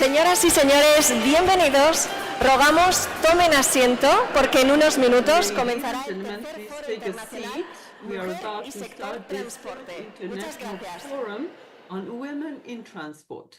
Señoras y señores, bienvenidos. Rogamos tomen asiento porque en unos minutos comenzará el tercer foro internacional Mujer y Sector Transporte. Muchas gracias. Forum on Women in Transport.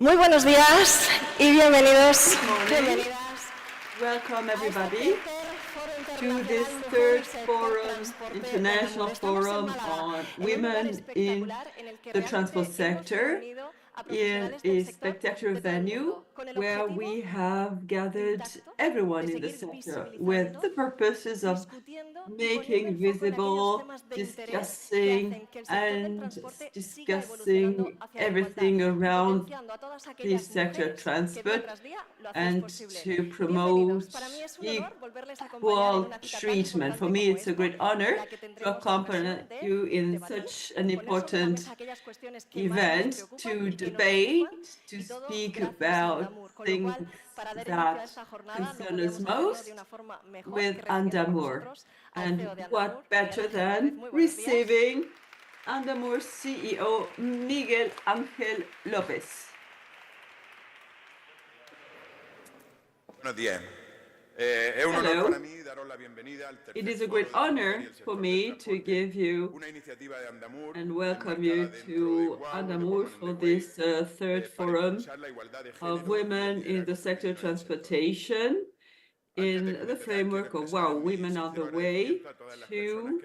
Muy buenos días y bienvenidos. Bienvenidas. Welcome everybody to this third forum, International Forum on Women in the Transport Sector, in a spectacular venue where we have gathered everyone in the sector with the purposes of making visible, discussing everything around the sector transport and to promote equal treatment. For me, it's a great honor to accompany you in such an important event, to debate, to speak about things that concern us most with Andamur. And what better than receiving Andamur CEO Miguel Ángel López. Hello. It is a great honor for me to give you and welcome you to Andamur for this third forum of women in the sector of transportation in the framework of WOW, Women on the Way, to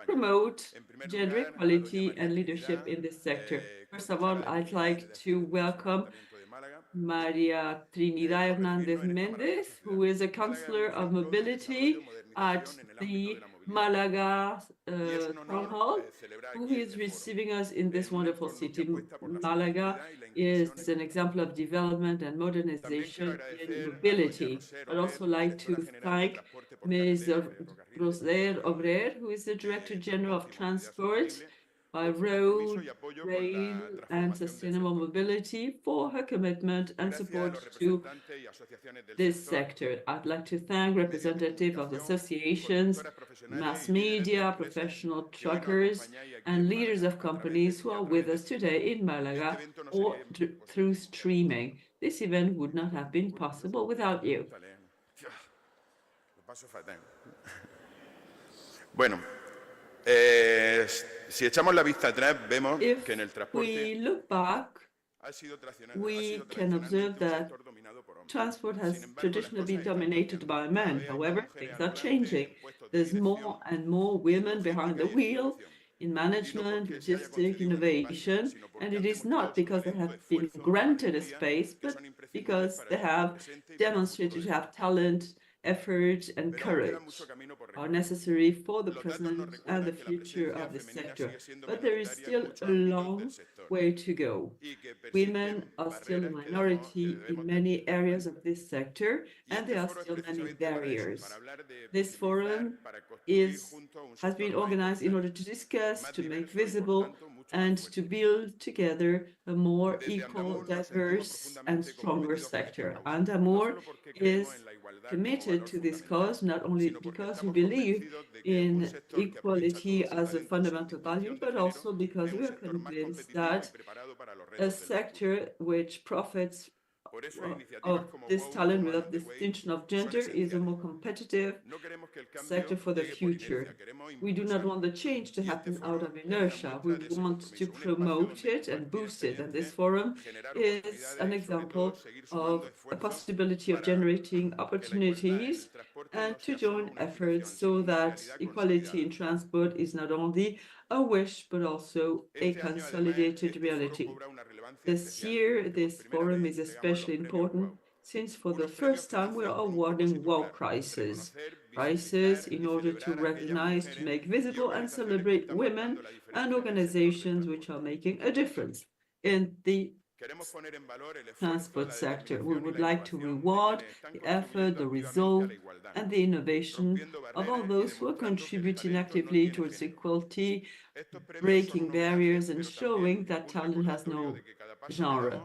promote gender equality and leadership in this sector. First of all, I'd like to welcome Maria Trinidad Hernández Méndez, who is a counselor of mobility at the Malaga Town Hall, who is receiving us in this wonderful city. Malaga is an example of development and modernization in mobility. I'd also like to thank Ms. Roser Obrer, who is the Director General of Transport by Road, Rail and Sustainable Mobility, for her commitment and support to this sector. I'd like to thank representatives of associations, mass media, professional truckers, and leaders of companies who are with us today in Malaga or through streaming. This event would not have been possible without you. Bueno, si echamos la vista atrás, vemos que en el transporte we look back, we can observe that transport has traditionally been dominated by men. However, things are changing. There's more and more women behind the wheel in management, logistics, innovation, and it is not because they have been granted a space, but because they have demonstrated to have talent, effort and courage are necessary for the present and the future of the sector. But there is still a long way to go. Women are still a minority in many areas of this sector, and there are still many barriers. This forum has been organized in order to discuss, to make visible, and to build together a more equal, diverse, and stronger sector. Andamur is committed to this cause, not only because we believe in equality as a fundamental value, but also because we are convinced that a sector which profits of this talent without distinction of gender is a more competitive sector for the future. We do not want the change to happen out of inertia. We want to promote it and boost it. And this forum is an example of a possibility of generating opportunities and to join efforts so that equality in transport is not only a wish, but also a consolidated reality. This year, this forum is especially important since for the first time we are awarding WOW prizes. Prizes in order to recognize, to make visible and celebrate women and organizations which are making a difference in the transport sector. We would like to reward the effort, the result, and the innovation of all those who are contributing actively towards equality, breaking barriers, and showing that talent has no genre.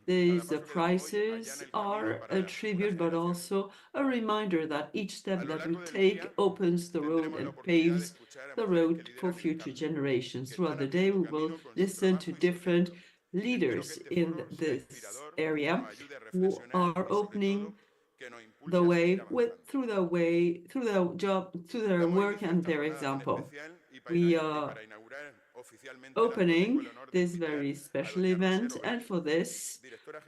These prizes are a tribute, but also a reminder that each step that we take opens the road and paves the road for future generations. Throughout the day, we will listen to different leaders in this area who are opening the way through their work and their example. We are opening this very special event. And for this,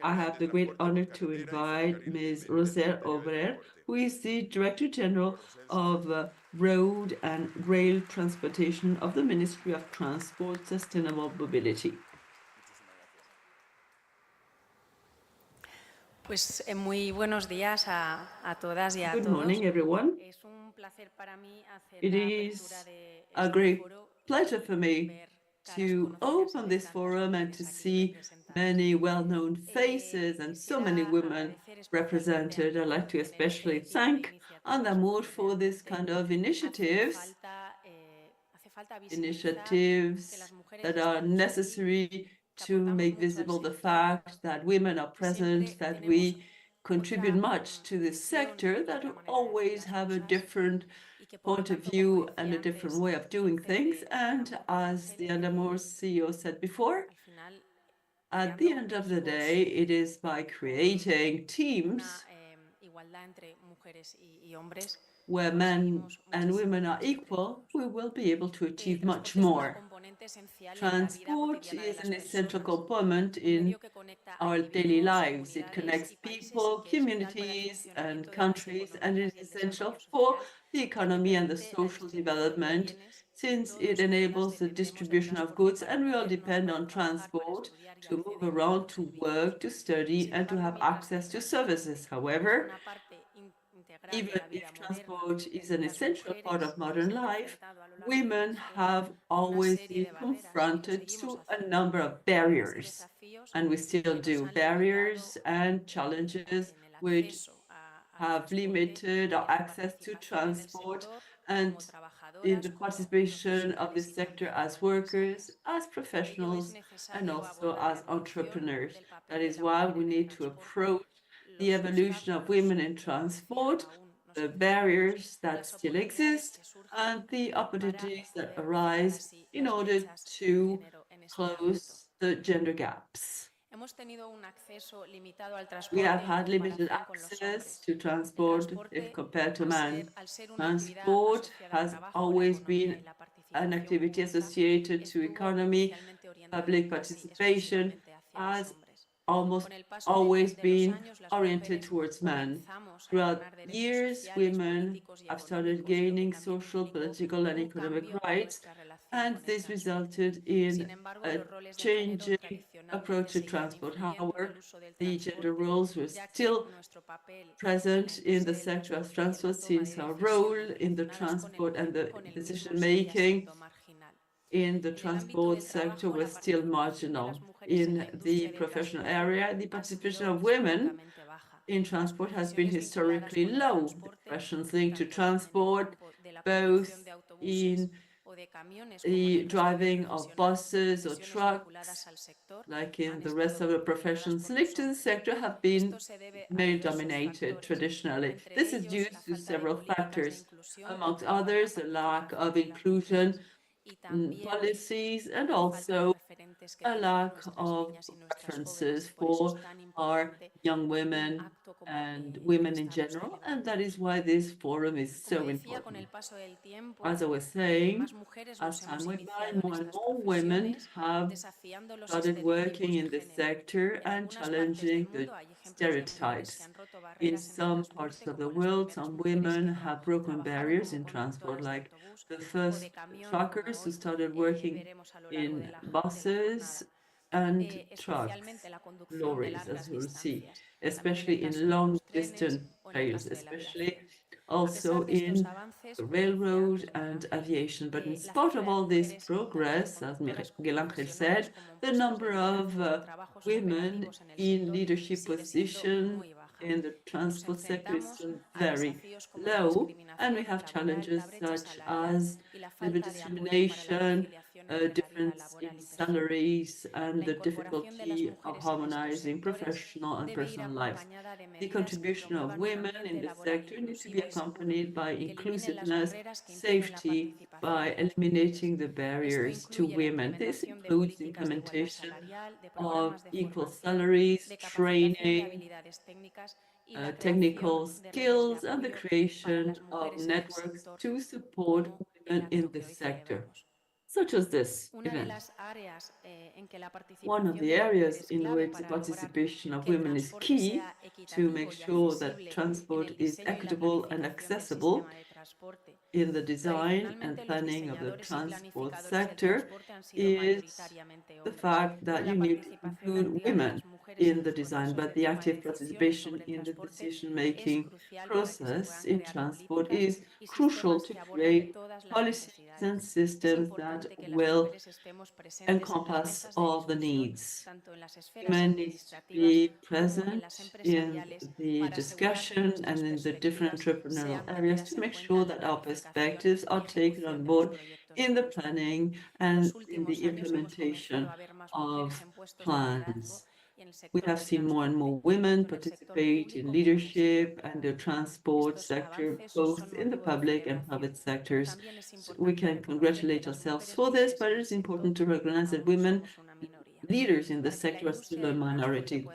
I have the great honor to invite Ms. Roser Obrer, who is the Director General of Road and Rail Transportation of the Ministry of Transport, Sustainable Mobility. Pues muy buenos días a todas y a Good todos. morning, everyone. Es un placer para mí hacer It la is apertura de a este great foro pleasure for me to open this forum and to see many well-known faces and so many women represented. I'd like to especially thank Andamur for this kind of initiatives that are necessary to make visible the fact that women are present, that we contribute much to this sector, that always have a different point of view and a different way of doing things. And as the Andamur CEO said before, at the end of the day, it is by creating teams where men and women are equal, we will be able to achieve much more. Transport is an essential component in our daily lives. It connects people, communities, and countries, and it is essential for the economy and the social development, since it enables the distribution of goods, and we all depend on transport to move around, to work, to study, and to have access to services. However, even if transport is an essential part of modern life, women have always been confronted to a number of barriers, and we still do. Barriers and challenges which have limited our access to transport and in the participation of this sector as workers, as professionals, and also as entrepreneurs. That is why we need to approach the evolution of women in transport, the barriers that still exist, and the opportunities that arise in order to close the gender gaps. We have had limited access to transport if compared to men. Transport has always been an activity associated to economy, public participation, has almost always been oriented towards men. Throughout years, women have started gaining social, political, and economic rights, and this resulted in a changing approach to transport. However, the gender roles were still present in the sector of transport, since our role in the transport and the decision-making in the transport sector was still marginal. In the professional area, the participation of women in transport has been historically low. Professions linked to transport, both in the driving of buses or trucks, like in the rest of the professions linked to the sector, have been male-dominated traditionally. This is due to several factors, amongst others, a lack of inclusion policies, and also a lack of references for our young women and women in general, and that is why this forum is so important. As I was saying, as time went by, more and more women have started working in this sector and challenging the stereotypes. In some parts of the world, some women have broken barriers in transport, like the first truckers who started working in buses and trucks, lorries, as you'll see, especially in long-distance trails, especially also in the railroad and aviation. But in spite of all this progress, as Miguel Angel said, the number of women in leadership positions in the transport sector is still very low, and we have challenges such as labor discrimination, difference in salaries, and the difficulty of harmonizing professional and personal lives. The contribution of women in this sector needs to be accompanied by inclusiveness, safety, by eliminating the barriers to women. This includes the implementation of equal salaries, training, technical skills, and the creation of networks to support women in this sector. such as this event. One of the areas in which the participation of women is key to make sure that transport is equitable and accessible in the design and planning of the transport sector is the fact that you need to include women in the design, but the active participation in the decision-making process in transport is crucial to create policies and systems that will encompass all the needs. Women need to be present in the discussion and in the different entrepreneurial areas to make sure that our perspectives are taken on board in the planning and in the implementation of plans. We have seen more and more women participate in leadership and the transport sector, both in the public and private sectors. So we can congratulate ourselves for this, but it is important to recognize that women leaders in the sector are still a minority.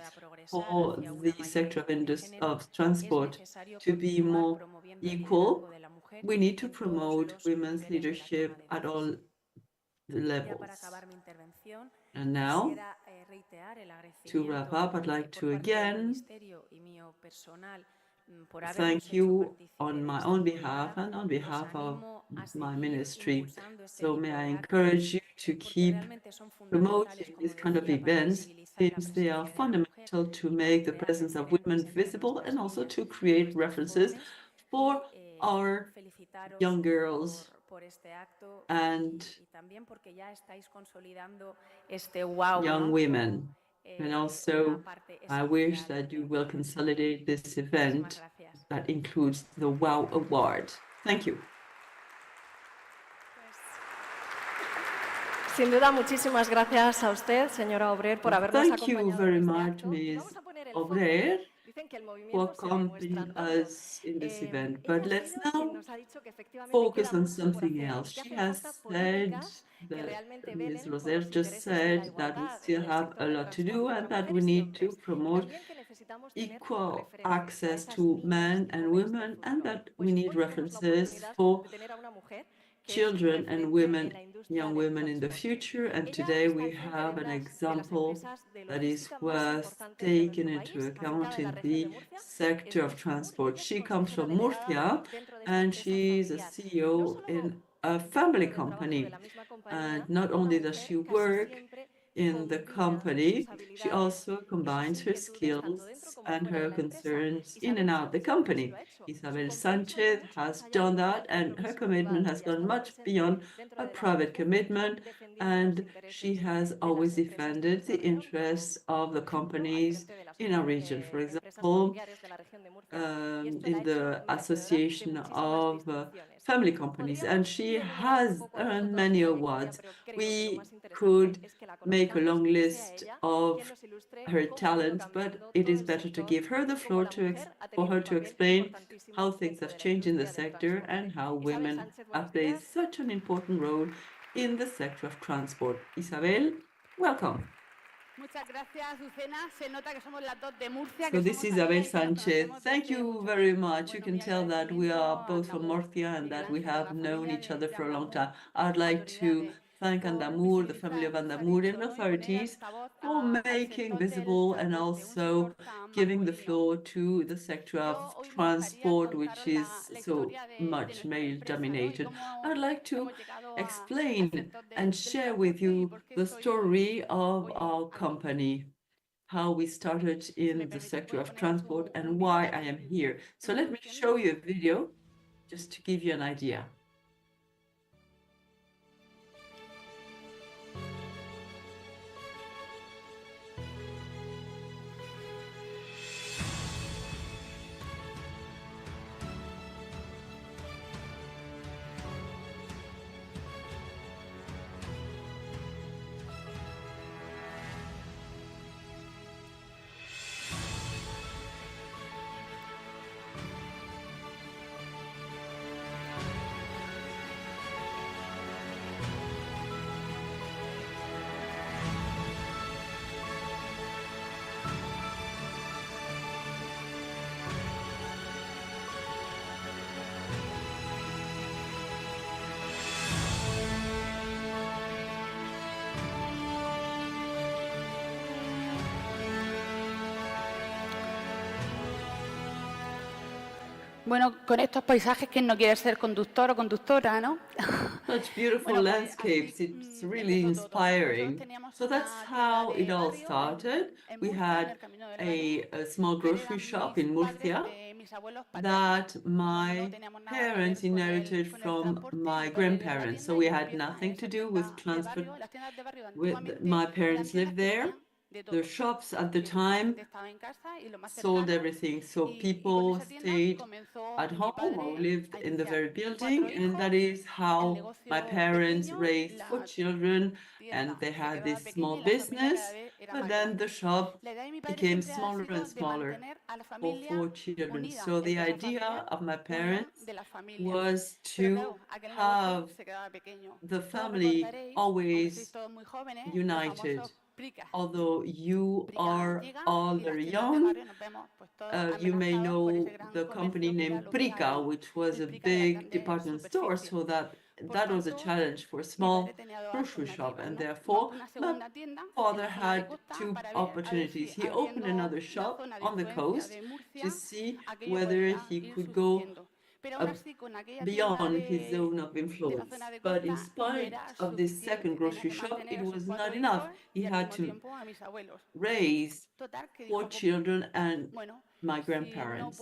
For the sector of transport to be more equal, we need to promote women's leadership at all levels. And now, to wrap up, I'd like to again thank you on my own behalf and on behalf of my ministry. So may I encourage you to keep promoting these kind of events, since they are fundamental to make the presence of women visible and also to create references for our young girls and young women. And also, I wish that you will consolidate this event that includes the WOW Award. Thank you. Sin duda, muchísimas gracias a usted, señora Obrer, por habernos acompañado. Thank you very much, Ms. Obrer, for accompanying us in this event. But let's now focus on something else. She has said that Ms. Roser just said that we still have a lot to do and that we need to promote equal access to men and women and that we need references for children and women, young women in the future. And today we have an example that is worth taking into account in the sector of transport. She comes from Murcia and she's a CEO in a family company. And not only does she work in the company, she also combines her skills and her concerns in and out the company. Isabel Sanchez has done that, and her commitment has gone much beyond a private commitment, and she has always defended the interests of the companies in our region. For example, in the Association of Family Companies, and she has earned many awards. We could make a long list of her talents, but it is better to give her the floor for her to explain how things have changed in the sector and how women have played such an important role in the sector of transport. Isabel, welcome. So this is Isabel Sanchez. Thank you very much. You can tell that we are both from Murcia and that we have known each other for a long time. I'd like to thank Andamur, the family of Andamur, and authorities for making visible and also giving the floor to the sector of transport, which is so much male-dominated. I'd like to explain and share with you the story of our company, how we started in the sector of transport and why I am here. So let me show you a video just to give you an idea. Bueno, con estos paisajes, ¿quién no quiere ser conductor o conductora, no? Such beautiful landscapes, it's really inspiring. So that's how it all started. We had a small grocery shop in Murcia that my parents inherited from my grandparents. So we had nothing to do with transport. My parents lived there. The shops at the time sold everything. So people stayed at home or lived in the very building. And that is how my parents raised 4 children. And they had this small business. But then the shop became smaller and smaller for 4 children. So the idea of my parents was to have the family always united. Although you are all very young, you may know the company named Prica, which was a big department store, so that was a challenge for a small grocery shop, and therefore my father had two opportunities. He opened another shop on the coast to see whether he could go beyond his zone of influence. But in spite of this second grocery shop, it was not enough. He had to raise 4 children and my grandparents.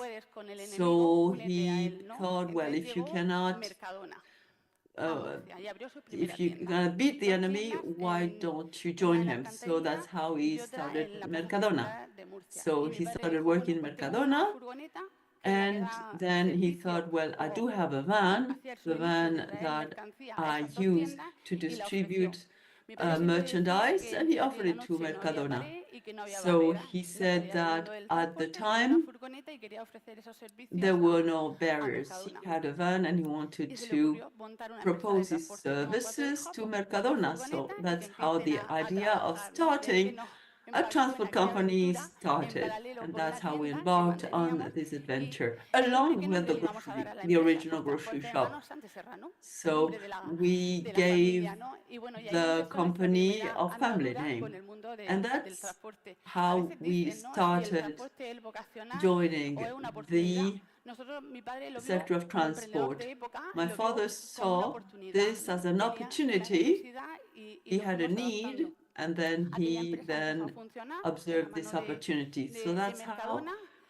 So he thought, well, if you cannot, if you're gonna beat the enemy, why don't you join him? So that's how he started Mercadona. So he started working in Mercadona. And then he thought, well, I do have a van, the van that I use to distribute merchandise, and he offered it to Mercadona. So he said that at the time, there were no barriers. He had a van and he wanted to propose his services to Mercadona. So that's how the idea of starting a transport company started, and that's how we embarked on this adventure, along with the original grocery shop. So we gave the company a family name, and that's how we started joining the sector of transport. My father saw this as an opportunity. He had a need, and then he observed this opportunity. So that's how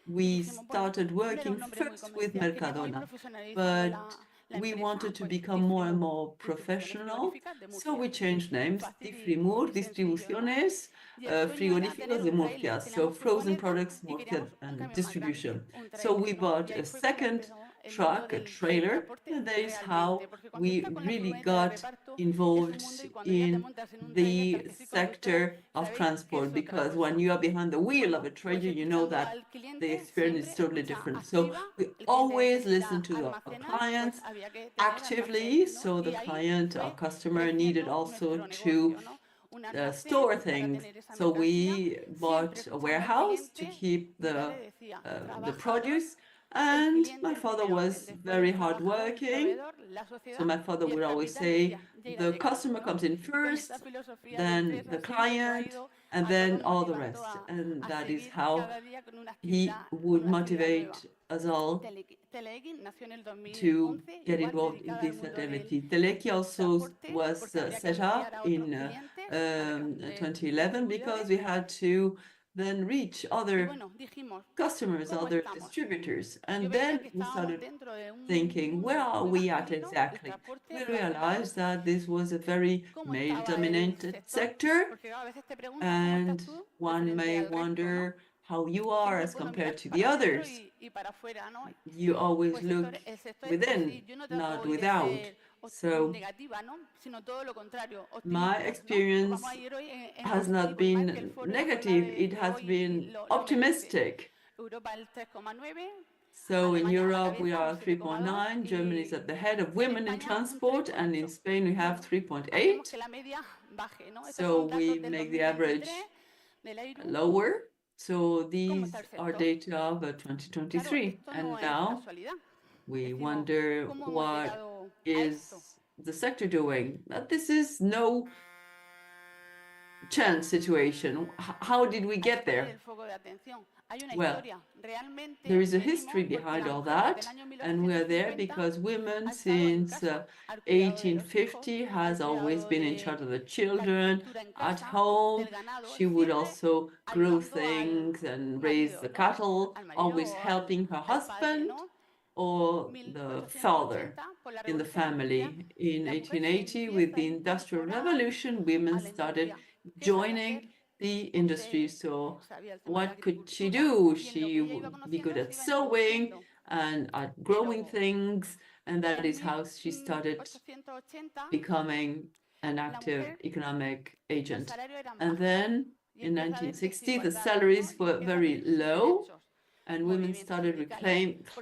we started working first with Mercadona, but we wanted to become more and more professional, so we changed names, Difrimur, Distribuciones, Frigoríficos de Murcia, so frozen products, Murcia, and distribution. So we bought a second truck, a trailer, and that is how we really got involved in the sector of transport, because when you are behind the wheel of a trailer, you know that the experience is totally different. So we always listen to our clients actively, so the client, our customer, needed also to store things. So we bought a warehouse to keep the produce. And my father was very hardworking. So my father would always say, the customer comes in first, then the client, and then all the rest. And that is how he would motivate us all to get involved in this activity. Teleki also was set up in 2011 because we had to then reach other customers, other distributors. And then we started thinking, where are we at exactly? We realized that this was a very male-dominated sector, and one may wonder how you are as compared to the others. You always look within, not without. So my experience has not been negative, it has been optimistic. So in Europe we are 3.9, Germany is at the head of women in transport, and in Spain we have 3.8. So we make the average lower. So these are data of 2023. And now we wonder, what is the sector doing? This is no chance situation. How did we get there? Well, there is a history behind all that, and we are there because women since 1850 has always been in charge of the children at home. She would also grow things and raise the cattle, always helping her husband or the father in the family. In 1880, with the Industrial Revolution, women started joining the industry. So what could she do? She would be good at sewing and at growing things, and that is how she started becoming an active economic agent. And then in 1960, the salaries were very low, and women started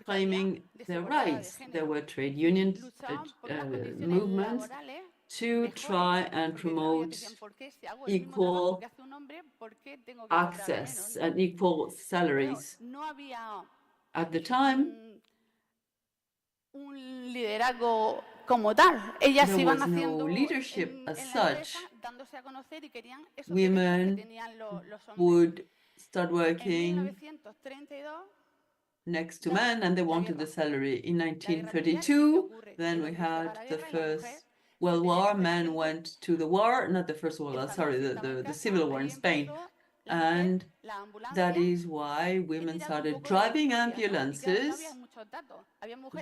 claiming their rights. There were trade union movements to try and promote equal access and equal salaries. At the time, there was no leadership as such. Women would start working next to men, and they wanted the salary. In 1932, then we had the First World War. Men went to the war, not the First World War, sorry, the Civil War in Spain. And that is why women started driving ambulances,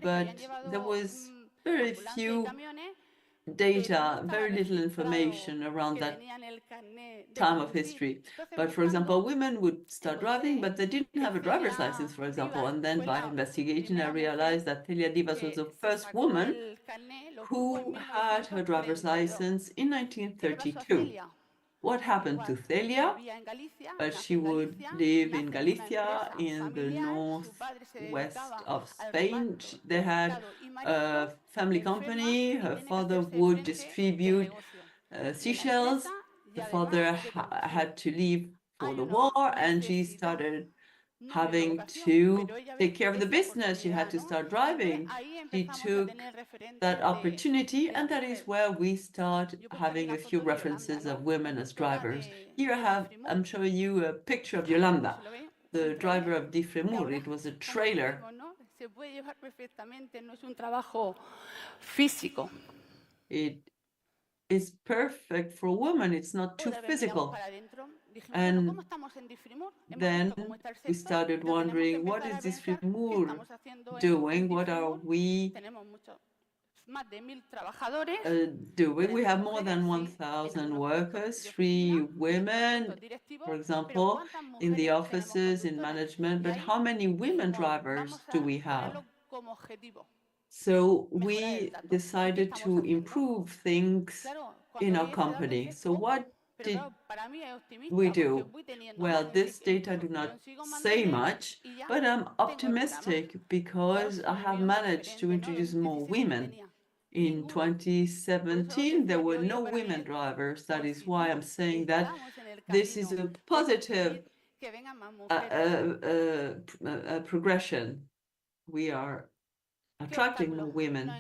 but there was very few data, very little information around that time of history. But for example, women would start driving, but they didn't have a driver's license, for example. And then by investigation, I realized that Celia Divas was the first woman who had her driver's license in 1932. What happened to Celia? She would live in Galicia, in the northwest of Spain. They had a family company. Her father would distribute seashells. The father had to leave for the war, and she started having to take care of the business. She had to start driving. She took that opportunity, and that is where we start having a few references of women as drivers. Here I'm showing you a picture of Yolanda, the driver of Difremur. It was a trailer. It is perfect for a woman. It's not too physical. And then we started wondering, what is Difremur doing? What are we doing? We have more than 1,000 workers, 3 women, for example, in the offices, in management. But how many women drivers do we have? So we decided to improve things in our company. So what did we do? Well, this data do not say much, but I'm optimistic because I have managed to introduce more women. In 2017, there were no women drivers. That is why I'm saying that this is a positive progression. We are attracting more women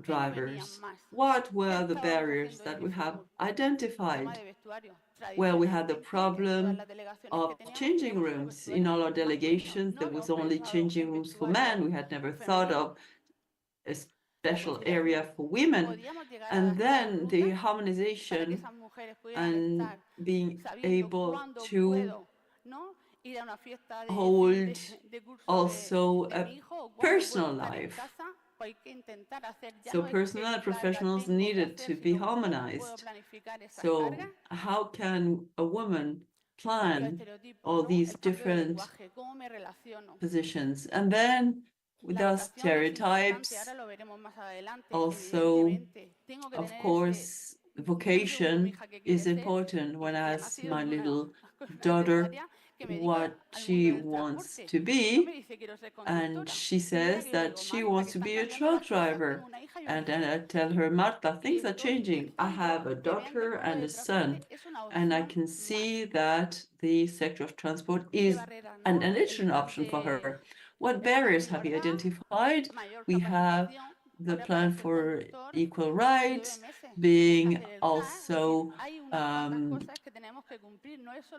drivers. What were the barriers that we have identified? Well, we had the problem of changing rooms. In all our delegations, there was only changing rooms for men. We had never thought of a special area for women. And then the harmonization and being able to hold also a personal life. So personal and professionals needed to be harmonized. So how can a woman plan all these different positions? And then with our stereotypes, also, of course, vocation is important. When I ask my little daughter what she wants to be, and she says that she wants to be a truck driver. And then I tell her, Marta, things are changing. I have a daughter and a son, and I can see that the sector of transport is an option for her. What barriers have you identified? We have the plan for equal rights, being also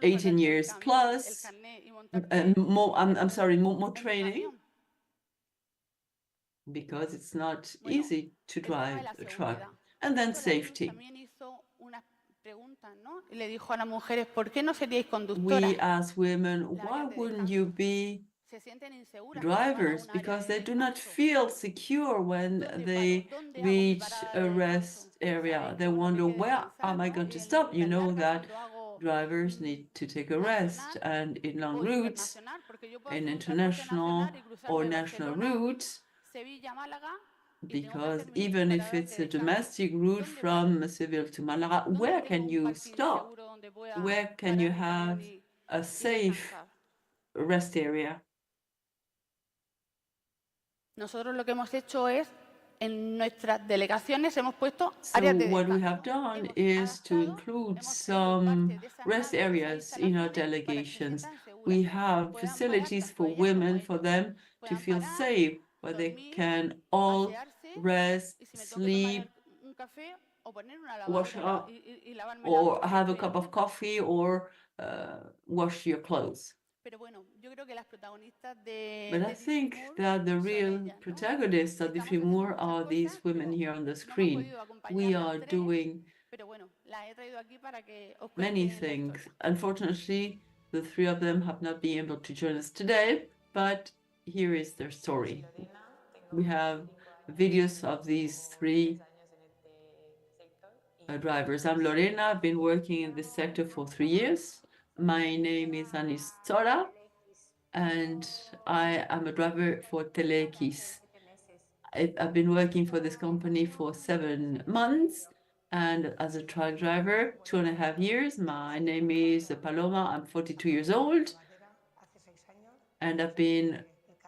18 years plus, more, I'm sorry, more training, because it's not easy to drive a truck. And then safety. We ask women, why wouldn't you be drivers? Because they do not feel secure when they reach a rest area. They wonder, where am I going to stop? You know that drivers need to take a rest, and in long routes, in international or national routes, because even if it's a domestic route from Seville to Malaga, where can you stop? Where can you have a safe rest area? Nosotros lo que hemos hecho es, en nuestras delegaciones hemos puesto So áreas de what we descanso. have done is to include some rest areas in our delegations. We have facilities for women, for them to feel safe, where they can all rest, sleep, wash up, or have a cup of coffee, or wash your clothes. But I think that the real protagonists of the FIMUR are these women here on the screen. We are doing many things. Unfortunately, the three of them have not been able to join us today, but here is their story. We have videos of these three drivers. I'm Lorena. I've been working in this sector for 3 years. My name is Anistora, and I am a driver for Telex. I've been working for this company for 7 months, and as a truck driver, 2.5 years. My name is Paloma. I'm 42 years old, and I've been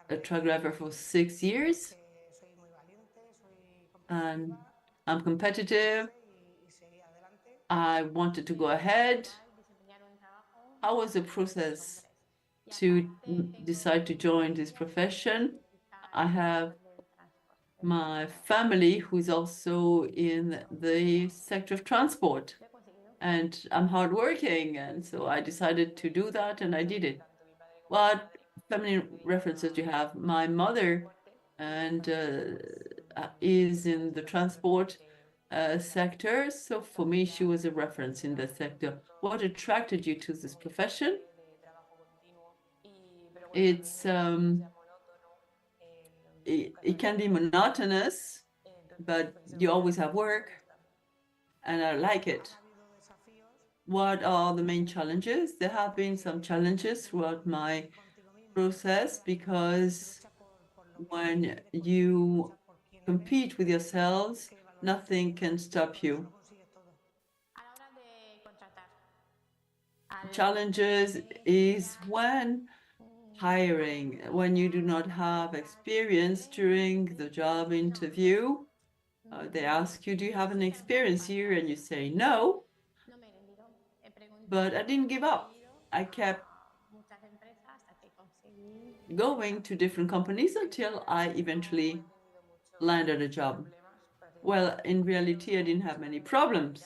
a truck driver for 6 years. And I'm competitive. I wanted to go ahead. How was the process to decide to join this profession? I have my family who is also in the sector of transport, and I'm hardworking, and so I decided to do that, and I did it. What family references do you have? My mother and is in the transport sector, so for me she was a reference in the sector. What attracted you to this profession? It's it can be monotonous, but you always have work, and I like it. What are the main challenges? There have been some challenges throughout my process, because when you compete with yourselves, nothing can stop you. Challenges is when hiring, when you do not have experience during the job interview. They ask you, do you have an experience here? And you say no. But I didn't give up. I kept going to different companies until I eventually landed a job. Well, in reality, I didn't have many problems.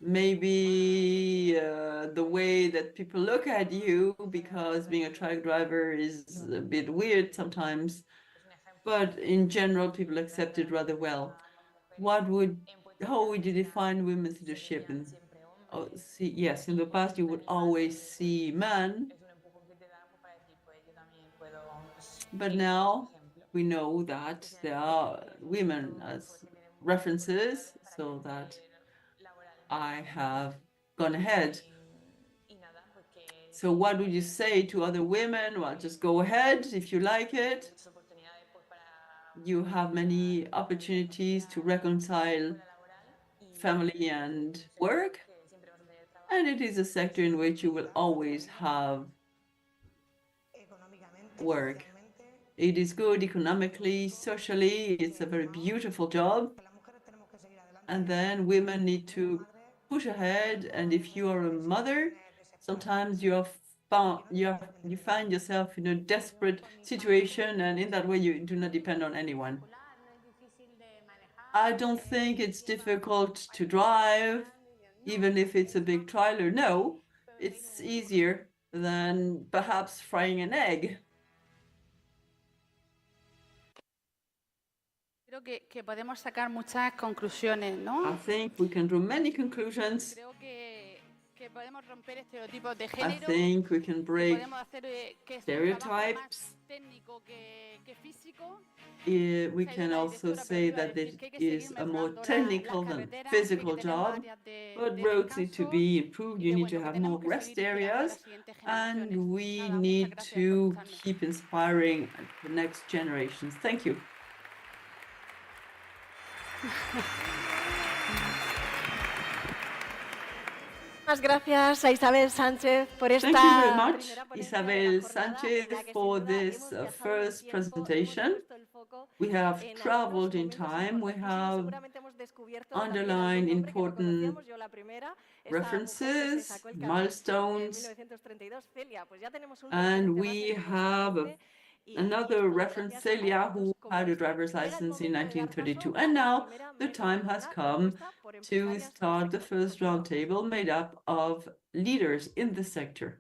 Maybe the way that people look at you, because being a truck driver is a bit weird sometimes, but in general, people accept it rather well. How would you define women's leadership? Yes, in the past, you would always see men, but now we know that there are women as references, so that I have gone ahead. So what would you say to other women? Well, just go ahead if you like it. You have many opportunities to reconcile family and work, and it is a sector in which you will always have work. It is good economically, socially, it's a very beautiful job. And then women need to push ahead, and if you are a mother, sometimes you you find yourself in a desperate situation, and in that way you do not depend on anyone. I don't think it's difficult to drive, even if it's a big trailer. No, it's easier than perhaps frying an egg. Creo que podemos sacar muchas conclusiones, ¿no? I think we can draw many conclusions. Creo que podemos romper estereotipos de I género. think we can break Podemos hacer que es un trabajo stereotypes. más técnico que físico. We can also say that it is a more technical than physical job, but roads need to be improved. You need to have more rest areas, and we need to keep inspiring the next generations. Thank you. Muchas gracias a Isabel Sánchez por esta. Thank you very much, Isabel Sánchez, for this first presentation. We have traveled in time. We have underlined important references, milestones, and we have another reference, Celia, who had a driver's license in 1932. And now the time has come to start the first roundtable made up of leaders in the sector.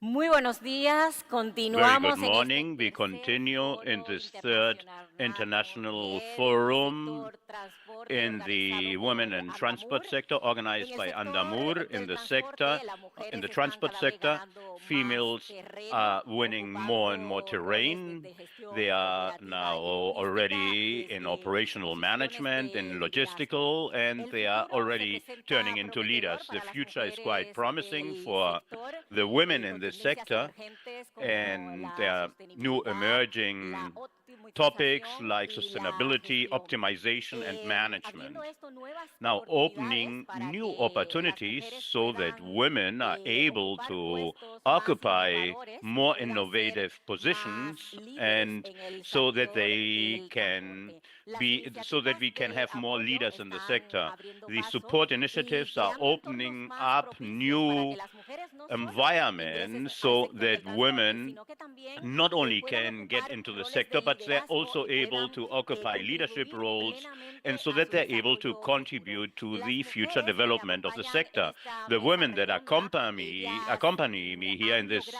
Muy buenos días. Continuamos. Very good morning. We continue in this third international forum in the women and transport sector, organized by Andamur in the sector. In the transport sector, females are winning more and more terrain. They are now already in operational management, in logistical, and they are already turning into leaders. The future is quite promising for the women in this sector, and there are new emerging topics like sustainability, optimization, and management. Now, opening new opportunities so that women are able to occupy more innovative positions, and so that they can so that we can have more leaders in the sector. The support initiatives are opening up new environments so that women not only can get into the sector, but they're also able to occupy leadership roles, and so that they're able to contribute to the future development of the sector. The women that accompany me here in this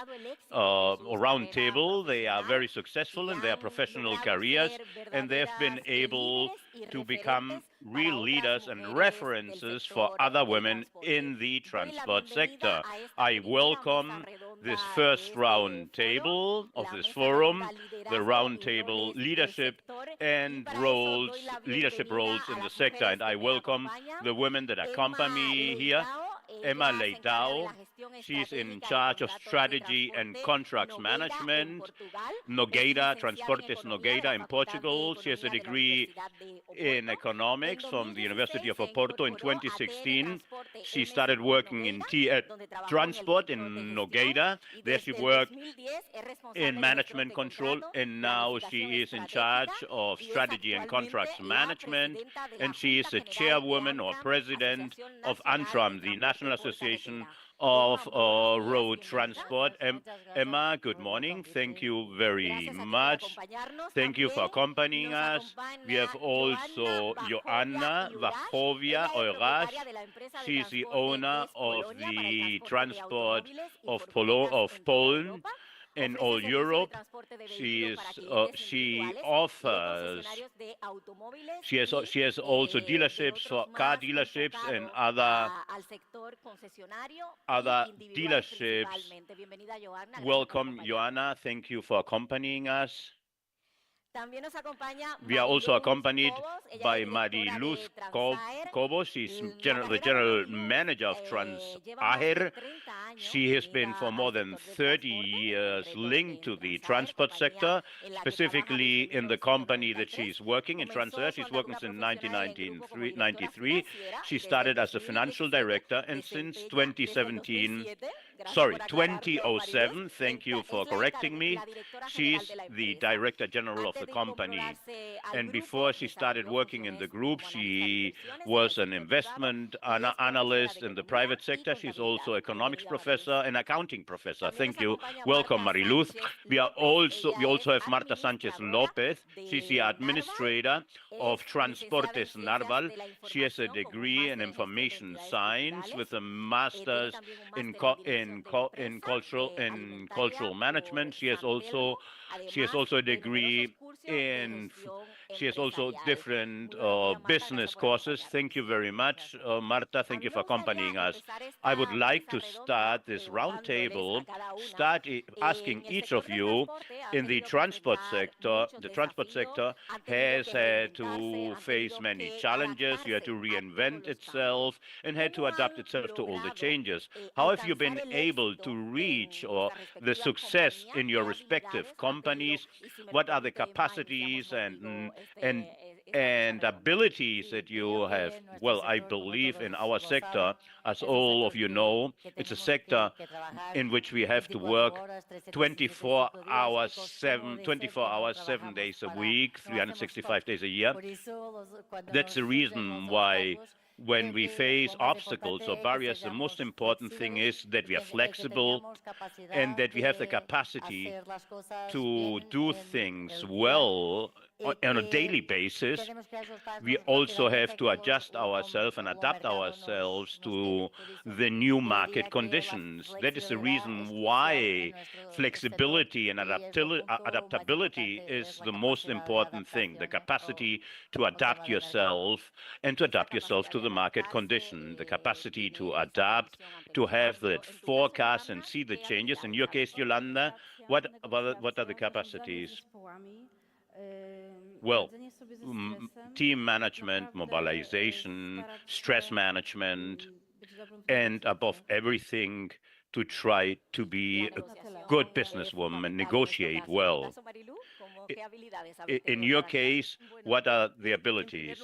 round table, they are very successful in their professional careers, and they've been able to become real leaders and references for other women in the transport sector. I welcome this first round table of this forum, the round table leadership and leadership roles in the sector. And I welcome the women that accompany me here. Emma Leitao She's in charge of strategy and contracts management. Nogueira, Transportes Nogueira in Portugal. She has a degree in economics from the University of Oporto in 2016. She started working in transport in Nogueira. There she worked in management control, and now she is in charge of strategy and contracts management, and she is a chairwoman or president of ANTRAM, the National Association of Road Transport. Emma, good morning. Thank you very much. Thank you for accompanying us. We have also Joanna Wachowia Eurasch. She's the owner of the transport of Poland in all Europe. She offers. She has also dealerships for car dealerships and other dealerships. Welcome, Joanna. Thank you for accompanying us. We are also accompanied by Mariluz Cobos. She's the general manager of Transair. She has been for more than 30 years linked to the transport sector, specifically in the company that she's working in Transair. She's working since 1993. She started as a financial director, and since 2007, thank you for correcting me, she's the director general of the company. And before she started working in the group, she was an investment analyst in the private sector. She's also economics professor and accounting professor. Thank you. Welcome, Mariluz. We also have Marta Sanchez Lopez. She's the administrator of Transportes Narval. She has a degree in information science with a master's in cultural management. She has also a degree in. She has also different business courses. Thank you very much, Marta. Thank you for accompanying us. I would like to start this roundtable, asking each of you in the transport sector. The transport sector has had to face many challenges. You had to reinvent itself and had to adapt itself to all the changes. How have you been able to reach the success in your respective companies? What are the capacities and abilities that you have? Well, I believe in our sector, as all of you know, it's a sector in which we have to work 24 hours, 7 days a week, 365 days a year. That's the reason why when we face obstacles or barriers, the most important thing is that we are flexible and that we have the capacity to do things well on a daily basis. We also have to adjust ourselves and adapt ourselves to the new market conditions. That is the reason why flexibility and adaptability is the most important thing, the capacity to adapt yourself and to adapt yourself to the market condition, the capacity to adapt, to have that forecast and see the changes. In your case, Yolanda, what are the capacities? Well, team management, mobilization, stress management, and above everything, to try to be a good businesswoman, negotiate well. In your case, what are the abilities?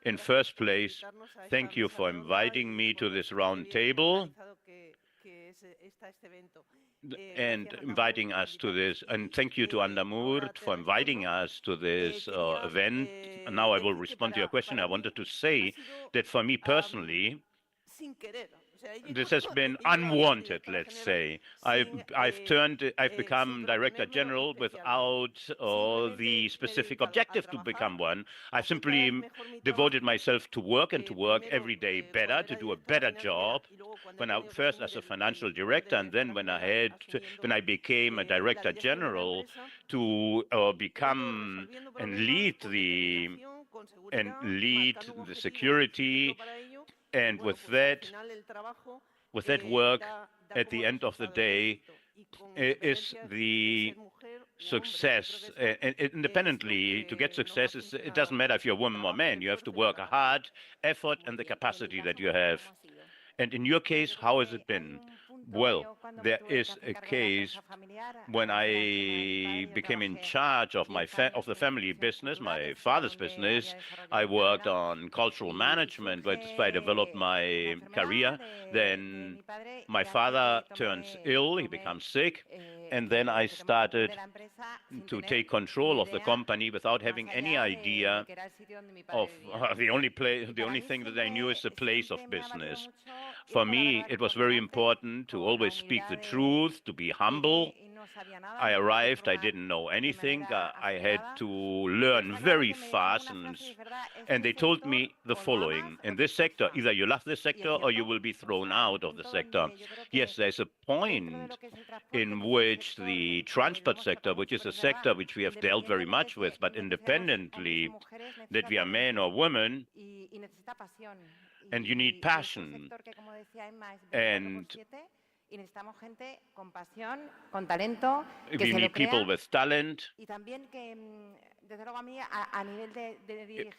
In first place, thank you for inviting me to this round table and inviting us to this, and thank you to Andamur for inviting us to this event. And now I will respond to your question. I wanted to say that for me personally, this has been unwanted, let's say. I've become Director General without the specific objective to become one. I've simply devoted myself to work and to work every day better, to do a better job. First as a financial director, and then when I became a Director General, to become and lead the security. And with that work, at the end of the day, is the success. And independently, to get success, it doesn't matter if you're a woman or man. You have to work hard, effort, and the capacity that you have. And in your case, how has it been? Well, there is a case when I became in charge of of the family business, my father's business. I worked on cultural management, where I developed my career. Then my father turns ill, he becomes sick, and then I started to take control of the company without having any idea of the only thing that I knew is the place of business. For me, it was very important to always speak the truth, to be humble. I arrived, I didn't know anything. I had to learn very fast, and they told me the following: in this sector, either you love this sector or you will be thrown out of the sector. Yes, there's a point in which the transport sector, which is a sector which we have dealt very much with, but independently that we are men or women, and you need passion. And we need people with talent.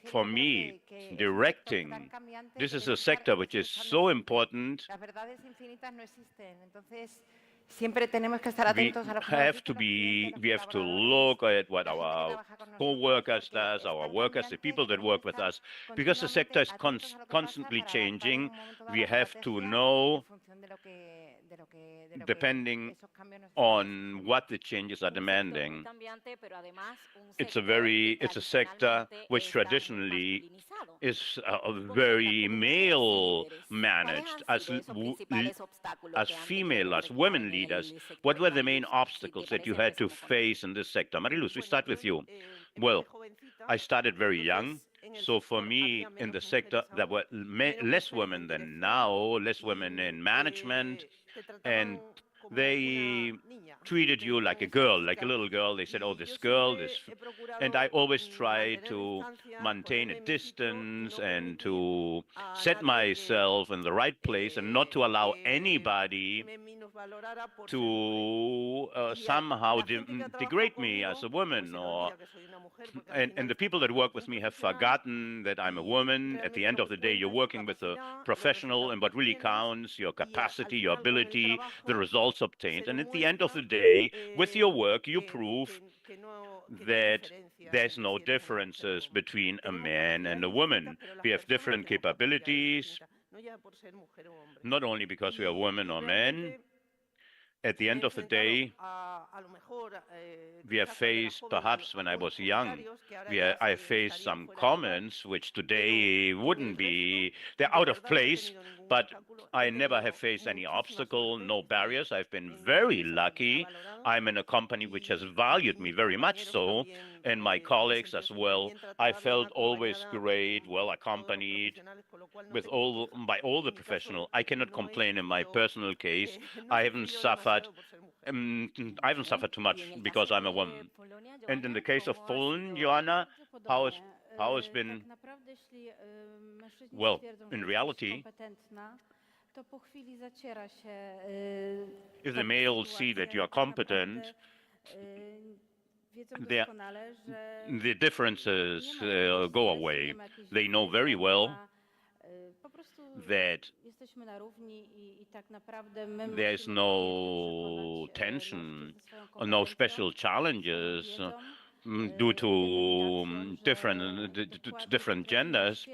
For me, directing, this is a sector which is so important. We have to look at what our co-workers does, our workers, the people that work with us, because the sector is constantly changing. We have to know, depending on what the changes are demanding. It's a sector which traditionally is very male managed. As female, as women leaders, what were the main obstacles that you had to face in this sector? Mariluz, we start with you. Well, I started very young. So for me, in the sector, there were less women than now, less women in management, and they treated you like a girl, like a little girl. They said, oh, this girl, and I always try to maintain a distance and to set myself in the right place and not to allow anybody to somehow degrade me as a woman. And the people that work with me have forgotten that I'm a woman. At the end of the day, you're working with a professional, and what really counts, your capacity, your ability, the results obtained. And at the end of the day, with your work, you prove that there's no differences between a man and a woman. We have different capabilities, not only because we are women or men. At the end of the day, we have faced, perhaps when I was young, I faced some comments which today wouldn't be, they're out of place, but I never have faced any obstacle, no barriers. I've been very lucky. I'm in a company which has valued me very much so, and my colleagues as well. I felt always great, well accompanied by all the professional. I cannot complain in my personal case. I haven't suffered too much because I'm a woman. And in the case of Poland, Joanna, how has been, well, in reality, if the males see that you are competent, the differences go away. They know very well that there is no tension or no special challenges due to different genders.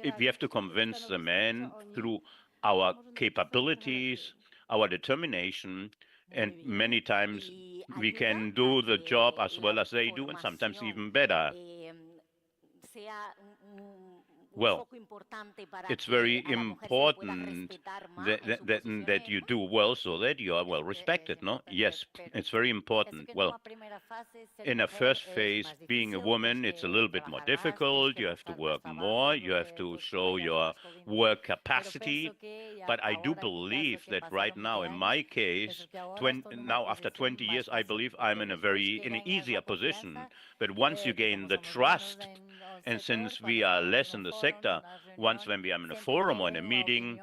If we have to convince the men through our capabilities, our determination, and many times we can do the job as well as they do, and sometimes even better. Well, it's very important that you do well so that you are well respected, no? Yes, it's very important. Well, in a first phase, being a woman, it's a little bit more difficult. You have to work more. You have to show your work capacity. But I do believe that right now, in my case, now after 20 years, I believe I'm in an easier position. But once you gain the trust, and since we are less in the sector, once when we are in a forum or in a meeting,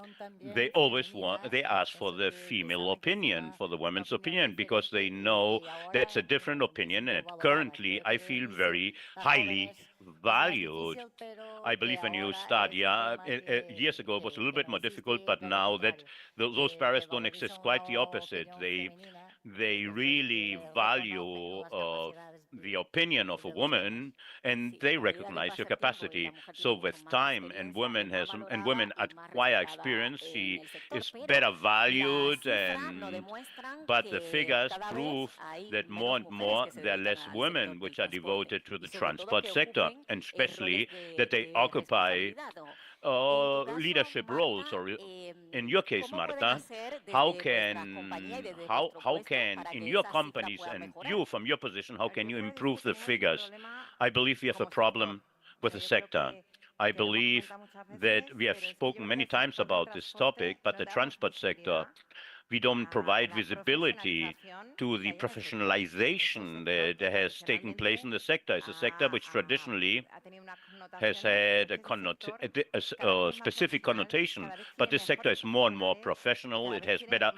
they ask for the female opinion, for the women's opinion, because they know that's a different opinion. And currently, I feel very highly valued. I believe when you start, years ago it was a little bit more difficult, but now that those barriers don't exist, quite the opposite. They really value the opinion of a woman, and they recognize your capacity. So with time and women acquire experience, she is better valued, and but the figures prove that more and more there are less women which are devoted to the transport sector, and especially that they occupy leadership roles. Or in your case, Marta, how can in your companies and you from your position, how can you improve the figures? I believe we have a problem with the sector. I believe that we have spoken many times about this topic, but the transport sector, we don't provide visibility to the professionalization that has taken place in the sector. It's a sector which traditionally has had a specific connotation, but this sector is more and more professional. It has better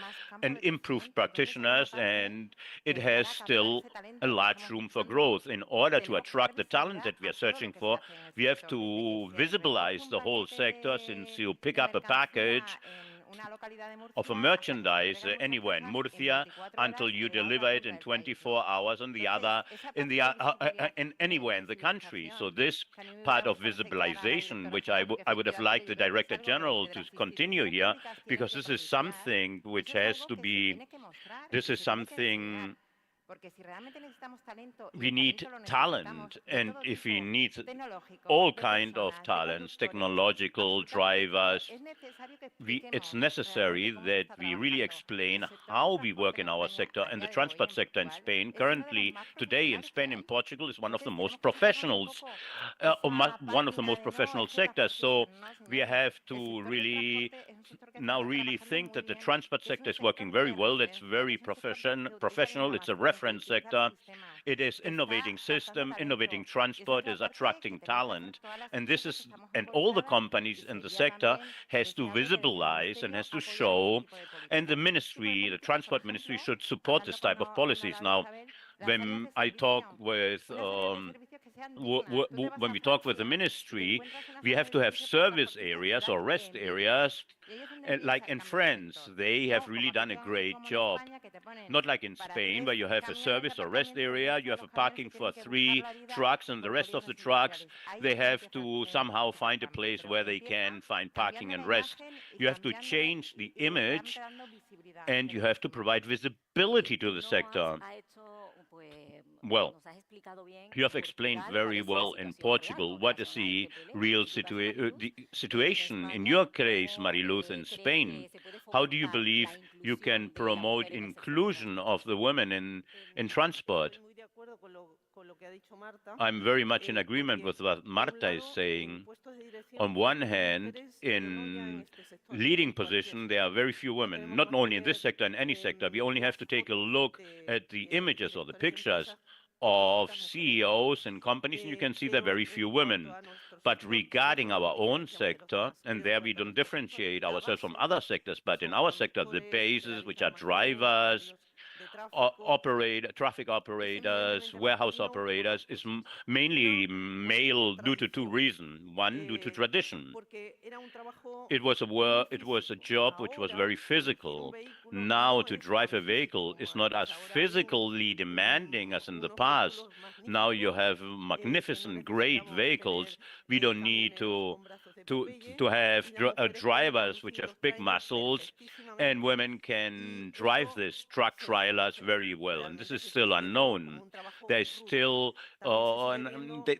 and improved practitioners, and it has still a large room for growth. In order to attract the talent that we are searching for, we have to visibilize the whole sector. Since you pick up a package of a merchandise anywhere in Murcia until you deliver it in 24 hours on the other in anywhere in the country. So this part of visibilization, which I would have liked the Director General to continue here, because this is something which has to be, this is something we need talent, and if we need all kind of talents, technological drivers, it's necessary that we really explain how we work in our sector. And the transport sector in Spain, currently today in Spain and Portugal, is one of the most professionals, one of the most professional sectors. So we have to really now really think that the transport sector is working very well. It's very professional. It's a reference sector. It is innovating system, innovating transport, is attracting talent, and this is, and all the companies in the sector has to visibilize and has to show, and the ministry, the transport ministry, should support this type of policies. Now, when I talk with when we talk with the ministry, we have to have service areas or rest areas. And like in France, they have really done a great job. Not like in Spain, where you have a service or rest area, you have a parking for 3 trucks, and the rest of the trucks, they have to somehow find a place where they can find parking and rest. You have to change the image, and you have to provide visibility to the sector. Well, you have explained very well in Portugal what is the real situation in your case, Mariluz, in Spain. How do you believe you can promote inclusion of the women in transport? I'm very much in agreement with what Marta is saying. On one hand, in leading position, there are very few women, not only in this sector, in any sector. We only have to take a look at the images or the pictures of CEOs and companies, and you can see there are very few women. But regarding our own sector, and there we don't differentiate ourselves from other sectors, but in our sector, the bases, which are drivers, traffic operators, warehouse operators, is mainly male due to 2 reasons. One, due to tradition. It was a job which was very physical. Now to drive a vehicle is not as physically demanding as in the past. Now you have magnificent, great vehicles. We don't need to have drivers which have big muscles, and women can drive this truck trailers very well, and this is still unknown. They still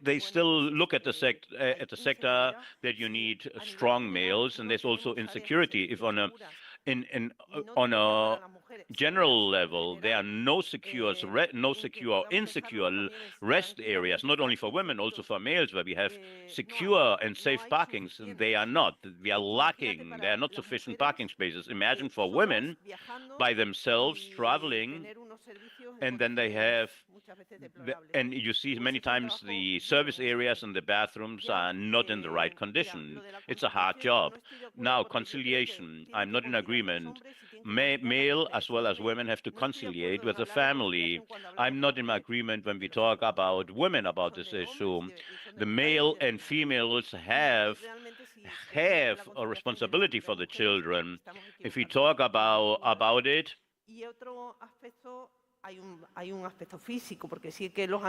they still look at the sector that you need strong males, and there's also insecurity. If on a general level, there are no secure or insecure rest areas, not only for women, also for males, where we have secure and safe parkings. And they are not. We are lacking. There are not sufficient parking spaces. Imagine for women by themselves traveling, and then they have And you see many times the service areas and the bathrooms are not in the right condition. It's a hard job. Now, conciliation, I'm not in agreement. Male as well as women have to conciliate with the family. I'm not in agreement when we talk about women about this issue. The male and females have a responsibility for the children. If we talk about it,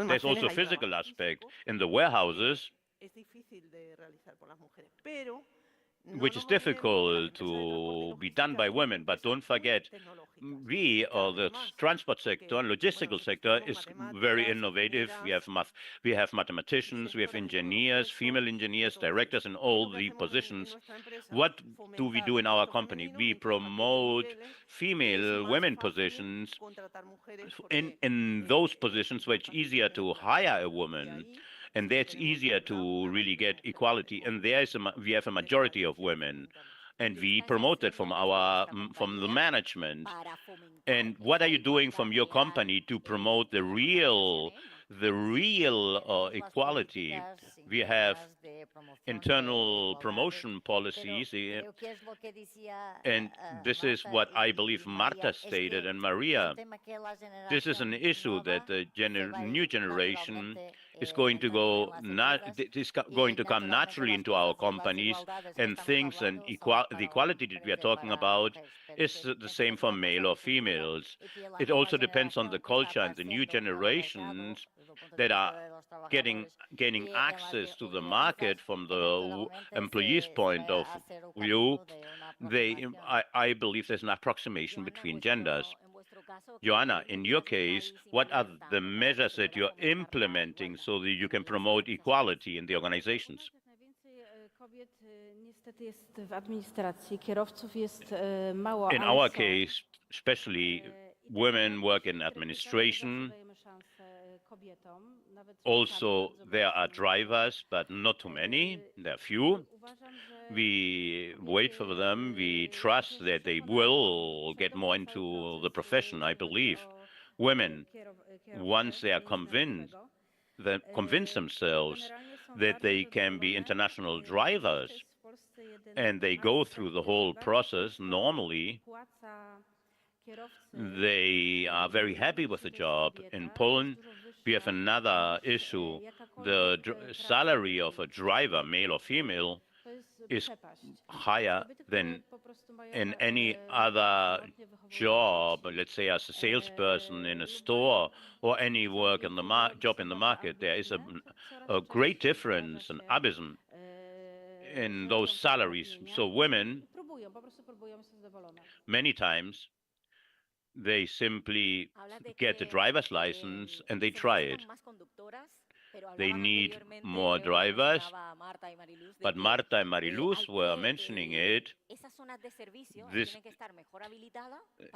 there's also a physical aspect. In the warehouses, which is difficult to be done by women, but don't forget, we, or the transport sector and logistical sector, is very innovative. We have mathematicians, we have engineers, female engineers, directors in all the positions. What do we do in our company? We promote female women positions in those positions where it's easier to hire a woman. And that's easier to really get equality. And we have a majority of women, and we promote that from the management. And what are you doing from your company to promote the real equality? We have internal promotion policies, and this is what I believe Marta stated and Maria. This is an issue that the new generation is going to going to come naturally into our companies, and things, and the equality that we are talking about is the same for male or females. It also depends on the culture and the new generations that are gaining access to the market from the employee's point of view. I believe there's an approximation between genders. Joanna, in your case, what are the measures that you're implementing so that you can promote equality in the organizations? In our case, especially women work in administration. Also, there are drivers, but not too many. There are few. We wait for them. We trust that they will get more into the profession, I believe. Women, once they are convinced themselves that they can be international drivers, and they go through the whole process normally, they are very happy with the job. In Poland, we have another issue. The salary of a driver, male or female, is higher than in any other job, let's say as a salesperson in a store or any work in the job in the market. There is a great difference, an abysm in those salaries. So women, many times, they simply get a driver's license and they try it. They need more drivers, but Marta and Mariluz were mentioning it.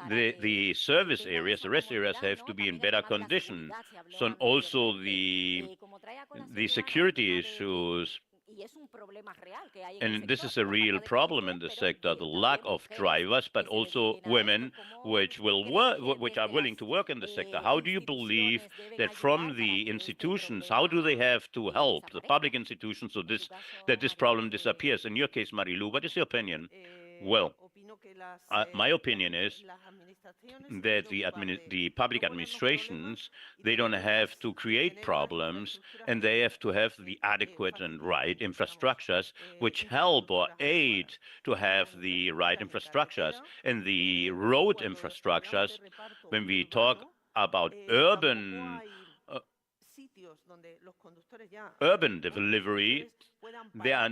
The service areas, the rest areas have to be in better condition. So also the security issues. And this is a real problem in the sector, the lack of drivers, but also women which are willing to work in the sector. How do you believe that from the institutions, how do they have to help the public institutions so that this problem disappears? In your case, Marilu, what is your opinion? Well, my opinion is that the public administrations, they don't have to create problems, and they have to have the adequate and right infrastructures which help or aid to have the right infrastructures. And the road infrastructures, when we talk about urban delivery, there are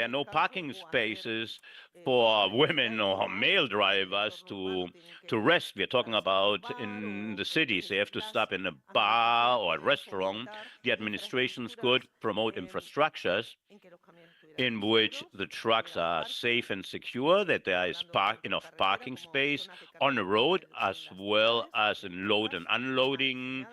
no parking spaces for women or male drivers to rest. We're talking about in the cities. They have to stop in a bar or a restaurant. The administrations could promote infrastructures in which the trucks are safe and secure, that there is enough parking space on the road, as well as in load and unloading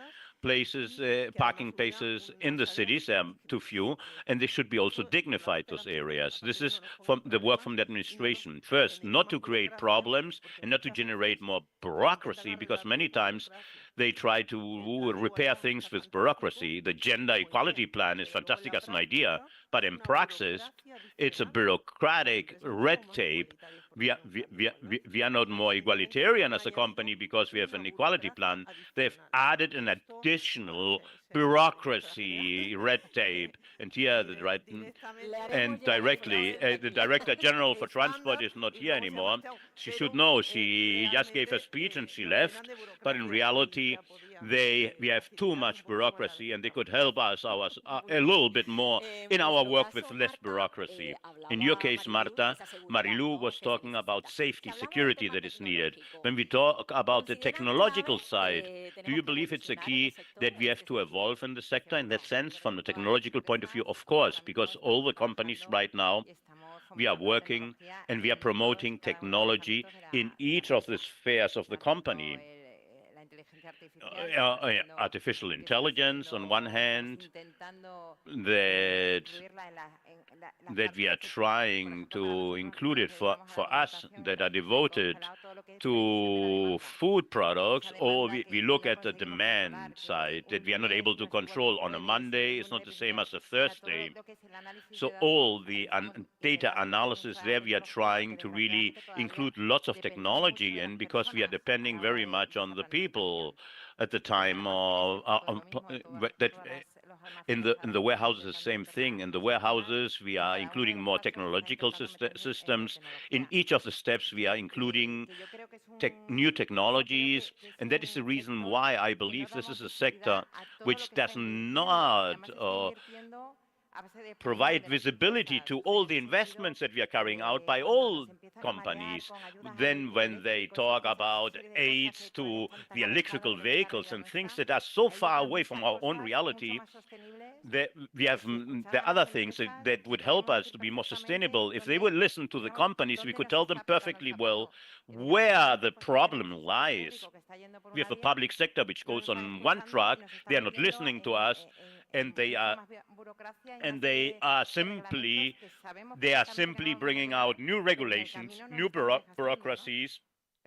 places, parking places in the cities. There are too few, and they should be also dignified, those areas. This is from the work from the administration. First, not to create problems and not to generate more bureaucracy, because many times they try to repair things with bureaucracy. The gender equality plan is fantastic as an idea, but in practice, it's a bureaucratic red tape. We are not more egalitarian as a company because we have an equality plan. They've added an additional bureaucracy red tape. And here, and directly, the Director General for Transport is not here anymore. She should know. She just gave a speech and she left. But in reality, we have too much bureaucracy, and they could help us a little bit more in our work with less bureaucracy. In your case, Marta, Marilu was talking about safety, security that is needed. When we talk about the technological side, do you believe it's a key that we have to evolve in the sector in that sense from the technological point of view? Of course, because all the companies right now, we are working and we are promoting technology in each of the spheres of the company. Artificial intelligence on one hand, that we are trying to include it for us that are devoted to food products, or we look at the demand side that we are not able to control. On a Monday, it's not the same as a Thursday. So all the data analysis there, we are trying to really include lots of technology in, because we are depending very much on the people at the time of that. In the warehouses, the same thing. In the warehouses, we are including more technological systems. In each of the steps, we are including new technologies, and that is the reason why I believe this is a sector which does not provide visibility to all the investments that we are carrying out by all companies. Then when they talk about aids to the electrical vehicles and things that are so far away from our own reality, we have the other things that would help us to be more sustainable. If they would listen to the companies, we could tell them perfectly well where the problem lies. We have a public sector which goes on one track. They are not listening to us, and they are simply bringing out new regulations, new bureaucracies,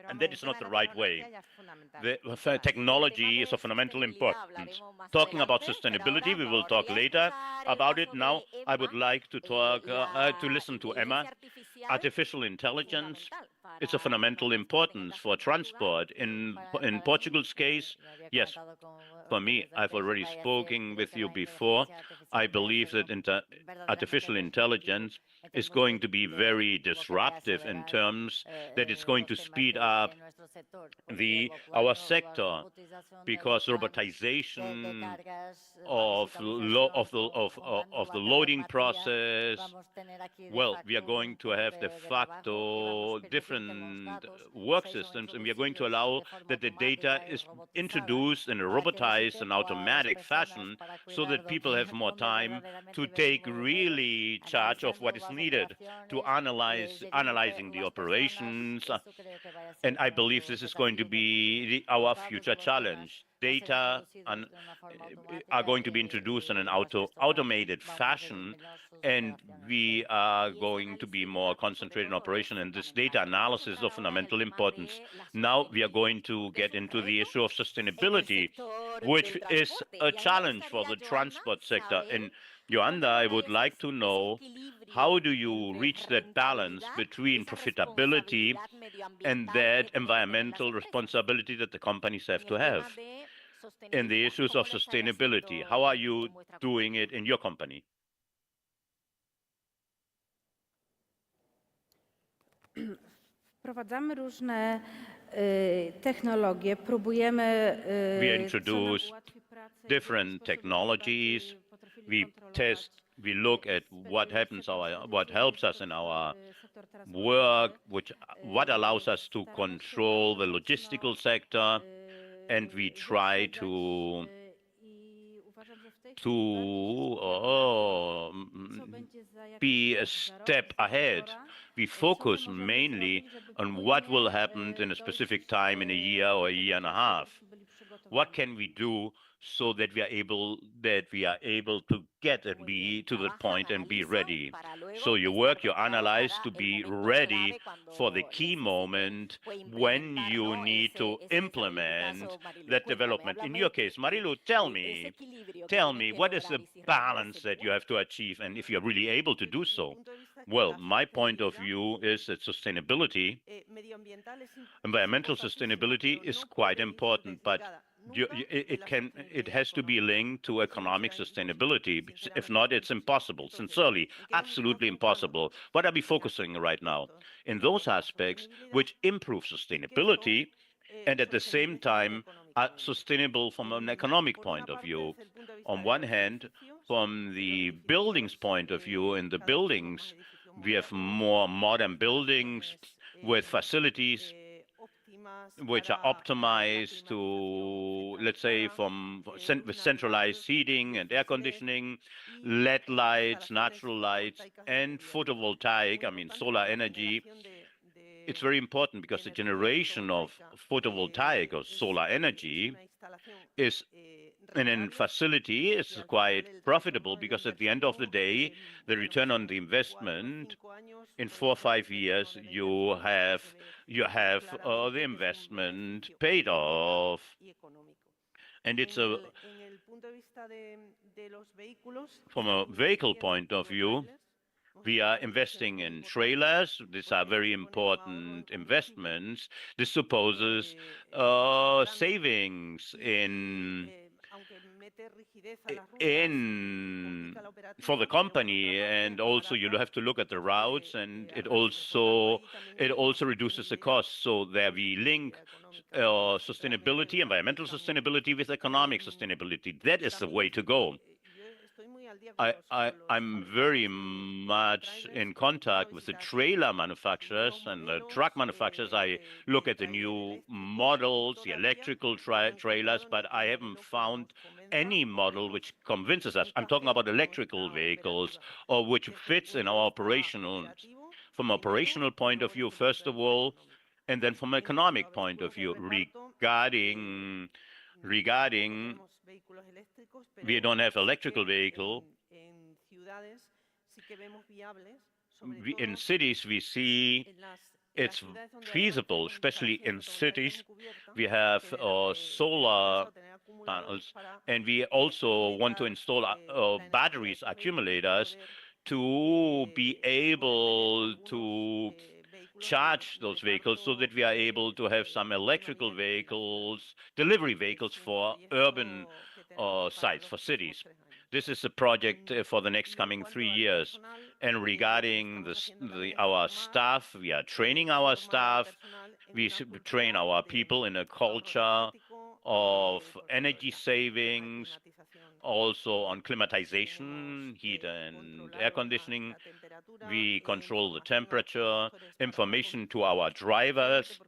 and that is not the right way. The technology is of fundamental importance. Talking about sustainability, we will talk later about it. Now, I would like to talk to listen to Emma. Artificial intelligence is of fundamental importance for transport. In Portugal's case, yes. For me, I've already spoken with you before. I believe that artificial intelligence is going to be very disruptive in terms that it's going to speed up our sector, because robotization of the loading process, well, we are going to have de facto different work systems, and we are going to allow that the data is introduced in a robotized and automatic fashion, so that people have more time to take really charge of what is needed, to analyzing the operations. And I believe this is going to be our future challenge. Data are going to be introduced in an automated fashion, and we are going to be more concentrated in operation, and this data analysis is of fundamental importance. Now we are going to get into the issue of sustainability, which is a challenge for the transport sector. And Joanda, I would like to know, how do you reach that balance between profitability and that environmental responsibility that the companies have to have in the issues of sustainability? How are you doing it in your company? Wprowadzamy różne technologie, próbujemy we introduce different technologies. We look at what helps us in our work, what allows us to control the logistical sector, and we try to be a step ahead. We focus mainly on what will happen in a specific time in a year or a year and a half. What can we do so that we are able to get and be to the point and be ready. So you work, you analyze to be ready for the key moment when you need to implement that development. In your case, Marilu, tell me, what is the balance that you have to achieve, and if you're really able to do so? Well, my point of view is that sustainability, environmental sustainability, is quite important, but it has to be linked to economic sustainability. If not, it's impossible. Sincerely, absolutely impossible. What are we focusing right now? In those aspects which improve sustainability and at the same time are sustainable from an economic point of view. On one hand, from the buildings point of view, in the buildings, we have more modern buildings with facilities which are optimized to, let's say, with centralized heating and air conditioning, LED lights, natural lights, and photovoltaic, I mean solar energy. It's very important because the generation of photovoltaic or solar energy is in a facility is quite profitable, because at the end of the day, the return on the investment in 4 or 5 years, you have the investment paid off. And it's from a vehicle point of view, we are investing in trailers. These are very important investments. This supposes savings in for the company, and also you have to look at the routes, and it also reduces the cost. So there we link sustainability, environmental sustainability, with economic sustainability. That is the way to go. I'm very much in contact with the trailer manufacturers and the truck manufacturers. I look at the new models, the electrical trailers, but I haven't found any model which convinces us. I'm talking about electrical vehicles, or which fits in our from operational point of view, first of all, and then from economic point of view, regarding we don't have electrical vehicle. In cities, we see it's feasible, especially in cities. We have solar panels, and we also want to install batteries, accumulators, to be able to charge those vehicles, so that we are able to have some electrical vehicles, delivery vehicles for urban sites, for cities. This is a project for the next coming 3 years. And regarding our staff, we are training our staff. We should train our people in a culture of energy savings, also on climatization, heat and air conditioning. We control the temperature, information to our drivers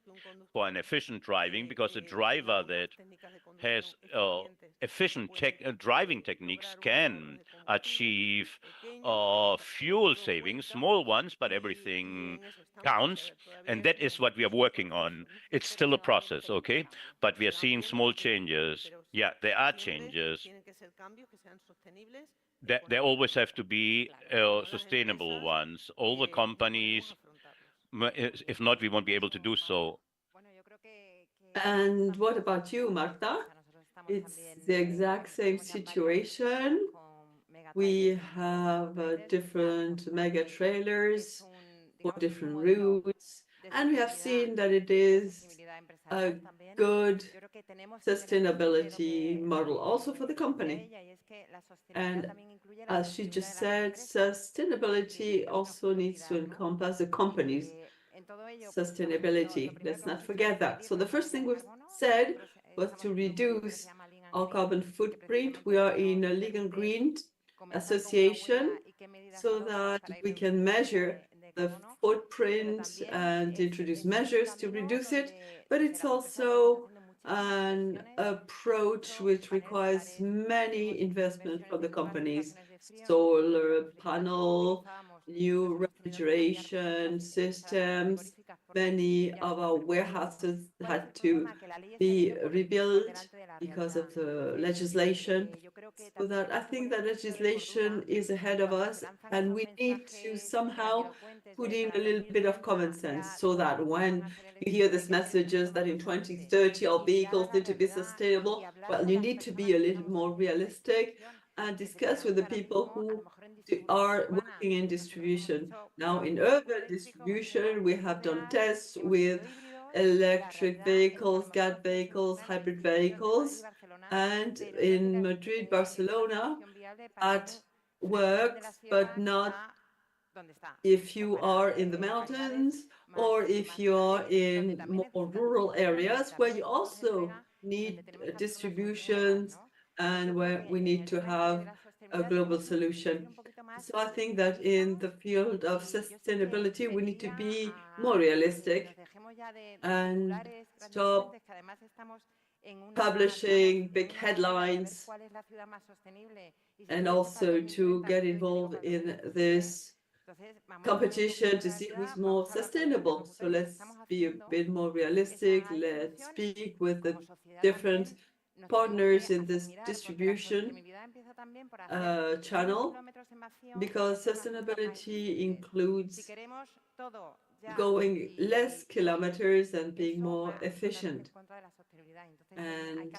for an efficient driving, because a driver that has efficient driving techniques can achieve fuel savings, small ones, but everything counts. And that is what we are working on. It's still a process, okay? But we are seeing small changes. Yeah, there are changes. There always have to be sustainable ones. All the companies, if not, we won't be able to do so. And what about you, Marta? It's the exact same situation. We have different mega trailers for different routes, and we have seen that it is a good sustainability model also for the company. And as she just said, sustainability also needs to encompass the company's sustainability. Let's not forget that. So the first thing we've said was to reduce our carbon footprint. We are in a Legal Green association, so that we can measure the footprint and introduce measures to reduce it. But it's also an approach which requires many investments from the companies: solar panel, new refrigeration systems. many of our warehouses had to be rebuilt because of the legislation. So that I think that legislation is ahead of us, and we need to somehow put in a little bit of common sense so that when you hear these messages that in 2030 all vehicles need to be sustainable, well, you need to be a little more realistic and discuss with the people who are working in distribution. Now, in urban distribution, we have done tests with electric vehicles, gas vehicles, hybrid vehicles, and in Madrid, Barcelona, that works, but not if you are in the mountains or if you are in more rural areas where you also need distributions and where we need to have a global solution. So I think that in the field of sustainability, we need to be more realistic and stop publishing big headlines and also to get involved in this competition to see who's more sustainable. So let's be a bit more realistic. Let's speak with the different partners in this distribution channel, because sustainability includes going less kilometers and being more efficient. And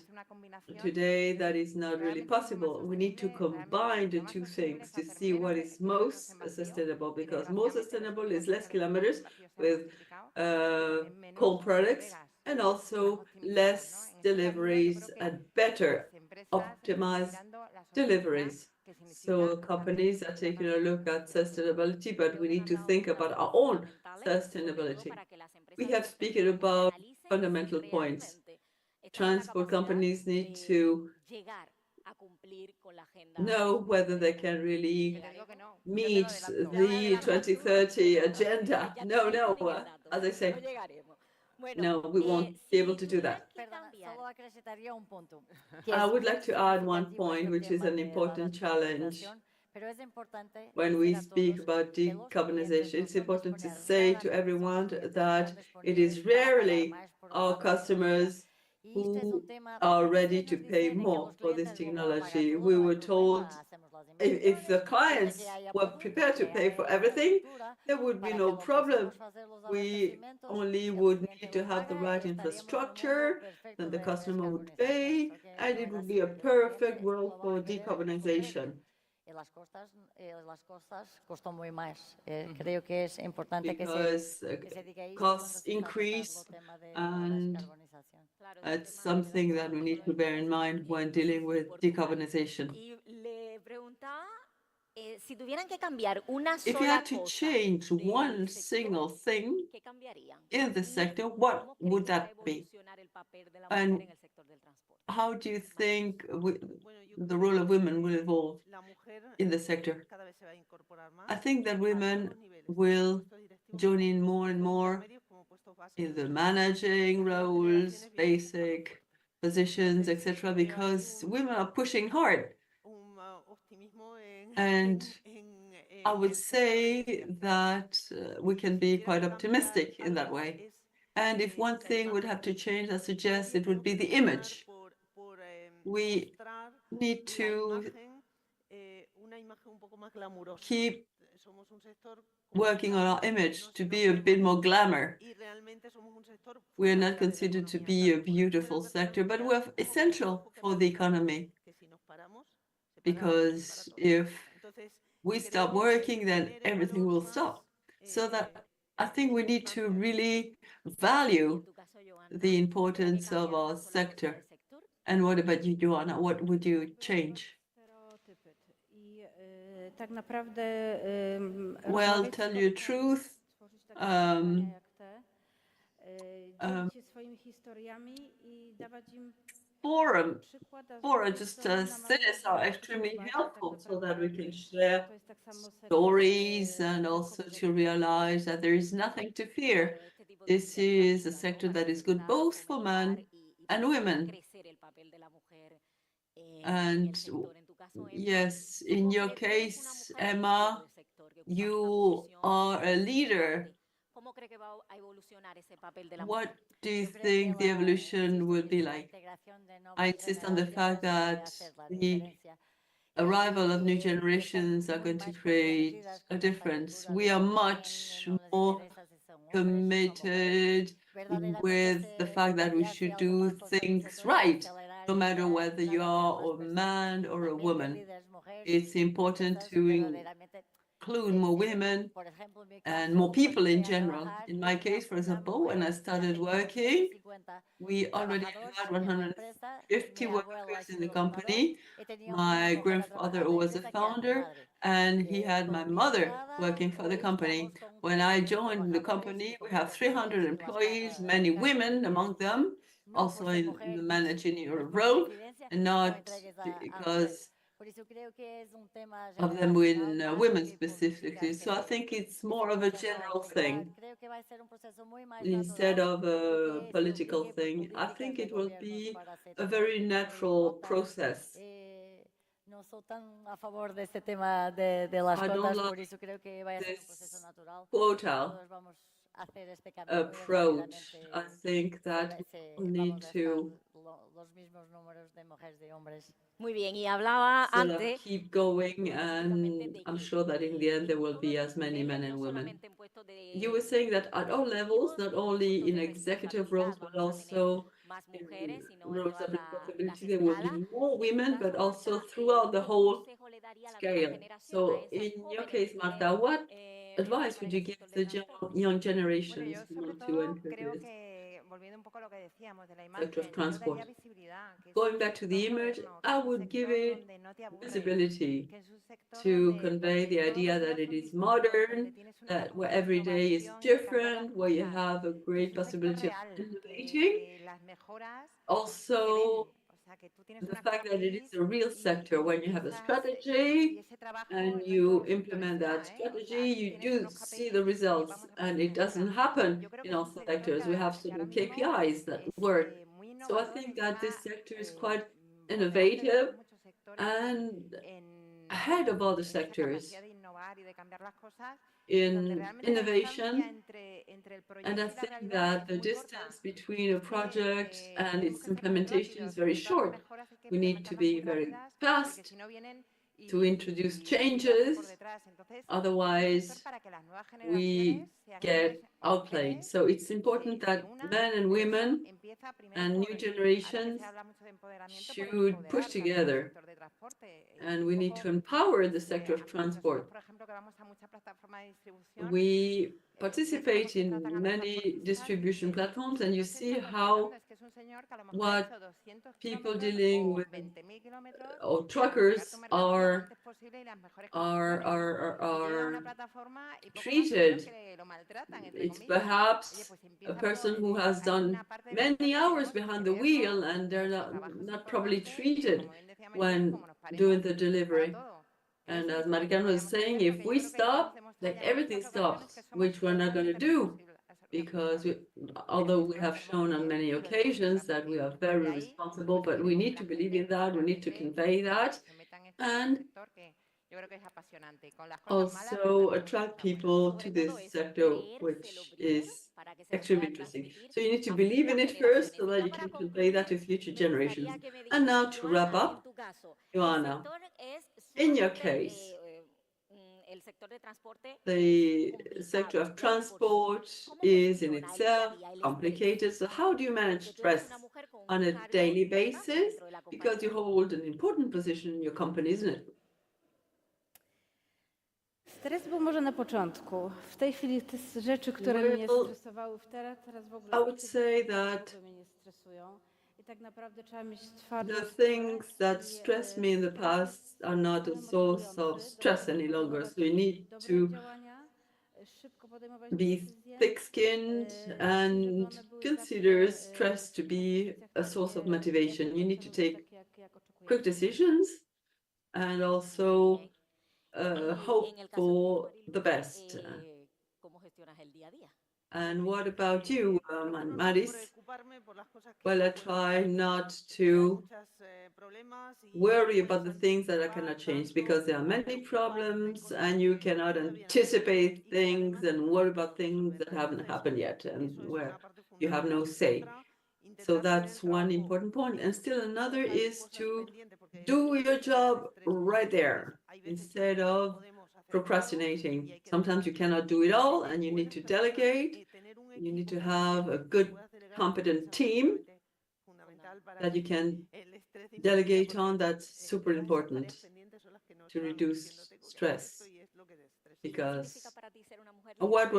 today that is not really possible. We need to combine the two things to see what is most sustainable, because most sustainable is less kilometers with coal products and also less deliveries and better optimized deliveries. So companies are taking a look at sustainability, but we need to think about our own sustainability. We have spoken about fundamental points. Transport companies need to know whether they can really meet the 2030 agenda. No, as I say, no, we won't be able to do that. I would like to add one point, which is an important challenge. When we speak about decarbonization, it's important to say to everyone that it is rarely our customers who are ready to pay more for this technology. We were told if the clients were prepared to pay for everything, there would be no problem. We only would need to have the right infrastructure, then the customer would pay, and it would be a perfect world for decarbonization. Because costs increase, and it's something that we need to bear in mind when dealing with decarbonization. If you had to change one single thing in the sector, what would that be? And how do you think the role of women will evolve in the sector? I think that women will join in more and more in the managing roles, basic positions, etc., because women are pushing hard. And I would say that we can be quite optimistic in that way. And if one thing would have to change, I suggest it would be the image. We need to keep working on our image to be a bit more glamour. We are not considered to be a beautiful sector, but we're essential for the economy. Because if we stop working, then everything will stop. So that I think we need to really value the importance of our sector. And what about you, Joanna? What would you change? Well, tell you the truth, fora just cities are extremely helpful so that we can share stories and also to realize that there is nothing to fear. This is a sector that is good both for men and women. And yes, in your case, Emma, you are a leader What do you think the evolution will be like? I insist on the fact that the arrival of new generations are going to create a difference. We are much more committed with the fact that we should do things right, no matter whether you are a man or a woman. It's important to include more women and more people in general. In my case, for example, when I started working, we already had 150 workers in the company. My grandfather was a founder, and he had my mother working for the company. When I joined the company, we have 300 employees, many women among them, also in the managerial role, and not because of them in women specifically. So I think it's more of a general thing instead of a political thing. I think it will be a very natural process. I don't like this quota approach. I think that we need to Muy bien, y hablaba sort of antes keep going, and I'm sure that in the end there will be as many men and women. You were saying that at all levels, not only in executive roles, but also in roles of responsibility, there will be more women, but also throughout the whole scale. So in your case, Marta, what advice would you give the young generations who want to enter this sector of transport? Going back to the image, I would give it visibility to convey the idea that it is modern, that where every day is different, where you have a great possibility of innovating. Also, the fact that it is a real sector, when you have a strategy and you implement that strategy, you do see the results, and it doesn't happen in all sectors. We have certain KPIs that work. So I think that this sector is quite innovative and ahead of other sectors in innovation. And I think that the distance between a project and its implementation is very short. We need to be very fast to introduce changes, otherwise we get outplayed. So it's important that men and women and new generations should push together, and we need to empower the sector of transport. We participate in many distribution platforms, and you see how what people dealing with or truckers are treated. It's perhaps a person who has done many hours behind the wheel, and they're not properly treated when doing the delivery. And as Marican was saying, if we stop, then everything stops, which we're not going to do, because although we have shown on many occasions that we are very responsible, but we need to believe in that, we need to convey that, and also attract people to this sector, which is extremely interesting. So you need to believe in it first so that you can convey that to future generations. And now to wrap up, Joanna, in your case, the sector of transport is in itself complicated. So how do you manage stress on a daily basis? Because you hold an important position in your company, isn't it? Stres był może na początku. W tej chwili te rzeczy, które mnie stresowały teraz w ogóle I would say that mnie nie stresują. I tak naprawdę trzeba mieć twardą the things that stressed me in the past are not a source of stress any longer. So you need to be thick-skinned and consider stress to be a source of motivation. You need to take quick decisions and also hope for the best. And what about you, Maris? Well, I try not to worry about the things that I cannot change because there are many problems and you cannot anticipate things and worry about things that haven't happened yet and where you have no say. So that's one important point. And still another is to do your job right there instead of procrastinating. Sometimes you cannot do it all and you need to delegate. You need to have a good, competent team that you can delegate on. That's super important to reduce stress. Because what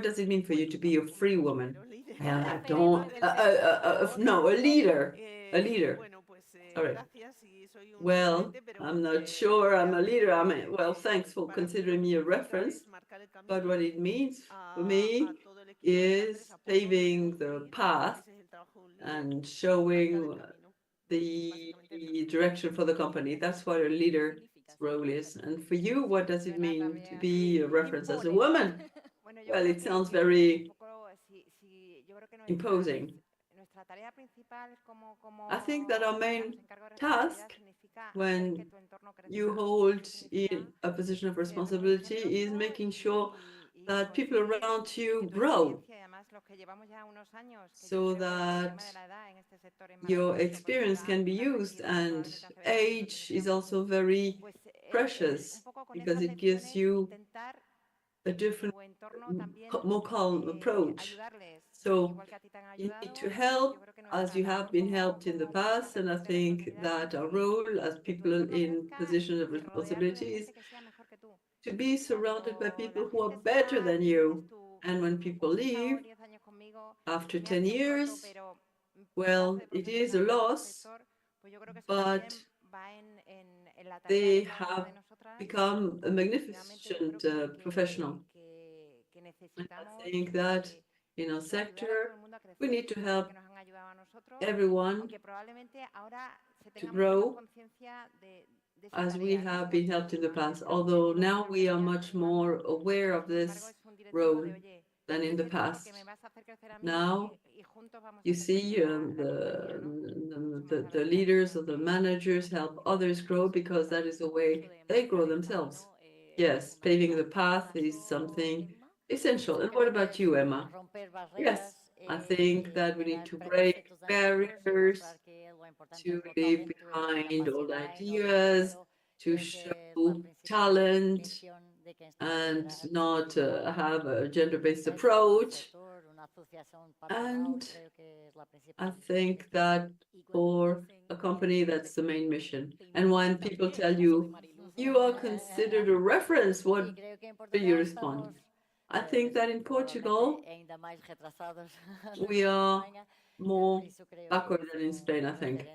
does it mean for you to be a free woman? I don't, no, a leader, a leader. All right. Well, I'm not sure I'm a leader. Well, thanks for considering me a reference. But what it means for me is paving the path and showing the direction for the company. That's what a leader's role is. And for you, what does it mean to be a reference as a woman? Well, it sounds very imposing. I think that our main task when you hold in a position of responsibility is making sure that people around you grow so that your experience can be used, and age is also very precious because it gives you a different, more calm approach. So you need to help as you have been helped in the past, and I think that our role as people in positions of responsibility is to be surrounded by people who are better than you. And when people leave after 10 years, well, it is a loss, but they have become a magnificent professional. And I think that in our sector, we need to help everyone to grow as we have been helped in the past, although now we are much more aware of this role than in the past. Now you see the leaders or the managers help others grow because that is the way they grow themselves. Yes, paving the path is something essential. And what about you, Emma? Yes, I think that we need to break barriers, to leave behind old ideas, to show talent, and not have a gender-based approach. And I think that for a company, that's the main mission. And when people tell you, you are considered a reference, what do you respond? I think that in Portugal, we are more backward than in Spain, I think.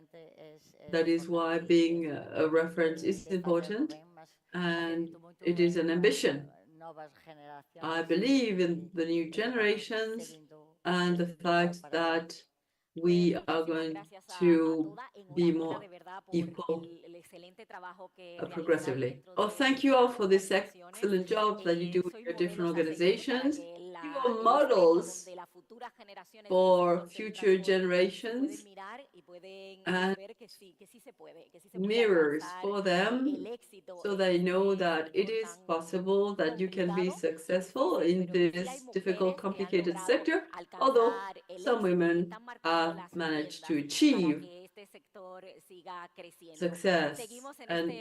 That is why being a reference is important, and it is an ambition. I believe in the new generations and the fact that we are going to be more equal progressively. Oh, thank you all for this excellent job that you do with your different organizations. You are models for future generations and mirrors for them so they know that it is possible that you can be successful in this difficult, complicated sector, although some women have managed to achieve success and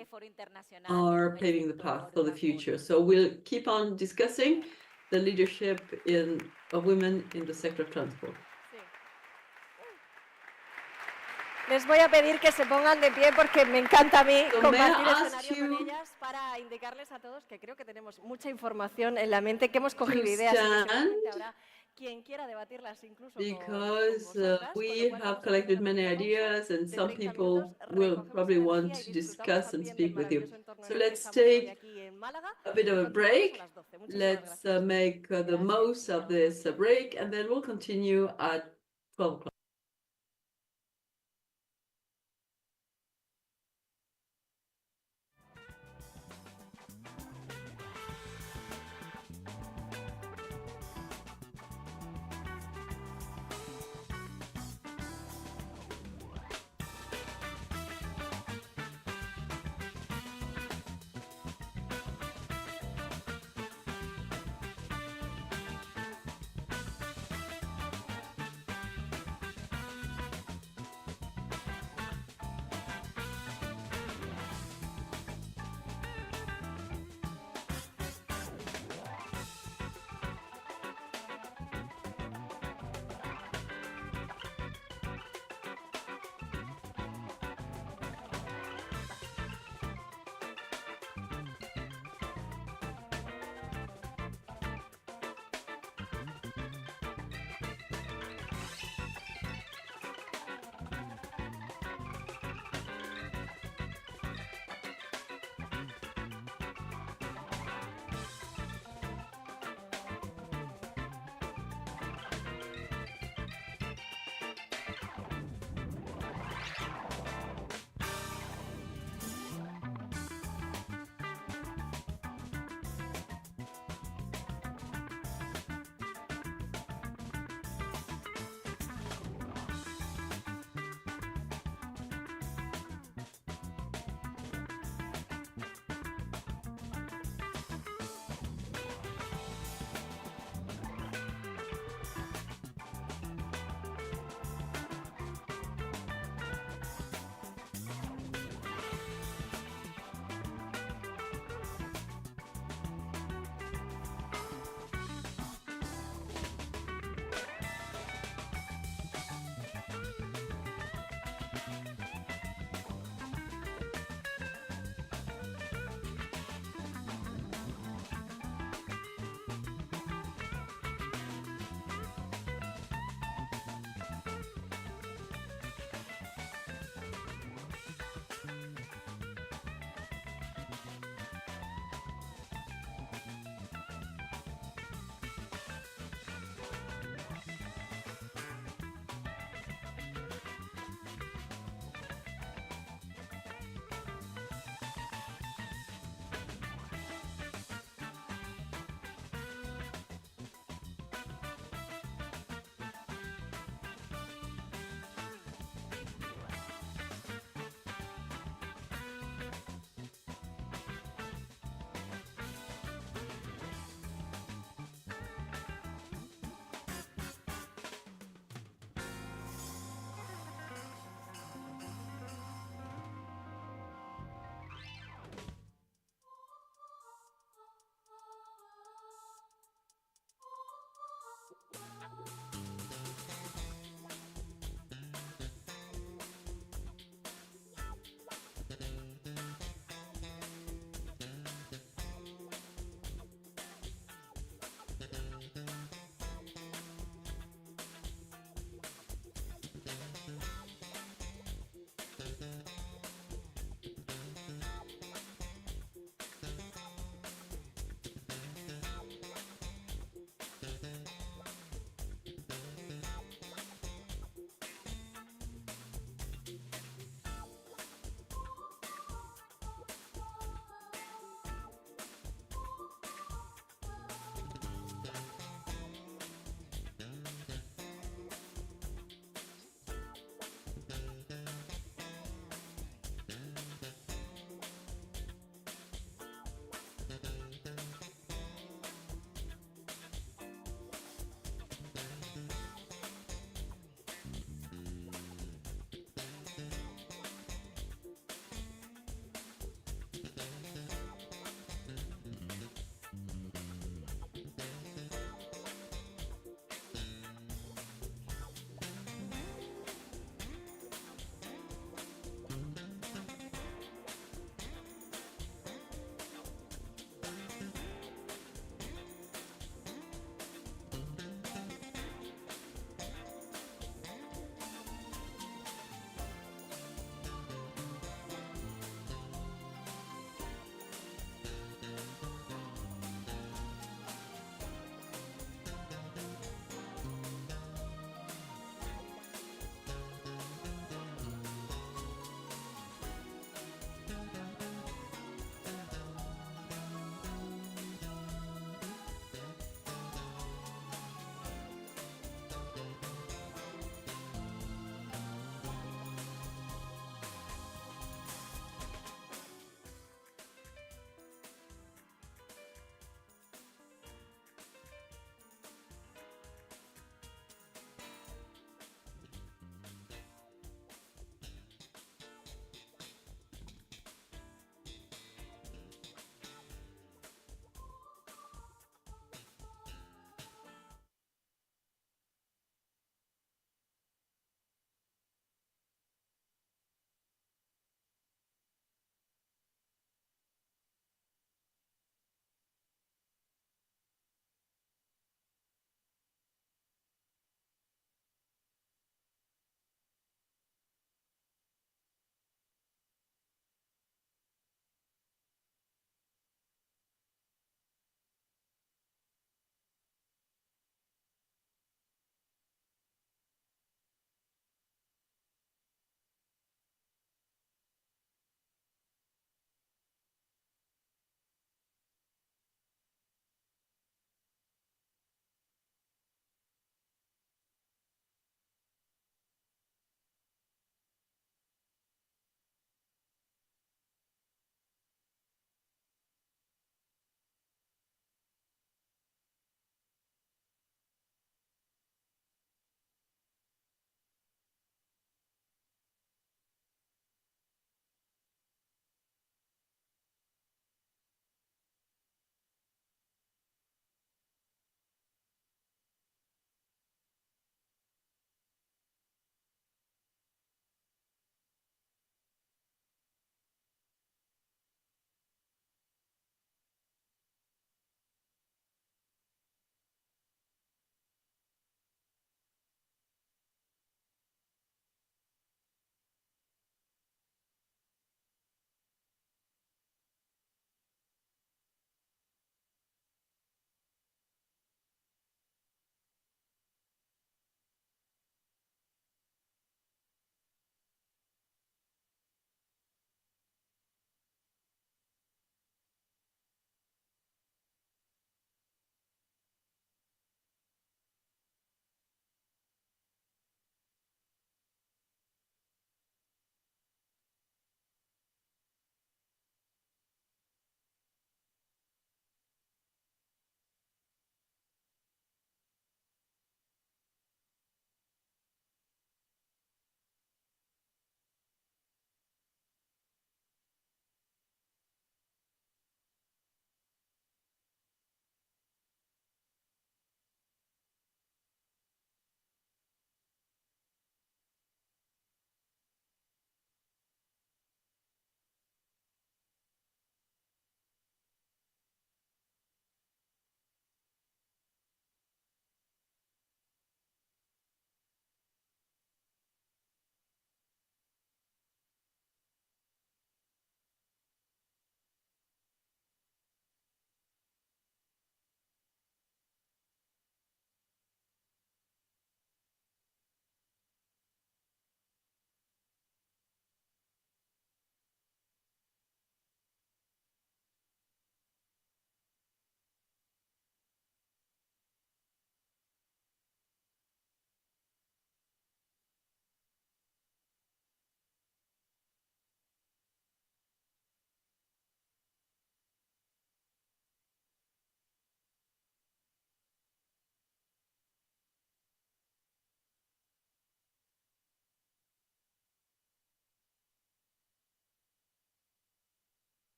are paving the path for the future. So we'll keep on discussing the leadership of women in the sector of transport. Les voy a pedir que se pongan de pie porque me encanta a mí compartir escenario con ellas para indicarles a todos que creo que tenemos mucha información en la mente, que hemos cogido ideas y que seguramente habrá quien quiera debatirlas incluso because we have collected many ideas and some people will probably want to discuss and speak with you. So let's take a bit of a break. Let's make the most of this break and then we'll continue at 12 o'clock.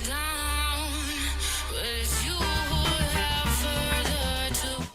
down. But it's you who have further to.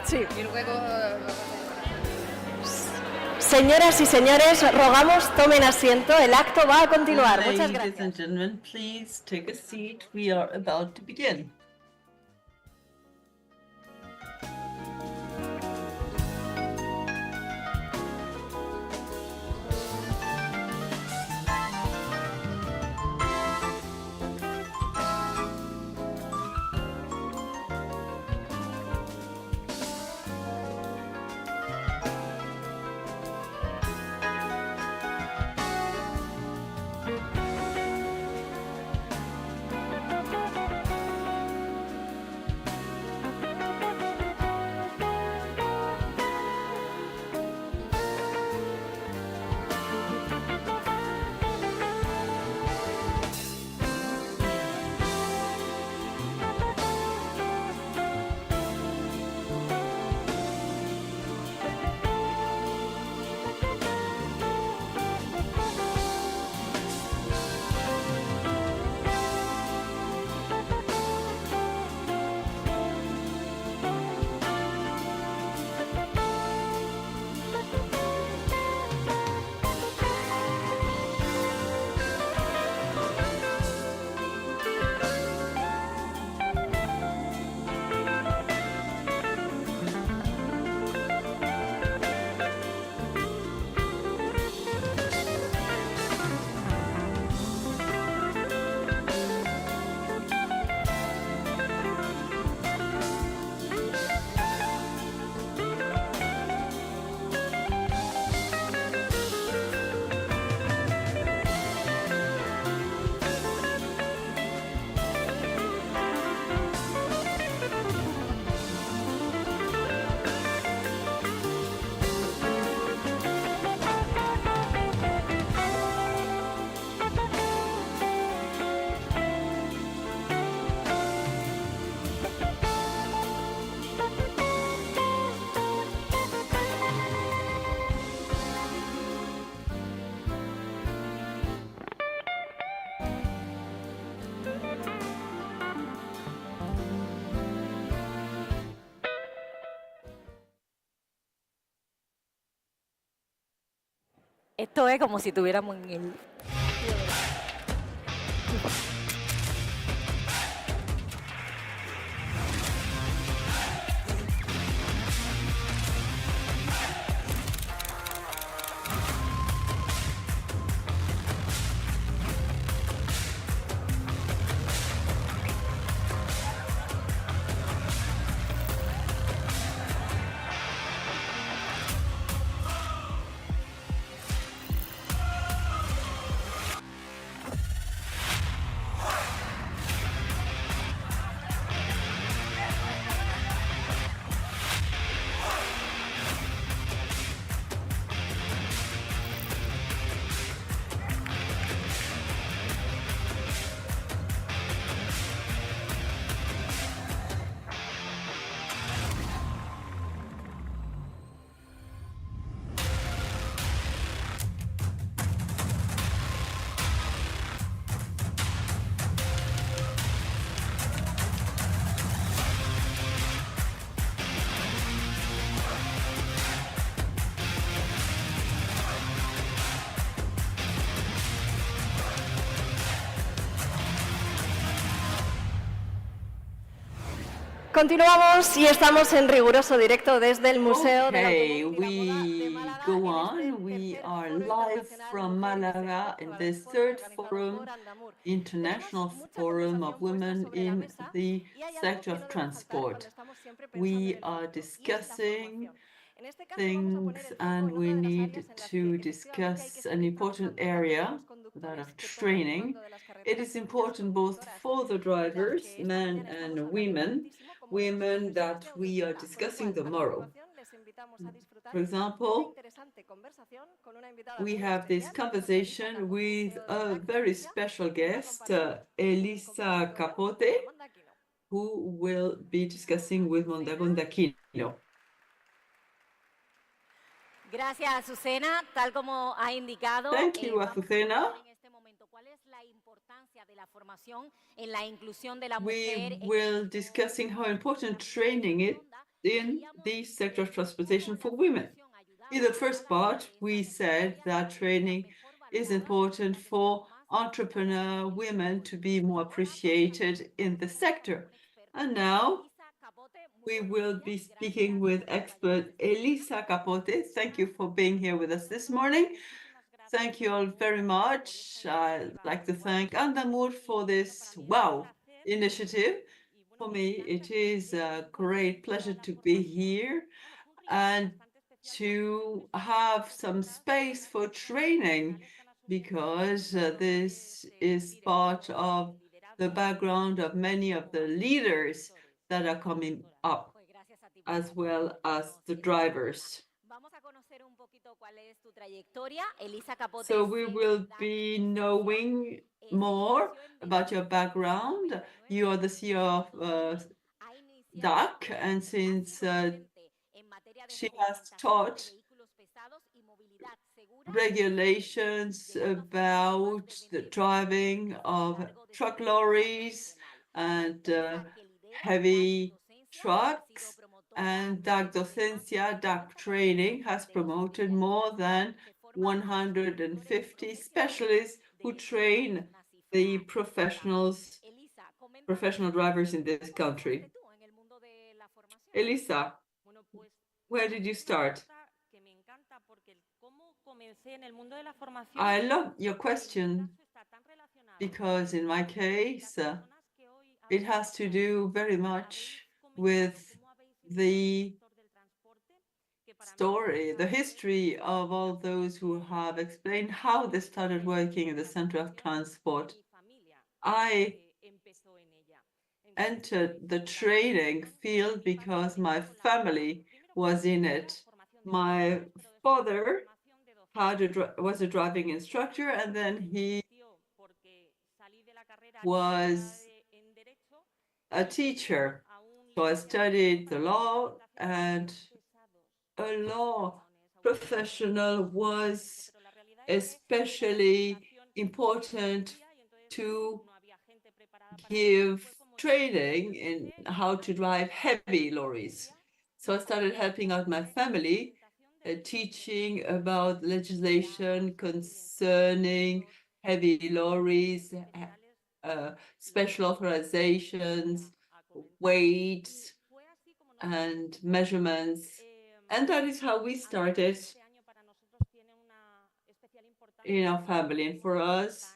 Sí. Y luego... Señoras y señores, rogamos tomen asiento. El acto va a continuar. Muchas Ladies and gracias. gentlemen, please take a seat. We are about to begin. Esto es como si tuviéramos en el... Continuamos y estamos en riguroso directo desde el Museo del Okay, Automóvil y la Moda de we Málaga, go en este on. We tercer are Foro live Internacional from Mujeres y Malaga Sector in the Transporte third organizado forum, por Andamur. International Tenemos mucha Forum of conversación puesta Women sobre la in mesa the y hay algo sector que of no debe faltar cuando transport. estamos siempre pensando en We el are futuro y es la discussing formación. En este caso vamos a poner things el foco and en we otra de las need áreas en las que to efectivamente hay que discuss an seguir important trabajando tanto por area, los that conductores of que toman el training. mando de las It carreteras is y las important both conductoras for the de las drivers, que esta men mañana and estamos hablando women, tantísimo como de los women profesores that de we are autoescuela, con lo discussing cual a tomorrow. continuación les invitamos a disfrutar For de una example, interesante conversación con una invitada we muy have this especial, nuestra Elisa conversation Capote, with CEO de a Mondac very Galicia, special que va a guest, compartir un Elisa conversatorio Capote, con Mondaquino. who will be discussing with Mondragón Daquino. Gracias, Azucena. Tal como ha indicado, Thank you, vamos a Azucena. hablar en este momento cuál es la importancia de la formación en la inclusión de la We mujer. will discussing how important training is in the sector of transportation for women. In the first part, we said that training is important for entrepreneur women to be more appreciated in the sector. And now we will be speaking with expert Elisa Capote. Thank you for being here with us this morning. Thank you all very much. I'd like to thank Andamur for this initiative. For me, it is a great pleasure to be here and to have some space for training, because this is part of the background of many of the leaders that are coming up, as well as the drivers. So we will be knowing more about your background. You are the CEO of DAC, and since she has taught regulations about the driving of truck lorries and heavy trucks, and DAC Docencia, DAC Training, has promoted more than 150 specialists who train the professional drivers in this country. Elisa, where did you start? I love your question, because in my case, it has to do very much with the story, the history of all those who have explained how they started working in the center of transport. I entered the training field because my family was in it. My father was a driving instructor, and then he was a teacher. So I studied the law, and a law professional was especially important to give training in how to drive heavy lorries. So I started helping out my family, teaching about legislation concerning heavy lorries, special authorizations, weights, and measurements. And that is how we started in our family. And for us,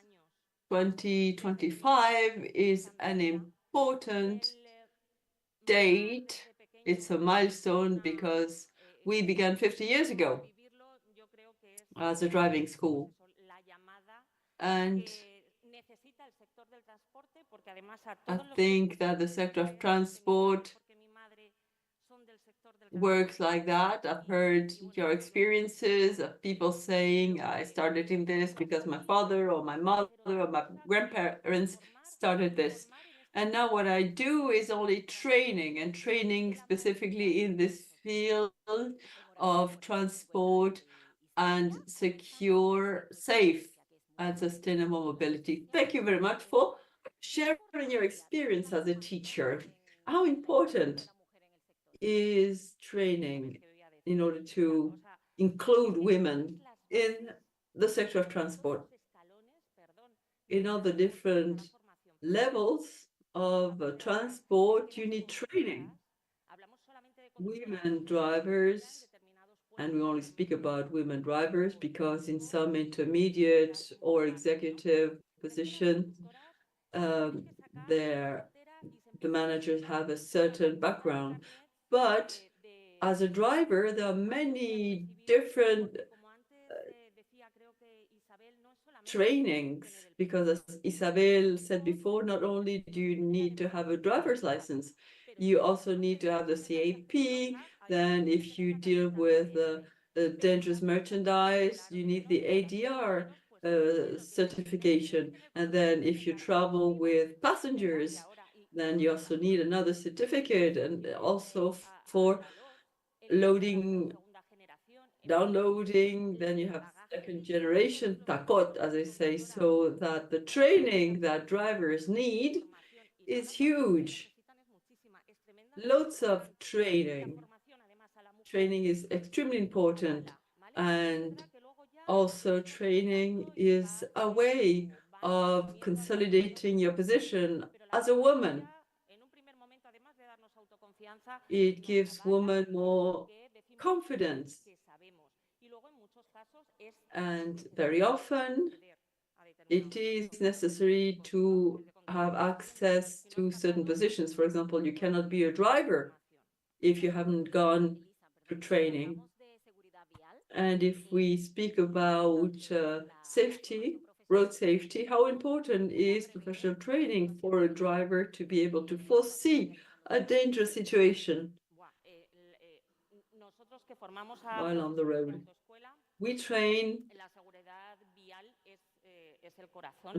2025 is an important date. It's a milestone because we began 50 years ago as a driving school. And I think that the sector of transport works like that. I've heard your experiences of people saying, I started in this because my father or my mother or my grandparents started this. And now what I do is only training, and training specifically in this field of transport and secure, safe, and sustainable mobility. Thank you very much for sharing your experience as a teacher. How important is training in order to include women in the sector of transport? In all the different levels of transport, you need training. Women drivers, and we only speak about women drivers because in some intermediate or executive positions, the managers have a certain background. But as a driver, there are many different trainings, because as Isabel said before, not only do you need to have a driver's license, you also need to have the CAP. Then if you deal with dangerous merchandise, you need the ADR certification. And then if you travel with passengers, then you also need another certificate, and also for downloading, then you have second generation TACOT, as I say, so that the training that drivers need is huge. lots of training. Training is extremely important, and also training is a way of consolidating your position as a woman. It gives women more confidence, and very often it is necessary to have access to certain positions. For example, you cannot be a driver if you haven't gone through training. And if we speak about safety, road safety, how important is professional training for a driver to be able to foresee a dangerous situation while on the road? We train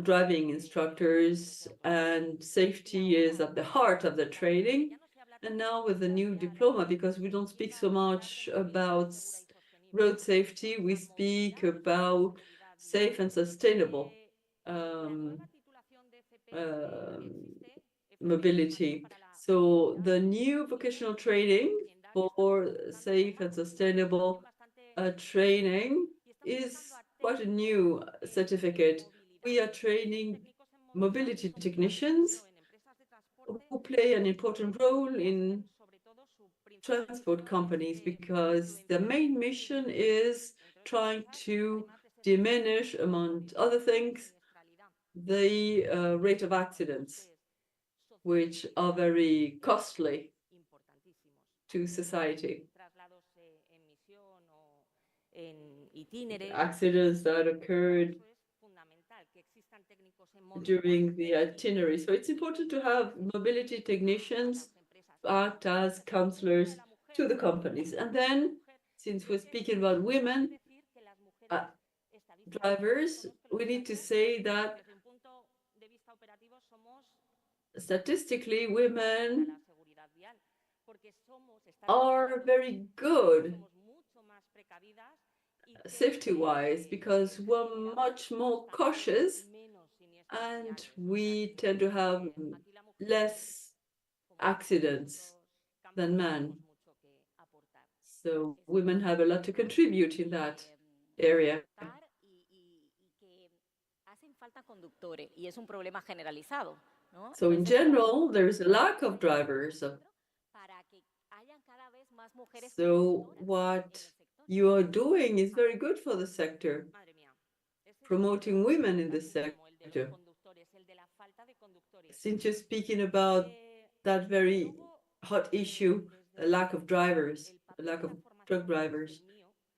driving instructors, and safety is at the heart of the training. And now with the new diploma, because we don't speak so much about road safety, we speak about safe and sustainable mobility. So the new vocational training for safe and sustainable training is quite a new certificate. We are training mobility technicians who play an important role in transport companies, because the main mission is trying to diminish, among other things, the rate of accidents, which are very costly to society. Accidents that occurred during the itinerary. So it's important to have mobility technicians act as counselors to the companies. And then, since we're speaking about women drivers, we need to say that statistically, women are very good safety-wise, because we're much more cautious and we tend to have less accidents than men. So women have a lot to contribute in that area. So in general, there is a lack of drivers. So what you are doing is very good for the sector, promoting women in the sector. Since you're speaking about that very hot issue, a lack of drivers, a lack of truck drivers,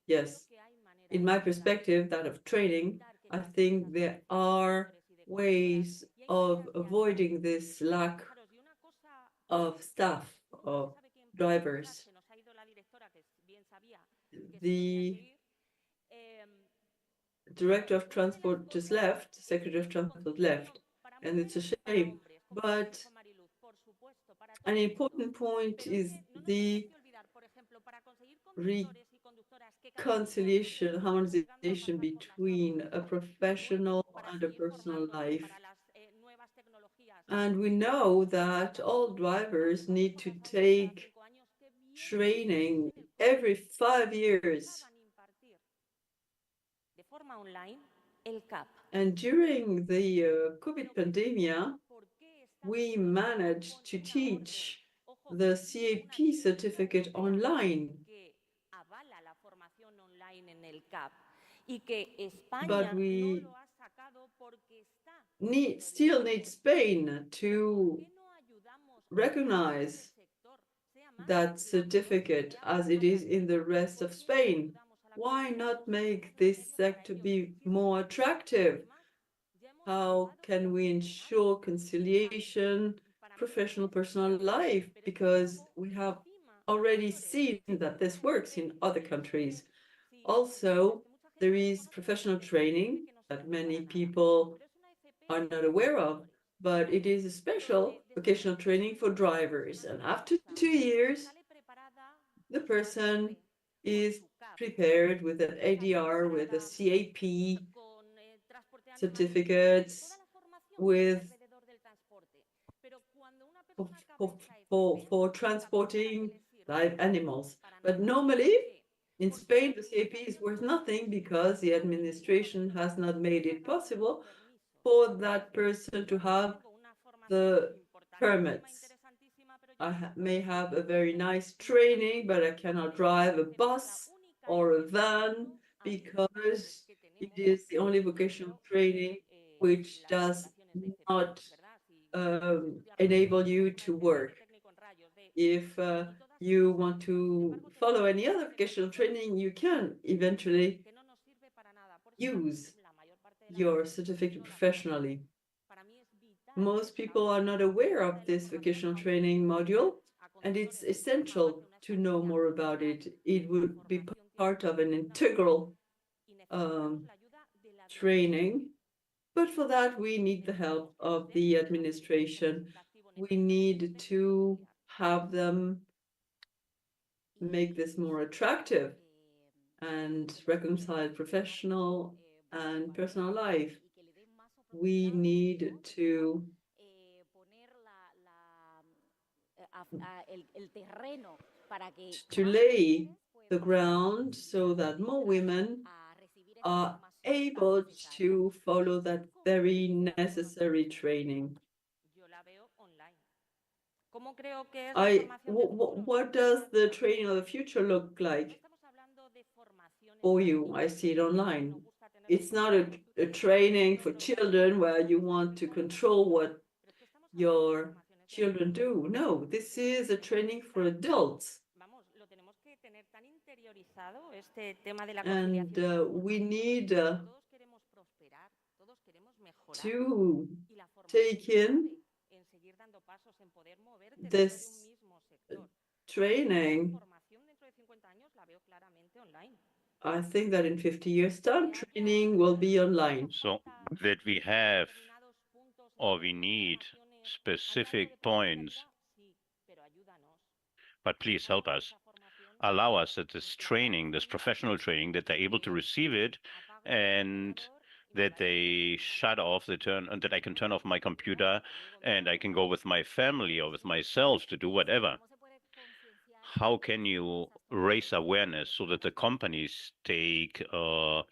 yes, in my perspective, that of training, I think there are ways of avoiding this lack of staff, of drivers. The Director of Transport just left, Secretary of Transport left, and it's a shame. But an important point is the reconciliation, harmonization between a professional and a personal life. And we know that all drivers need to take training every 5 years. And during the COVID pandemic, we managed to teach the CAP certificate online. But we still need Spain to recognize that certificate as it is in the rest of Spain. Why not make this sector be more attractive? How can we ensure conciliation, professional, personal life? Because we have already seen that this works in other countries. Also, there is professional training that many people are not aware of, but it is a special vocational training for drivers. And after 2 years, the person is prepared with an ADR, with a CAP certificates, with for transporting live animals. But normally, in Spain, the CAP is worth nothing because the administration has not made it possible for that person to have the permits. I may have a very nice training, but I cannot drive a bus or a van because it is the only vocational training which does not enable you to work. If you want to follow any other vocational training, you can eventually use your certificate professionally. Most people are not aware of this vocational training module, and it's essential to know more about it. It would be part of an integral training, but for that, we need the help of the administration. We need to have them make this more attractive and reconcile professional and personal life. We need to lay the ground so that more women are able to follow that very necessary training. What does the training of the future look like for you? I see it online. It's not a training for children where you want to control what your children do. No, this is a training for adults. And we need to take in this training. I think that in 50 years' time, training will be online. So that we have or we need specific points, but please help us. Allow us that this training, this professional training, that they're able to receive it and that they shut off the turn and that I can turn off my computer and I can go with my family or with myself to do whatever. How can you raise awareness so that the companies are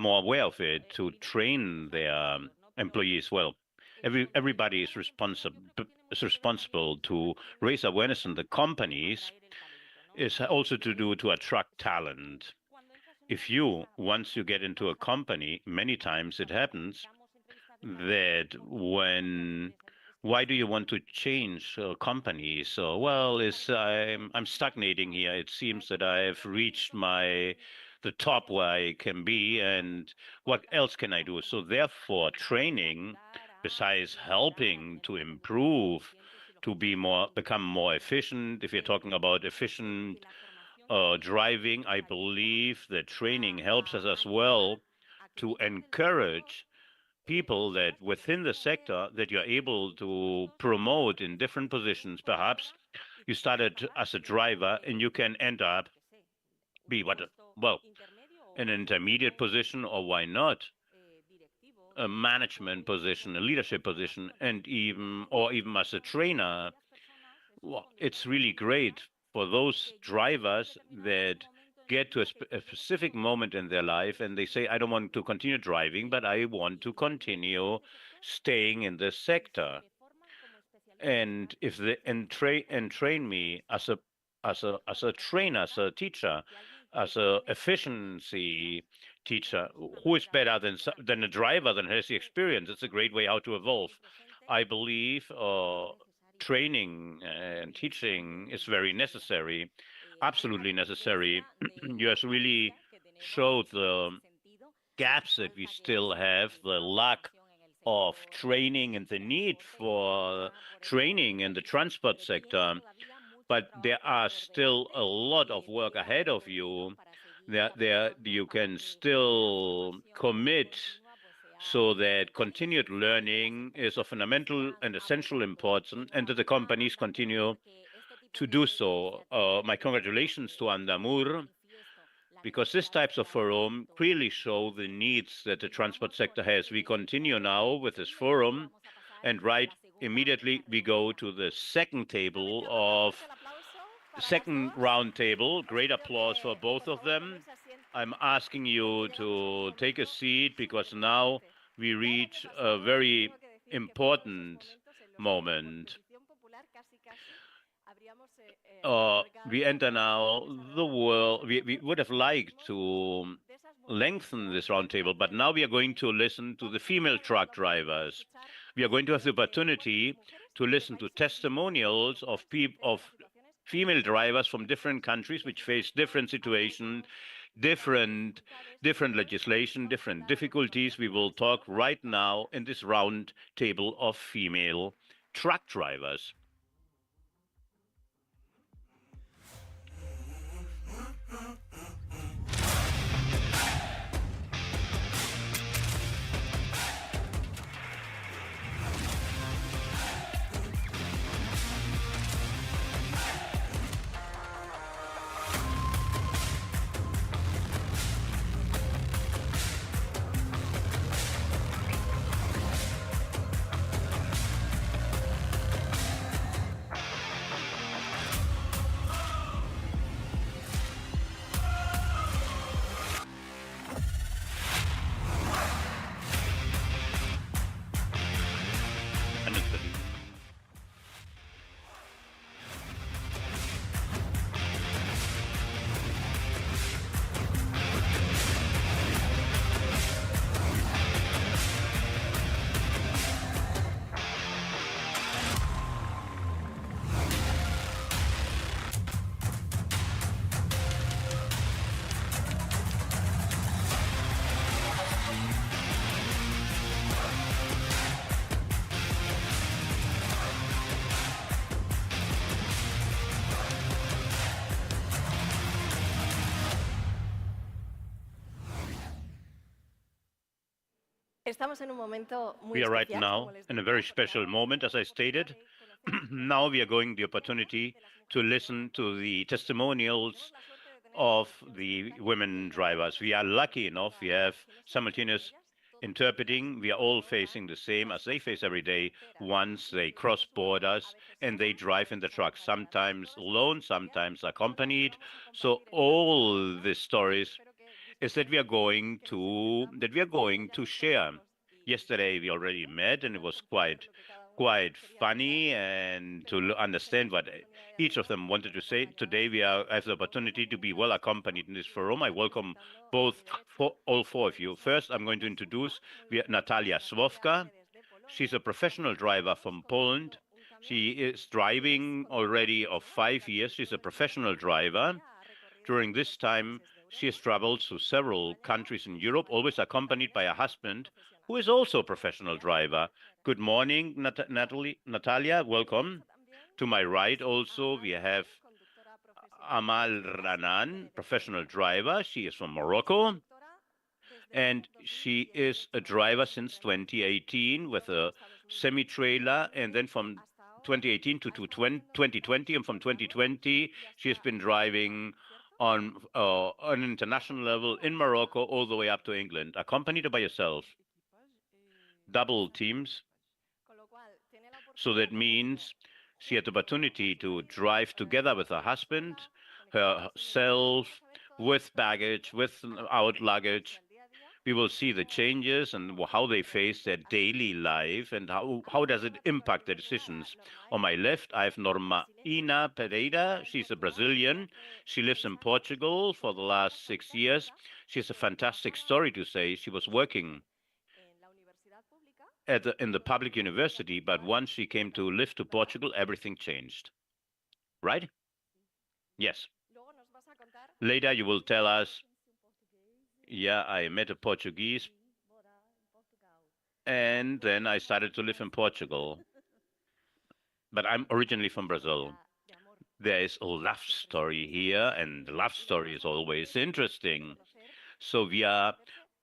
more aware of it to train their employees well? Everybody is responsible to raise awareness in the companies. Is also to attract talent. If you, once you get into a company, many times it happens that why do you want to change companies? So, well, I'm stagnating here. It seems that I've reached the top where I can be, and what else can I do? So therefore, training, besides helping to improve, to become more efficient, if you're talking about efficient driving, I believe that training helps us as well to encourage people that within the sector that you're able to promote in different positions. Perhaps you started as a driver and you can end up an intermediate position, or why not a management position, a leadership position, and even as a trainer. Well, it's really great for those drivers that get to a specific moment in their life and they say, I don't want to continue driving, but I want to continue staying in this sector. And if they train me as a trainer, as a teacher, as a efficiency teacher, who is better than a driver that has the experience? It's a great way how to evolve. I believe training and teaching is very necessary, absolutely necessary. You have really showed the gaps that we still have, the lack of training and the need for training in the transport sector. But there are still a lot of work ahead of you. There you can still commit so that continued learning is of fundamental and essential importance, and that the companies continue to do so. My congratulations to Andamur, because these types of forum clearly show the needs that the transport sector has. We continue now with this forum, and right immediately we go to the second round table. Great applause for both of them. I'm asking you to take a seat because now we reach a very important moment. We enter now the world. We would have liked to lengthen this roundtable, but now we are going to listen to the female truck drivers. We are going to have the opportunity to listen to testimonials of female drivers from different countries which face different situations, different legislation, different difficulties. We will talk right now in this round table of female truck drivers. We are right now in a very special moment, as I stated. Now we are going the opportunity to listen to the testimonials of the women drivers. We are lucky enough, we have simultaneous interpreting. We are all facing the same as they face every day once they cross borders and they drive in the truck, sometimes alone, sometimes accompanied. So all these stories is that we are going to share. Yesterday we already met, and it was quite funny and to understand what each of them wanted to say. Today we have the opportunity to be well accompanied in this forum. I welcome all four of you. First, I'm going to introduce Natalia Swofka. She's a professional driver from Poland. She is driving already of 5 years. She's a professional driver. During this time, she has traveled to several countries in Europe, always accompanied by a husband who is also a professional driver. Good morning, Natalia. Welcome. To my right also, we have Amal Ranan, professional driver. She is from Morocco. And she is a driver since 2018 with a semi-trailer, and then from 2018 to 2020, and from 2020 she has been driving on an international level in Morocco all the way up to England, accompanied by yourself. Double teams. So that means she had the opportunity to drive together with her husband, herself, with baggage, without luggage. We will see the changes and how they face their daily life and how does it impact their decisions. On my left, I have Normaina Pereira. She's a Brazilian. She lives in Portugal for the last 6 years. She has a fantastic story to say. She was working in the public university, but once she came to live to Portugal, everything changed. Right? Yes. Later you will tell us, yeah, I met a Portuguese, and then I started to live in Portugal. But I'm originally from Brazil. There is a love story here, and the love story is always interesting. So we are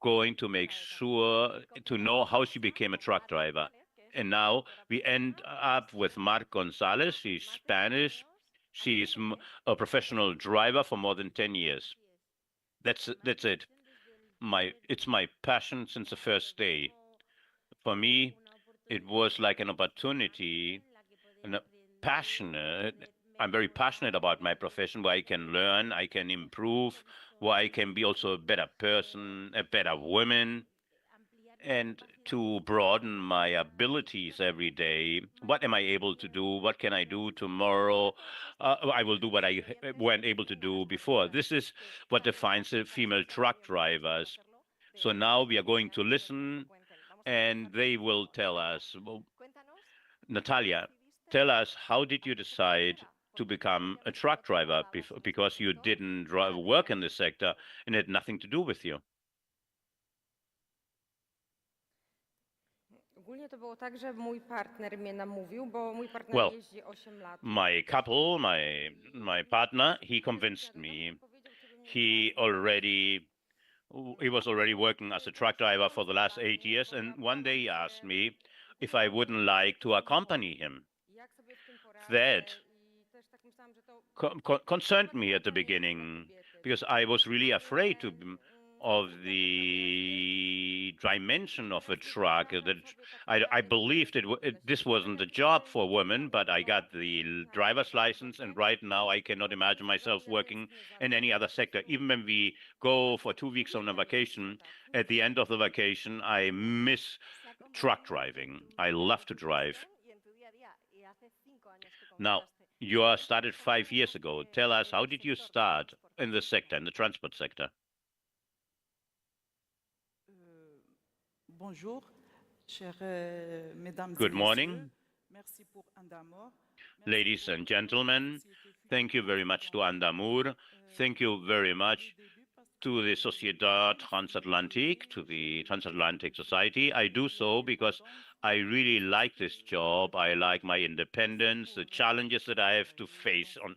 going to make sure to know how she became a truck driver. And now we end up with Marc Gonzalez. She's Spanish. She's a professional driver for more than 10 years. That's it. It's my passion since the first day. For me, It was like an opportunity, and passionate. I'm very passionate about my profession, where I can learn, I can improve, where I can be also a better person, a better woman, and to broaden my abilities every day. What am I able to do? What can I do tomorrow? I will do what I weren't able to do before. This is what defines the female truck drivers. So now we are going to listen, and they will tell us. Well, Natalia, tell us, how did you decide to become a truck driver? Because you didn't work in this sector and it had nothing to do with you. Well, my couple, my partner, he convinced me. He was already working as a truck driver for the last 8 years, and one day he asked me if I wouldn't like to accompany him. That concerned me at the beginning, because I was really afraid of the dimension of a truck. That I believed this wasn't a job for women, but I got the driver's license, and right now I cannot imagine myself working in any other sector. Even when we go for 2 weeks on a vacation, at the end of the vacation, I miss truck driving. I love to drive. Now, you started 5 years ago. Tell us, how did you start in the sector, in the transport sector? Good morning, ladies and gentlemen. Thank you very much to Andamur. Thank you very much to the Sociedad Transatlantique, to the Transatlantic Society. I do so because I really like this job. I like my independence, the challenges that I have to face on,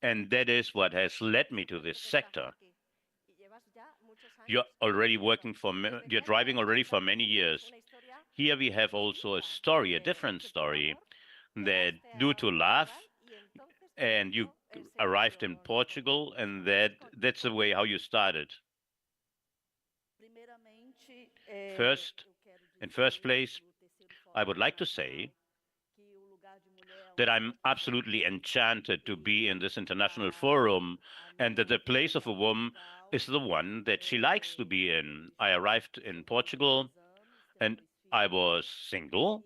and that is what has led me to this sector. You're driving already for many years. Here we have also a story, a different story, that due to love, and you arrived in Portugal, and that's the way how you started. In first place, I would like to say that I'm absolutely enchanted to be in this international forum, and that the place of a woman is the one that she likes to be in. I arrived in Portugal, and I was single.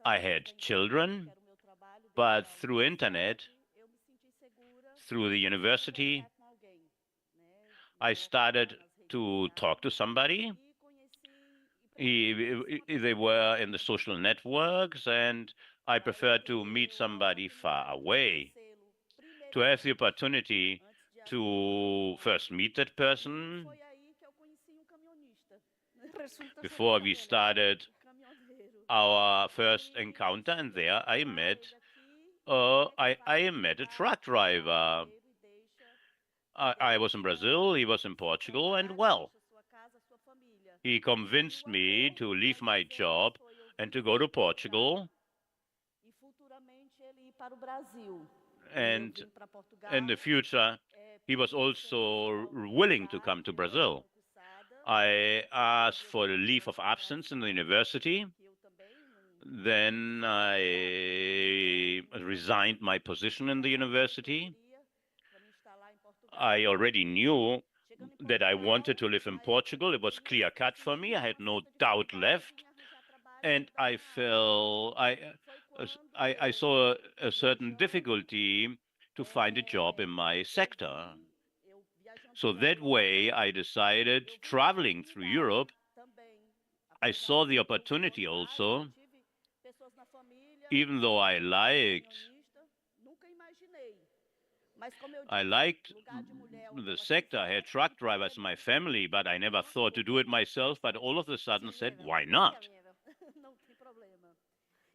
I had children, but through internet, through the university, I started to talk to somebody. They were in the social networks, and I preferred to meet somebody far away, to have the opportunity to first meet that person before we started our first encounter, and there I met a truck driver. I was in Brazil, he was in Portugal, and well, he convinced me to leave my job and to go to Portugal. And in the future, he was also willing to come to Brazil. I asked for a leave of absence in the university. Then I resigned my position in the university. I already knew that I wanted to live in Portugal. It was clear cut for me. I had no doubt left. And I saw a certain difficulty to find a job in my sector. So that way I decided, traveling through Europe, I saw the opportunity also, even though I liked the sector. I had truck drivers in my family, but I never thought to do it myself. But all of a sudden said, why not?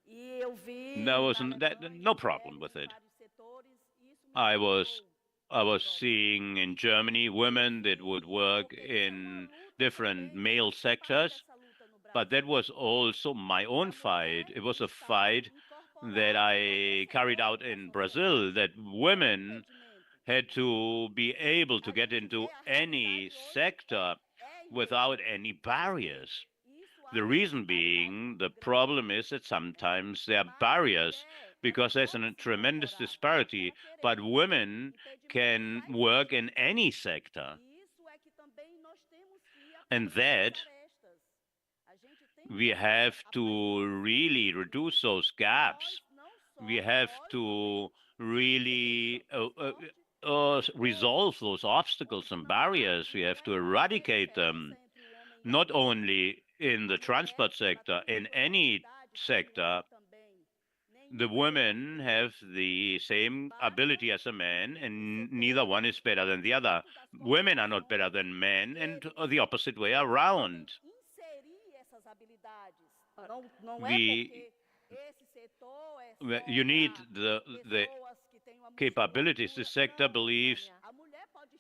There was no problem with it. I was seeing in Germany women that would work in different male sectors, but that was also my own fight. It was a fight that I carried out in Brazil, that women had to be able to get into any sector without any barriers. The reason being, the problem is that sometimes there are barriers because there's a tremendous disparity, but women can work in any sector. And that we have to really reduce those gaps. We have to really resolve those obstacles and barriers. We have to eradicate them, not only in the transport sector, in any sector. The women have the same ability as a man, and neither one is better than the other. Women are not better than men, and the opposite way around. You need the capabilities. The sector believes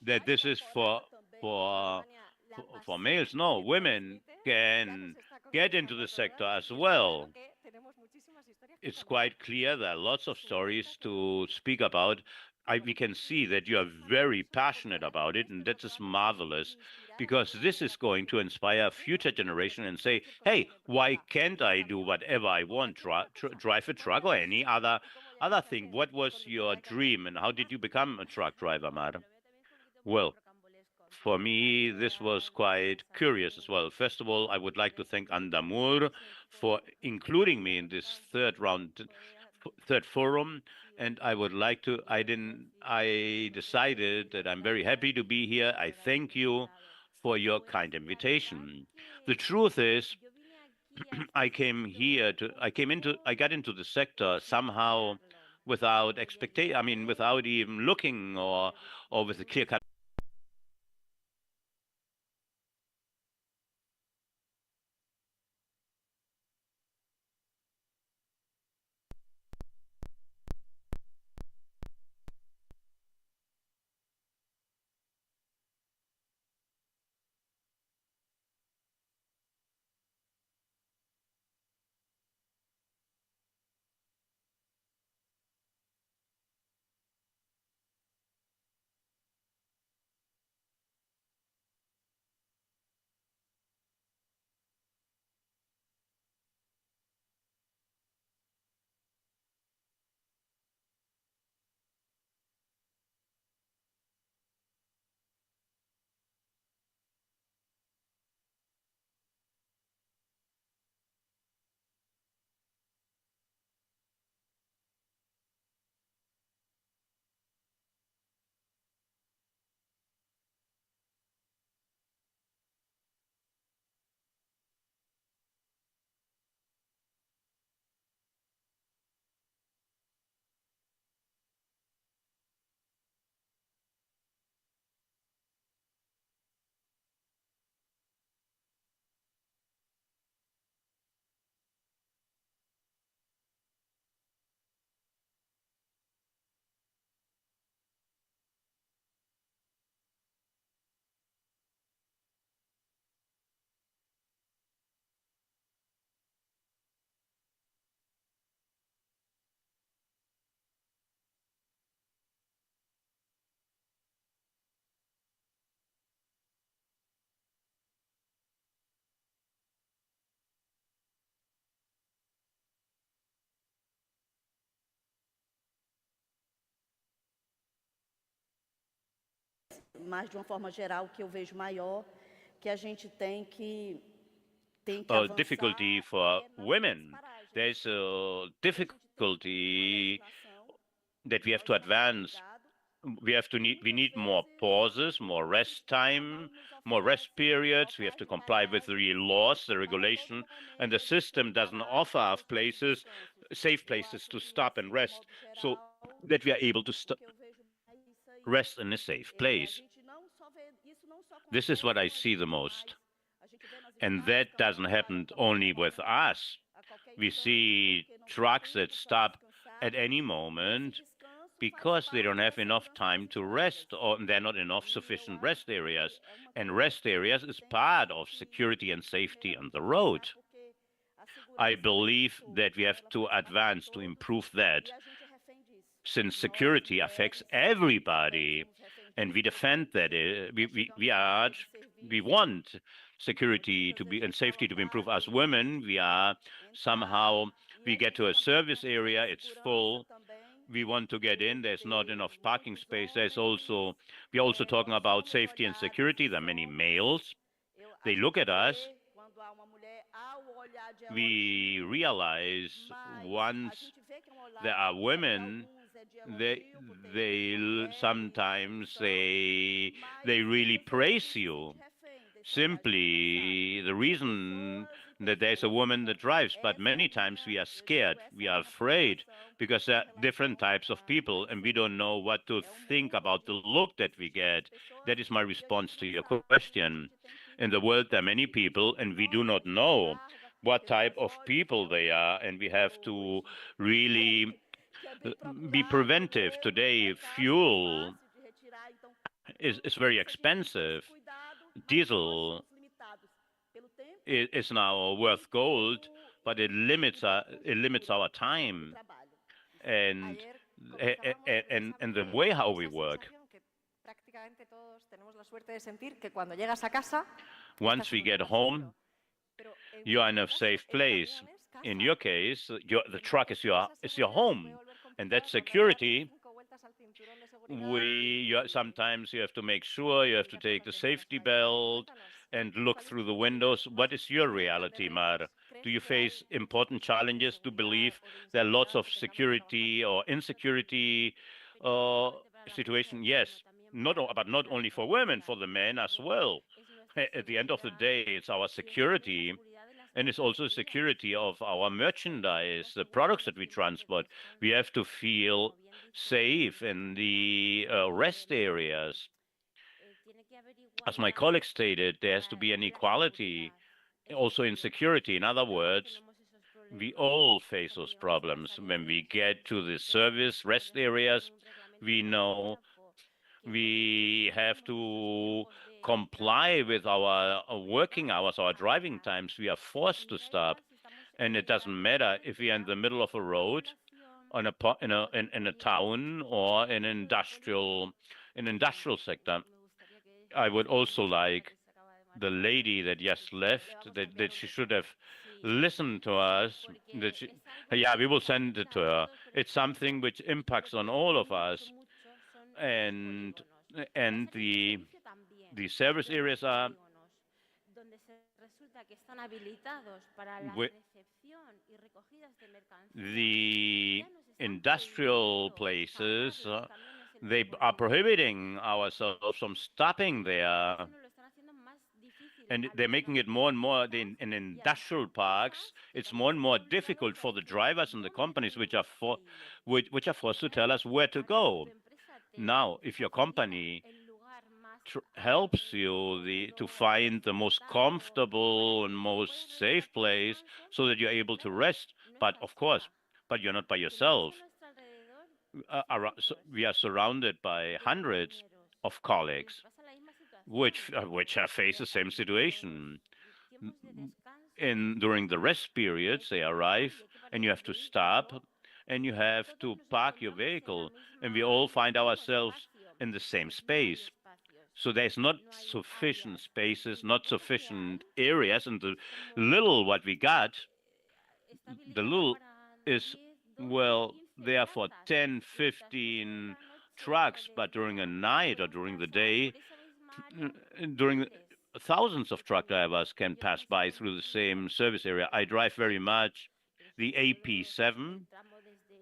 that this is for males. No, women can get into the sector as well. It's quite clear there are lots of stories to speak about. We can see that you are very passionate about it, and that is marvelous, because this is going to inspire a future generation and say, hey, why can't I do whatever I want, drive a truck or any other thing? What was your dream, and how did you become a truck driver, madam? Well, for me, this was quite curious as well. First of all, I would like to thank Andamur for including me in this third forum, and I decided that I'm very happy to be here. I thank you for your kind invitation. The truth is, I got into the sector somehow without expectation. I mean, without even looking or with a clear cut. Mas de uma forma geral, o que eu vejo maior que a gente tem que difficulty for women. There's a difficulty that we have to advance. We need more pauses, more rest time, more rest periods. We have to comply with the laws, the regulation, and the system doesn't offer us safe places to stop and rest, so that we are able to rest in a safe place. This is what I see the most. And that doesn't happen only with us. We see trucks that stop at any moment because they don't have enough time to rest, or there are not enough sufficient rest areas. And rest areas is part of security and safety on the road. I believe that we have to advance to improve that, since security affects everybody, and we defend that. We want security to be and safety to be improved. As women, we are somehow, we get to a service area, it's full. We want to get in, there's not enough parking space. We're also talking about safety and security. There are many males. They look at us. We realize once there are women, sometimes they really praise you. Simply the reason that there's a woman that drives, but many times we are scared, we are afraid, because there are different types of people and we don't know what to think about the look that we get. That is my response to your question. In the world, there are many people and we do not know what type of people they are, and we have to really be preventive. Today, fuel is very expensive. Diesel is now worth gold, but it limits our time and the way how we work. Once we get home, you are in a safe place. In your case, the truck is your home, and that security. Sometimes you have to make sure you have to take the safety belt and look through the windows. What is your reality, Mar? Do you face important challenges to believe there are lots of security or insecurity situation? Yes, but not only for women, for the men as well. At the end of the day, it's our security, and it's also security of our merchandise, the products that we transport. We have to feel safe in the rest areas. As my colleague stated, there has to be an equality also in security. In other words, we all face those problems. When we get to the service rest areas, we know we have to comply with our working hours, our driving times. We are forced to stop, and it doesn't matter if we are in the middle of a road, in a town, or in an industrial sector. I would also like the lady that just left that she should have listened to us. Yeah, we will send it to her. It's something which impacts on all of us, and the service areas are the industrial places. They are prohibiting ourselves from stopping there, and they're making it more and more in industrial parks. It's more and more difficult for the drivers and the companies which are forced to tell us where to go. Now, if your company helps you to find the most comfortable and most safe place so that you're able to rest, but you're not by yourself. We are surrounded by hundreds of colleagues which face the same situation. During the rest periods, they arrive and you have to stop and you have to park your vehicle, and we all find ourselves in the same space. So there's not sufficient spaces, not sufficient areas, and the little what we got, the little is, well, there for 10, 15 trucks, but during a night or during the day, thousands of truck drivers can pass by through the same service area. I drive very much the AP7.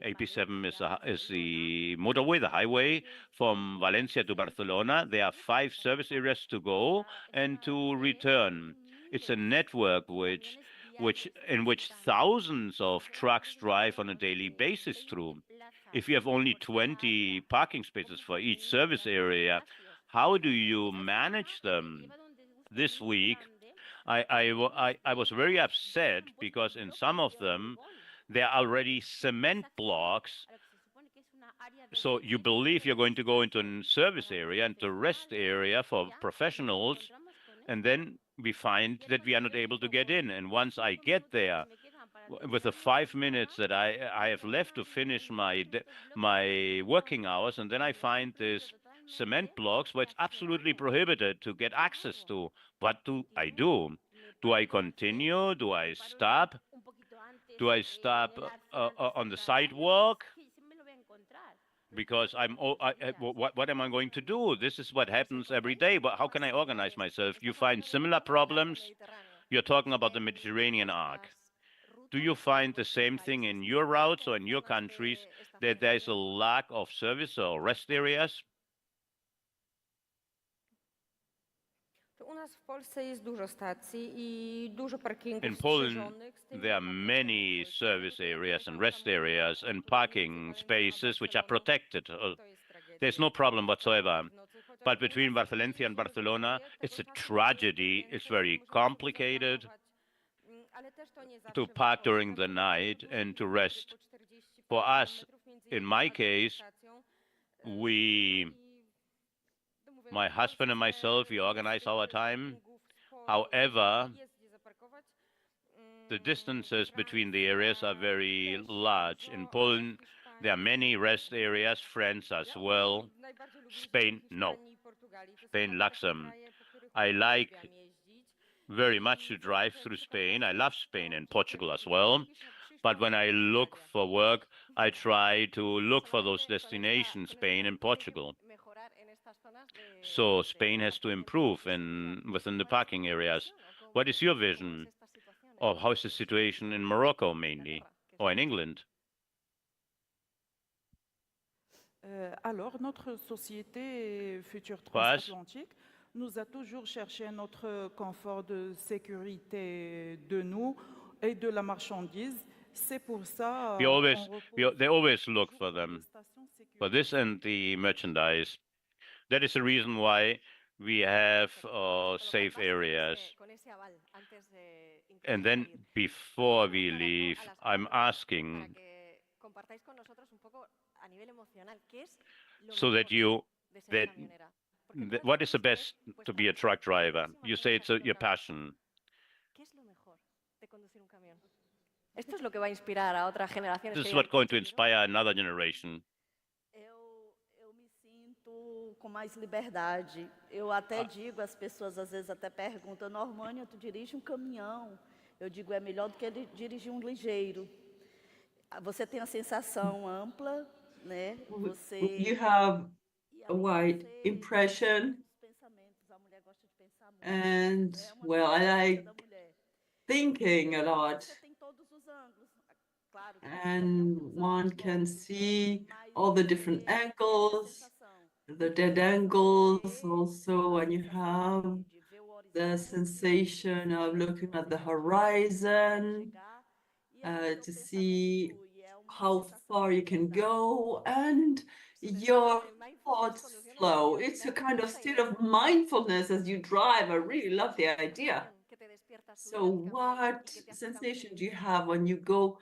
AP7 is the motorway, the highway from Valencia to Barcelona. There are 5 service areas to go and to return. It's a network in which thousands of trucks drive on a daily basis through. If you have only 20 parking spaces for each service area, how do you manage them? This week, I was very upset because in some of them, there are already cement blocks. So you believe you're going to go into a service area and a rest area for professionals, and then we find that we are not able to get in. And once I get there, with the 5 minutes that I have left to finish my working hours, and then I find this cement blocks where it's absolutely prohibited to get access to. What do I do? Do I continue? Do I stop? Do I stop on the sidewalk? Because what am I going to do? This is what happens every day. But how can I organize myself? You find similar problems? You're talking about the Mediterranean arc. Do you find the same thing in your routes or in your countries, that there's a lack of service or rest areas? In Poland, there are many service areas and rest areas and parking spaces which are protected. There's no problem whatsoever. But between Valencia and Barcelona, it's a tragedy. It's very complicated to park during the night and to rest. For us, in my case, my husband and myself, we organize our time. However, the distances between the areas are very large. In Poland, there are many rest areas, France as well. Spain, no. Spain lacks them. I like very much to drive through Spain. I love Spain and Portugal as well. But when I look for work, I try to look for those destinations, Spain and Portugal. So Spain has to improve within the parking areas. What is your vision? Or how is the situation in Morocco mainly, or in England? Alors, notre société future transatlantique nous a toujours cherché notre confort de sécurité de nous et de la marchandise. C'est pour ça they always look for them, for this and the merchandise. That is the reason why we have safe areas. And then before we leave, I'm asking so that what is the best to be a truck driver? You say it's your passion. Esto es lo que va a inspirar a otras generaciones. This is what's going to inspire another generation. Eu me sinto com mais liberdade. Eu até digo, as pessoas às vezes até perguntam, Normânia, tu dirige um caminhão? Eu digo, é melhor do que dirigir um ligeiro. Você tem a sensação ampla, né? You have a wide impression, and well, I like thinking a lot, and one can see all the different angles, the dead angles, also when you have the sensation of looking at the horizon, to see how far you can go, and your thoughts flow. It's a kind of state of mindfulness as you drive. I really love the idea. So what sensation do you have when you go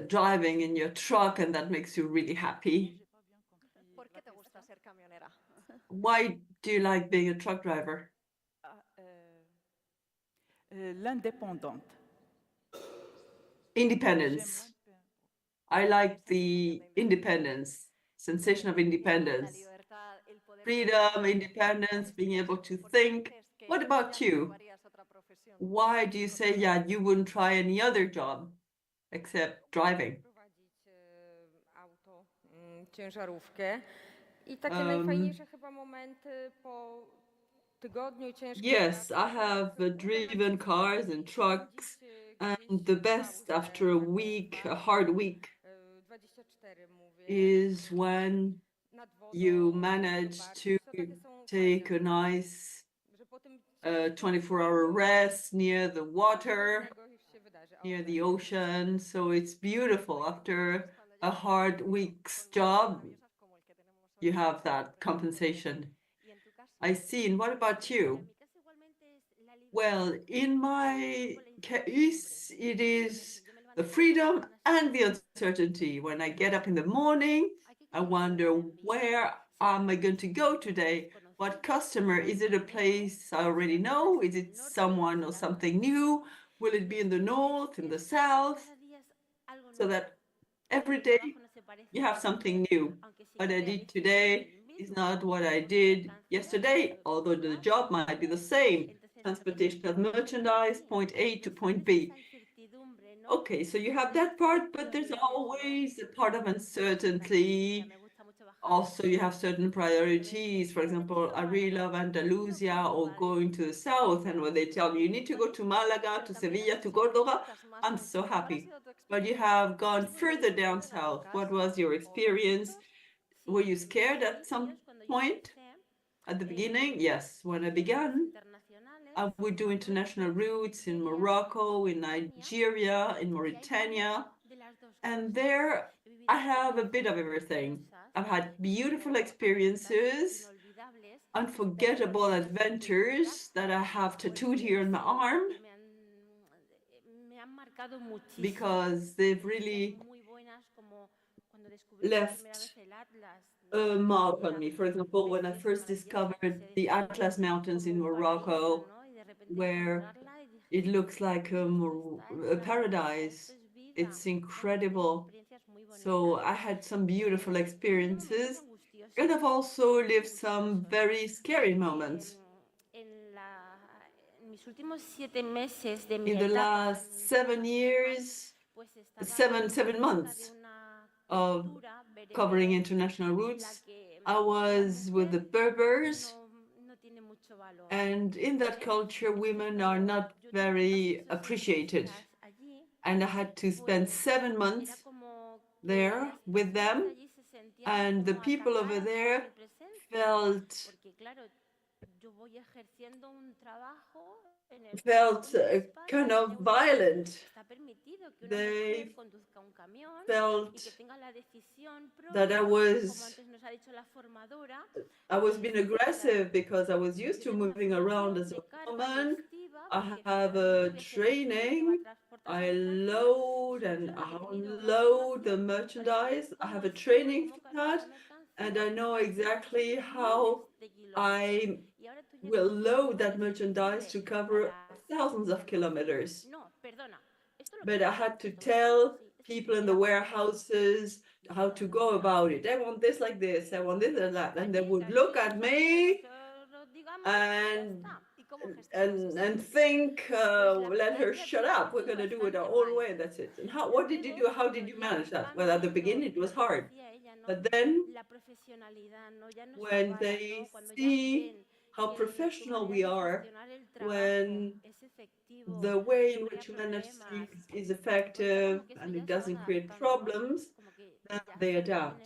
driving in your truck and that makes you really happy? Why do you like being a truck driver? L'indépendante. Independence. I like the independence, sensation of independence. Freedom, independence, being able to think. What about you? Why do you say, yeah, you wouldn't try any other job except driving? Yes, I have driven cars and trucks, and the best after a week, a hard week, is when you manage to take a nice 24-hour rest near the water, near the ocean. So it's beautiful. After a hard week's job, you have that compensation. I see. And what about you? Well, in my case, it is the freedom and the uncertainty. When I get up in the morning, I wonder, where am I going to go today? What customer? Is it a place I already know? Is it someone or something new? Will it be in the north, in the south? So that every day you have something new. What I did today is not what I did yesterday, although the job might be the same. Transportation of merchandise, point A to point B. Okay, so you have that part, but there's always a part of uncertainty. Also, you have certain priorities. For example, I really love Andalusia or going to the south, and when they tell me you need to go to Malaga, to Sevilla, to Córdoba, I'm so happy. But you have gone further down south. What was your experience? Were you scared at some point at the beginning? Yes, when I began, I would do international routes in Morocco, in Nigeria, in Mauritania, and there I have a bit of everything. I've had beautiful experiences, unforgettable adventures that I have tattooed here on my arm because they've really left a mark on me. For example, when I first discovered the Atlas Mountains in Morocco, where it looks like a paradise. It's incredible. So I had some beautiful experiences, and I've also lived some very scary moments. In the last 7 years, 7 months of covering international routes, I was with the Berbers, and in that culture, women are not very appreciated. And I had to spend 7 months there with them, and the people over there felt kind of violent. They felt that I was being aggressive because I was used to moving around as a woman. I have a training. I load and unload the merchandise. I have a training for that, and I know exactly how I will load that merchandise to cover thousands of kilometers. But I had to tell people in the warehouses how to go about it. I want this like this, I want this and that. And they would look at me and think, let her shut up. We're going to do it our own way. That's it. And what did you do? How did you manage that? Well, at the beginning, it was hard. But then when they see how professional we are, when the way in which you manage things is effective and it doesn't create problems, then they adapt.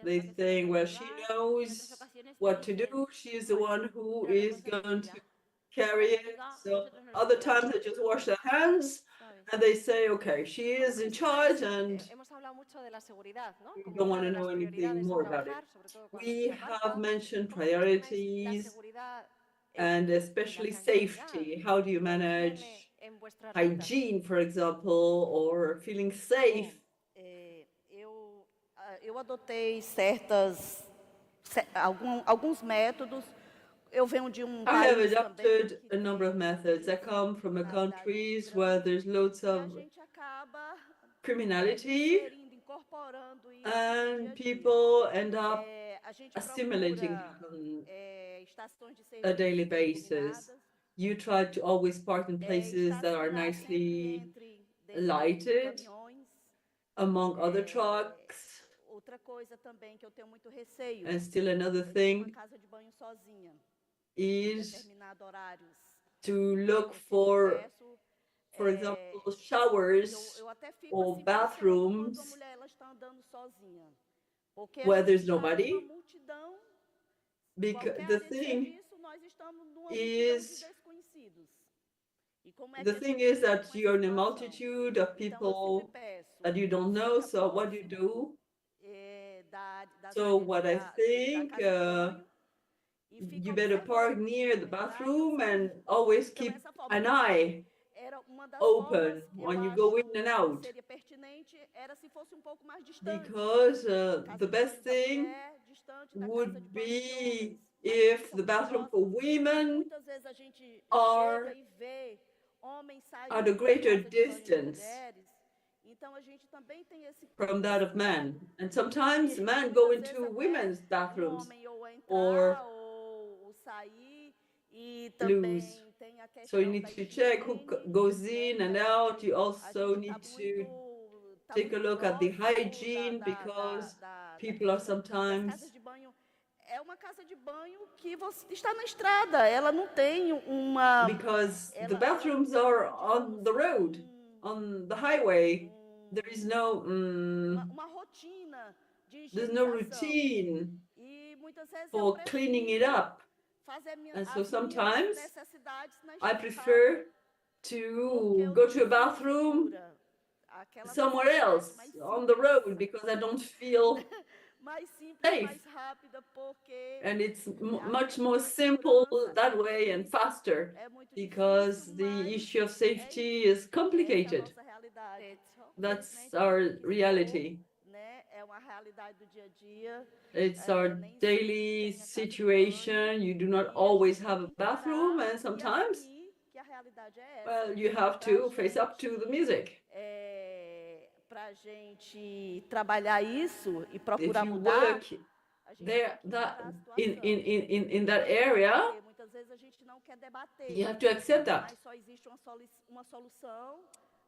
They think, well, she knows what to do. She's the one who is going to carry it. So other times they just wash their hands and they say, okay, she is in charge and we don't want to know anything more about it. We have mentioned priorities and especially safety. How do you manage hygiene, for example, or feeling safe? Eu adotei alguns métodos. Eu venho de I have adopted a number of methods. I come from a countries where there's loads of criminality, and people end up assimilating that on a daily basis. You try to always park in places that are nicely lighted among other trucks. And still another thing is to look for example, showers or bathrooms where there's nobody. Because the thing is that you're in a multitude of people that you don't know, so what do you do? So what I think, you better park near the bathroom and always keep an eye open when you go in and out. Because the best thing would be if the bathroom for women are at a greater distance. from that of men. And sometimes men go into women's bathrooms or lose. So you need to check who goes in and out. You also need to take a look at the hygiene because people are sometimes É uma casa de banho que você está na estrada, ela não tem uma because the bathrooms are on the road, on the highway. There is no uma rotina de there's no routine for cleaning it up. And so sometimes I prefer to go to a bathroom somewhere else on the road because I don't feel safe. And it's much more simple that way and faster because the issue of safety is complicated. That's our reality. It's our daily situation. You do not always have a bathroom, and sometimes, well, you have to face up to the music. Para a gente trabalhar isso e procurar if you mudar, work there, in that area, muitas vezes a gente não quer debater. You have to accept that. Mas só existe uma solução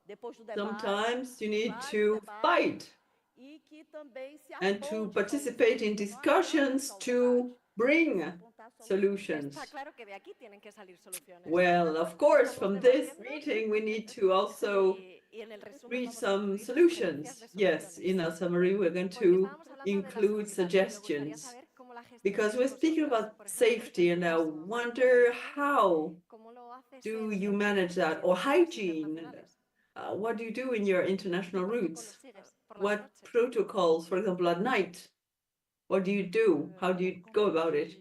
depois do debate. Sometimes you need to fight E que também se and to participate in discussions to bring solutions. Well, of course, from this meeting, we need to also reach some solutions. Yes, in our summary, we're going to include suggestions because we're speaking about safety, and I wonder how do you manage that, or hygiene? What do you do in your international routes? What protocols, for example, at night? What do you do? How do you go about it?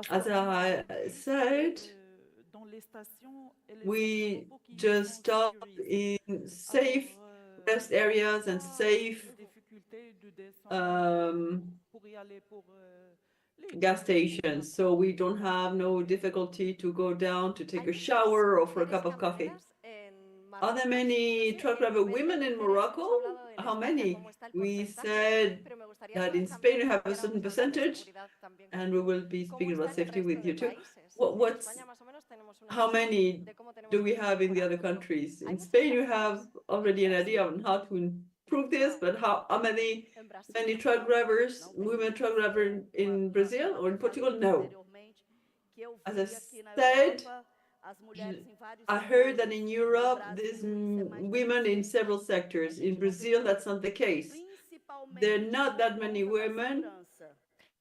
As I said, we just stop in safe rest areas and safe gas stations, so we don't have no difficulty to go down to take a shower or for a cup of coffee. Are there many truck driver women in Morocco? How many? We said that in Spain we have a certain percentage, and we will be speaking about safety with you too. How many do we have in the other countries? In Spain, you have already an idea on how to improve this, but how many truck drivers, women truck drivers in Brazil or in Portugal? No. As I said, I heard that in Europe, there's women in several sectors. In Brazil, that's not the case. There are not that many women,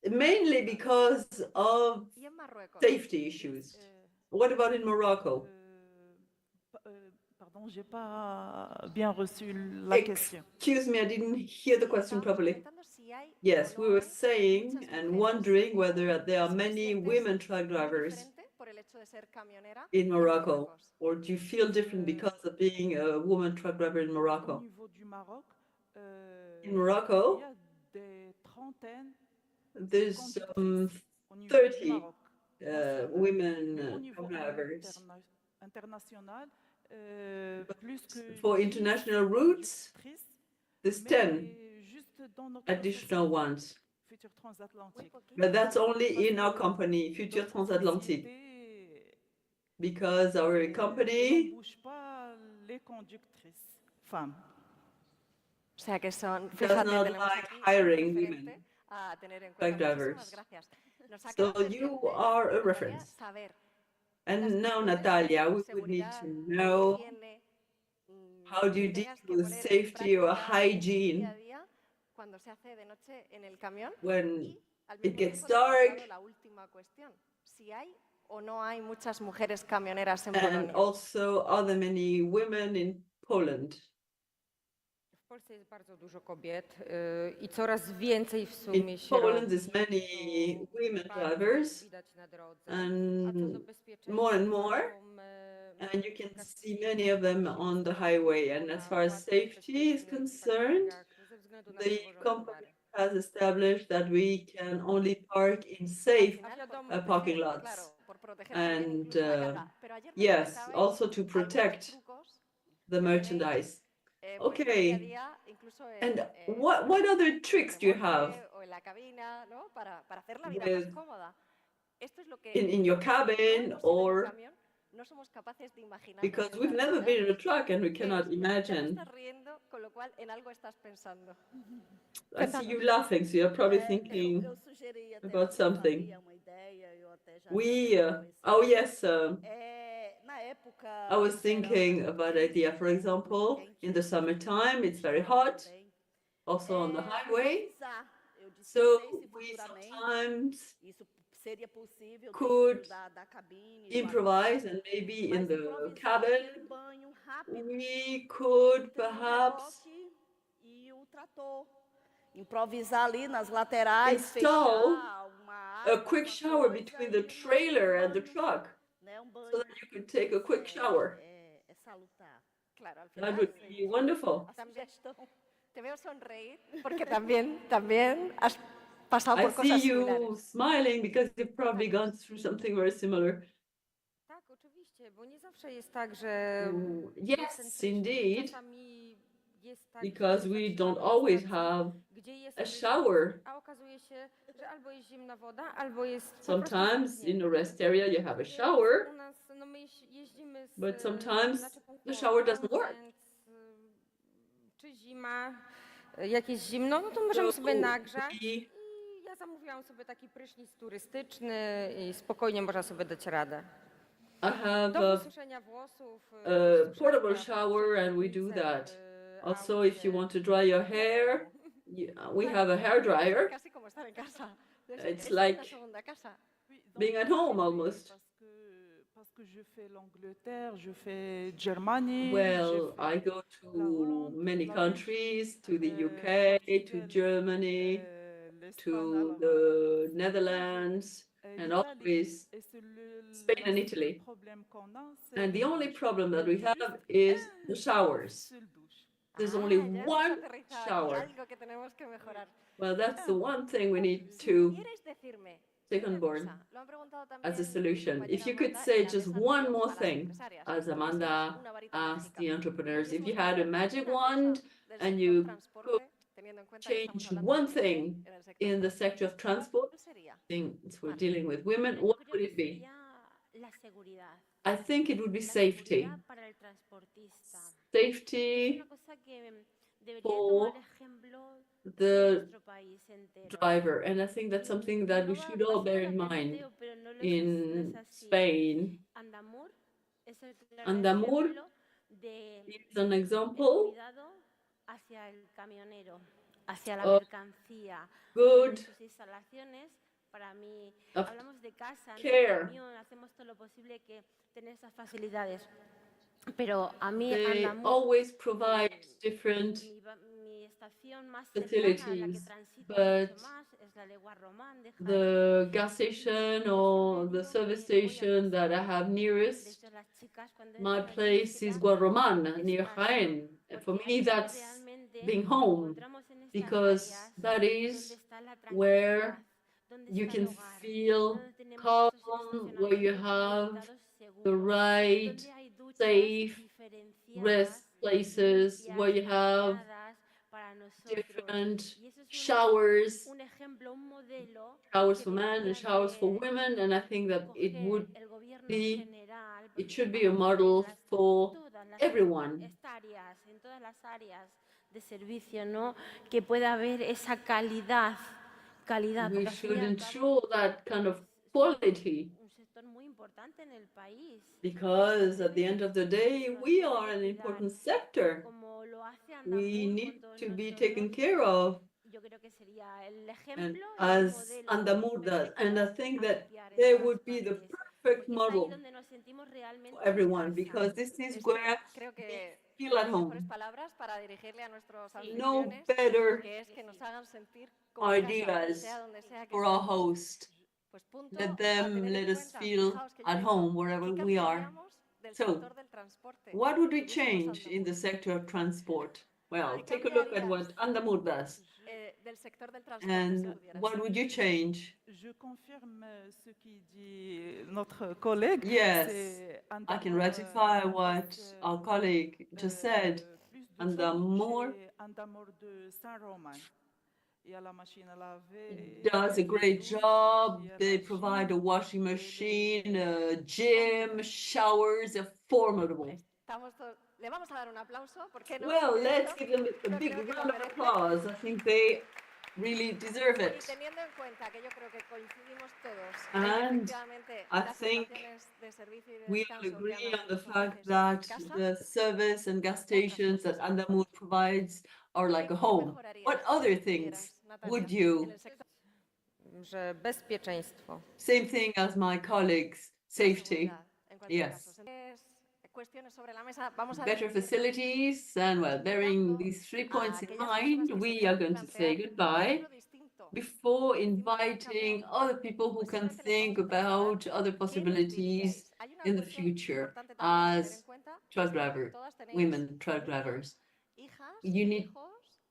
mainly because of safety issues. What about in Morocco? Pardon, j'ai pas bien reçu la question. Excuse me, I didn't hear the question properly. Yes, we were saying and wondering whether there are many women truck drivers in Morocco, or do you feel different because of being a woman truck driver in Morocco? In Morocco, there's 30 women truck drivers. For international routes, there's 10 additional ones. But that's only in our company, Future Transatlantique. Because our company does not like hiring women truck drivers. So you are a reference. And now, Natalia, we would need to know how do you deal with safety or hygiene when it gets dark, and also are there many women in Poland? In Poland, there's many women drivers, and more, and you can see many of them on the highway. And as far as safety is concerned, the company has established that we can only park in safe parking lots. And yes, also to protect the merchandise. Okay. And what other tricks do you have with, in your cabin, or because we've never been in a truck and we cannot imagine. I see you laughing, so you're probably thinking about something. Oh yes, I was thinking about idea. For example, in the summertime, it's very hot, also on the highway. So we sometimes could improvise, and maybe in the cabin, we could perhaps install a quick shower between the trailer and the truck, so that you could take a quick shower. That would be wonderful. I see you smiling because you've probably gone through something very similar. Yes, indeed, because we don't always have a shower. Sometimes in a rest area you have a shower, but sometimes the shower doesn't work. Jakieś zimno, no to możemy sobie nagrzać. I ja zamówiłam sobie taki prysznic turystyczny i spokojnie można sobie dać radę. I have a portable shower and we do that. Also, if you want to dry your hair, we have a hair dryer. It's like being at home almost. Well, I go to many countries, to the UK, to Germany, to the Netherlands, and always Spain and Italy. And the only problem that we have is the showers. There's only one shower. Well, that's the one thing we need to take on board as a solution. If you could say just one more thing, as Amanda asked the entrepreneurs, if you had a magic wand and you could change one thing in the sector of transport, since we're dealing with women, what would it be? I think it would be safety. Safety for the driver. And I think that's something that we should all bear in mind. In Spain, Andamur is an example of good of care. They always provide different facilities, but the gas station or the service station that I have nearest my place is Guarroman, near Jaén. And for me, that's being home, because that is where you can feel calm, where you have the right, safe rest places, where you have different showers for men and showers for women. And I think that it should be a model for everyone. We should ensure that kind of quality, because at the end of the day, we are an important sector. We need to be taken care of, and as Andamur does. And I think that they would be the perfect model for everyone, because this is where we feel at home. No better ideas for our host. Let us feel at home wherever we are. So, what would we change in the sector of transport? Well, take a look at what Andamur does. And what would you change? Je confirme ce qui dit notre collègue. Yes, I can ratify what our colleague just said. Andamur does a great job. They provide a washing machine, a gym, showers, are formidable. Well, let's give them a big round of applause. I think they really deserve it. And I think we agree on the fact that the service and gas stations that Andamur provides are like a home. What other things would you? Że bezpieczeństwo. Same thing as my colleagues, safety. Yes. Better facilities, and well, bearing these 3 points in mind, we are going to say goodbye before inviting other people who can think about other possibilities in the future as truck drivers, women truck drivers. You need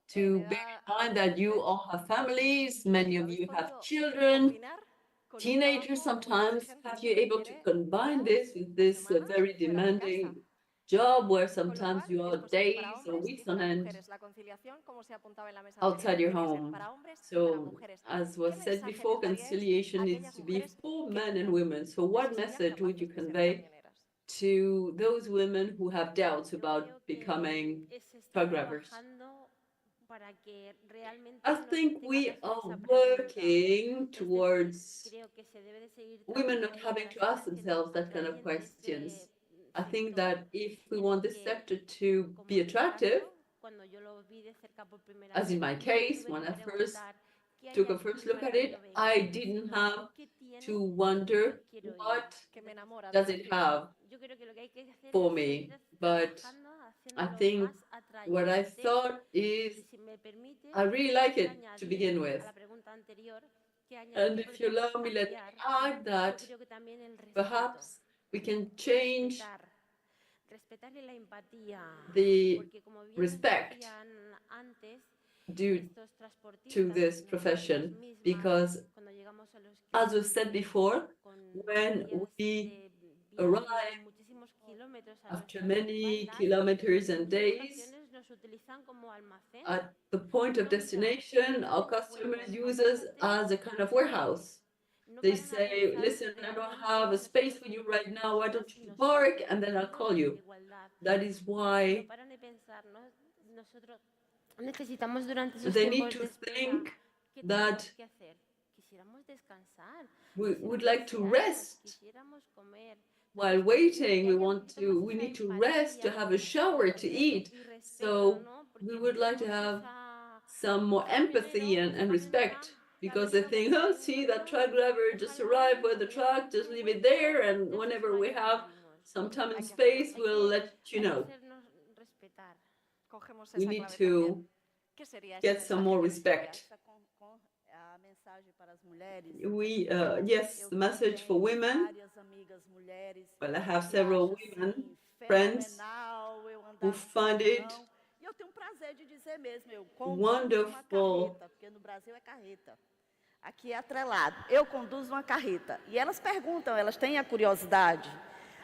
to bear in mind that you all have families, many of you have children, teenagers sometimes. Have you able to combine this with this very demanding job where sometimes you are days or weeks on end outside your home? So, as was said before, conciliation needs to be for men and women. So, what message would you convey to those women who have doubts about becoming truck drivers? I think we are working towards women not having to ask themselves that kind of questions. I think that if we want this sector to be attractive, as in my case, when I first took a first look at it, I didn't have to wonder what does it have for me. But I think what I thought is I really like it to begin with. And if you allow me, let me add that perhaps we can change the respect due to this profession, because as was said before, when we arrive after many kilometers and days at the point of destination, our customers use us as a kind of warehouse. They say, listen, I don't have a space for you right now, why don't you park, and then I'll call you. That is why they need to think that we would like to rest. While waiting, we need to rest, to have a shower, to eat. So we would like to have some more empathy and respect, because they think, oh, see, that truck driver just arrived with the truck, just leave it there, and whenever we have some time and space, we'll let you know. We need to get some more respect. Yes, the message for women. Well, I have several women friends who find it wonderful. Porque no Brasil é carreta. Aqui é atrelado. Eu conduzo uma carreta. E elas perguntam, elas têm a curiosidade.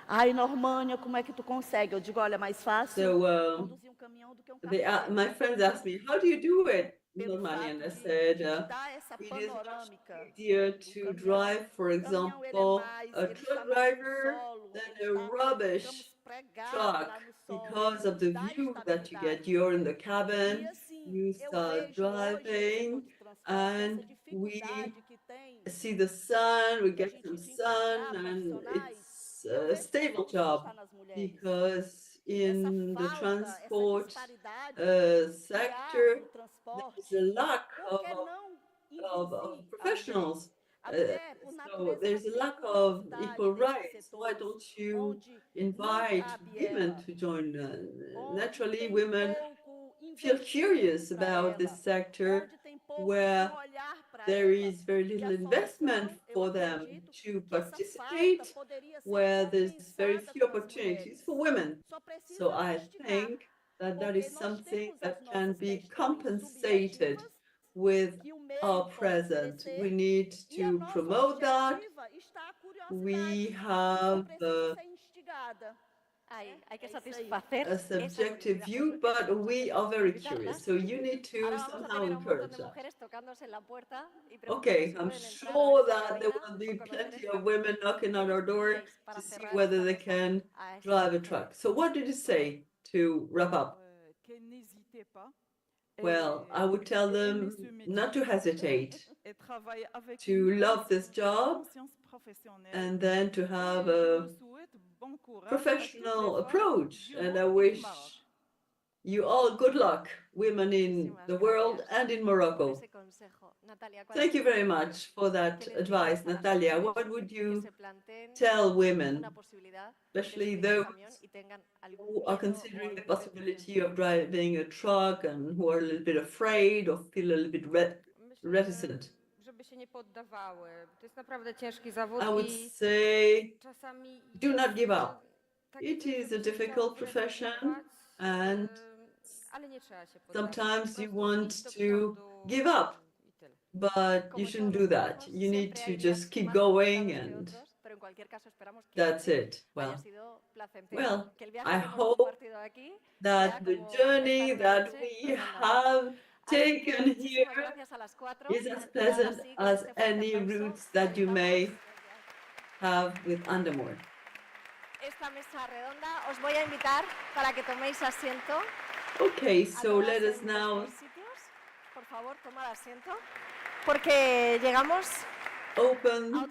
Ai, Normânia, como é que tu consegue? Eu digo, olha, é mais fácil conduzir um caminhão do que um carro. My friends asked me, how do you do it, Normania? And I said, it is much easier to drive, for example, a truck driver than a rubbish truck, because of the view that you get. You're in the cabin, you start driving, and we see the sun, we get some sun, and it's a stable job, because in the transport sector, there's a lack of professionals. So there's a lack of equal rights. Why don't you invite women to join? Naturally, women feel curious about this sector where there is very little investment for them to participate, where there's very few opportunities for women. So I think that is something that can be compensated with our present. We need to promote that. We have a subjective view, but we are very curious. So you need to somehow encourage that. Okay, I'm sure that there will be plenty of women knocking on our door to see whether they can drive a truck. So what did you say to wrap up? Well, I would tell them not to hesitate, to love this job, and then to have a professional approach. And I wish you all good luck, women in the world and in Morocco. Thank you very much for that advice, Natalia. What would you tell women, especially those who are considering the possibility of driving a truck and who are a little bit afraid or feel a little bit reticent? Żeby się nie poddawały. To jest naprawdę ciężki zawód I would say do not give up. It is a difficult profession and sometimes you want to give up, but you shouldn't do that. You need to just keep going and that's it. Well, I hope that the journey that we have taken here is as pleasant as any routes that you may have with Andamur. Okay, so let us now open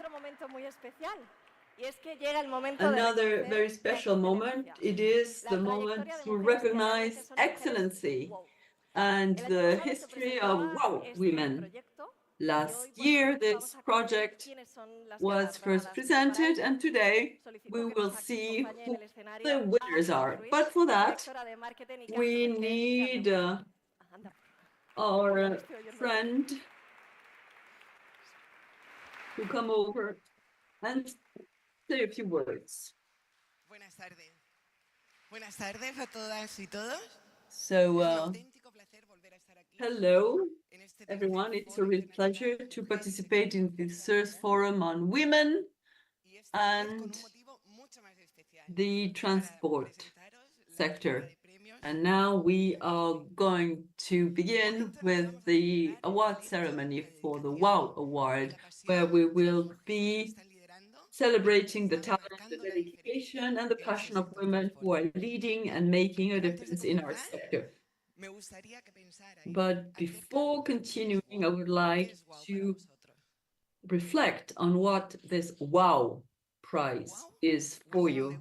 another very special moment. It is the moment to recognize excellency and the history of WOW women. Last year, this project was first presented, and today we will see who the winners are. But for that, we need our friend to come over and say a few words. Buenas tardes. Buenas tardes a todas y todos. So, hello, everyone. It's a real pleasure to participate in this third forum on women and the transport sector. And now we are going to begin with the award ceremony for the WOW Award, where we will be celebrating the talent, the dedication, and the passion of women who are leading and making a difference in our sector. But before continuing, I would like to reflect on what this WOW prize is for you.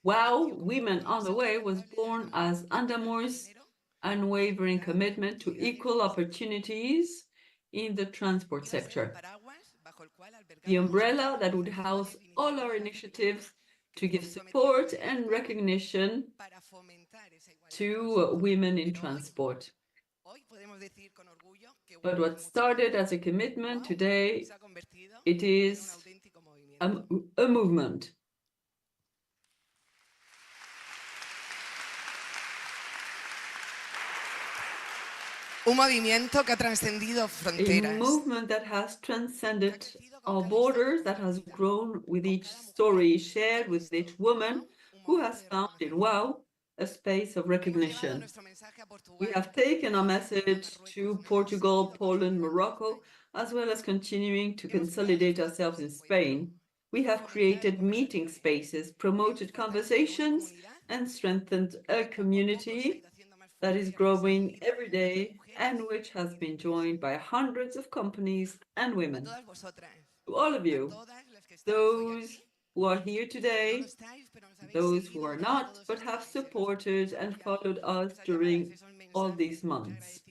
WOW Women on the Way was born as Andamur's unwavering commitment to equal opportunities in the transport sector. The umbrella that would house all our initiatives to give support and recognition to women in transport. But what started as a commitment today, it is a movement. Un movimiento que ha trascendido fronteras. A movement that has transcended our borders, that has grown with each story shared, with each woman who has found in WOW a space of recognition. We have taken our message to Portugal, Poland, Morocco, as well as continuing to consolidate ourselves in Spain. We have created meeting spaces, promoted conversations, and strengthened a community that is growing every day and which has been joined by hundreds of companies and women. To all of you, those who are here today, those who are not, but have supported and followed us during all these months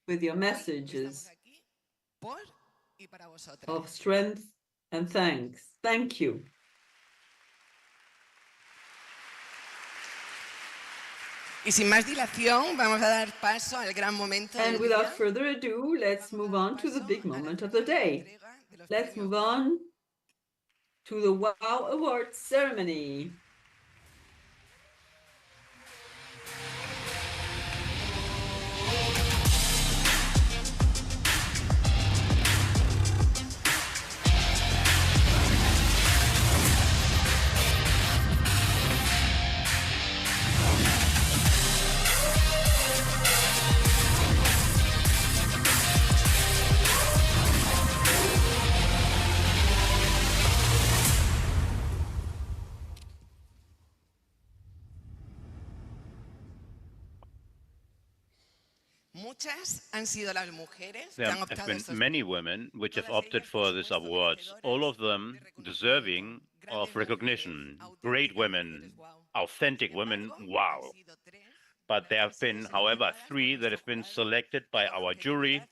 with your messages of strength and thanks. Thank you. Y sin más dilación, vamos a dar paso al gran momento del And without further ado, let's move on to the big moment of the day. Let's move on to the WOW Awards ceremony. There have been many women which have opted for these awards, all of them deserving of recognition. Great women, authentic women, wow. But there have been, however, 3 that have been selected by our jury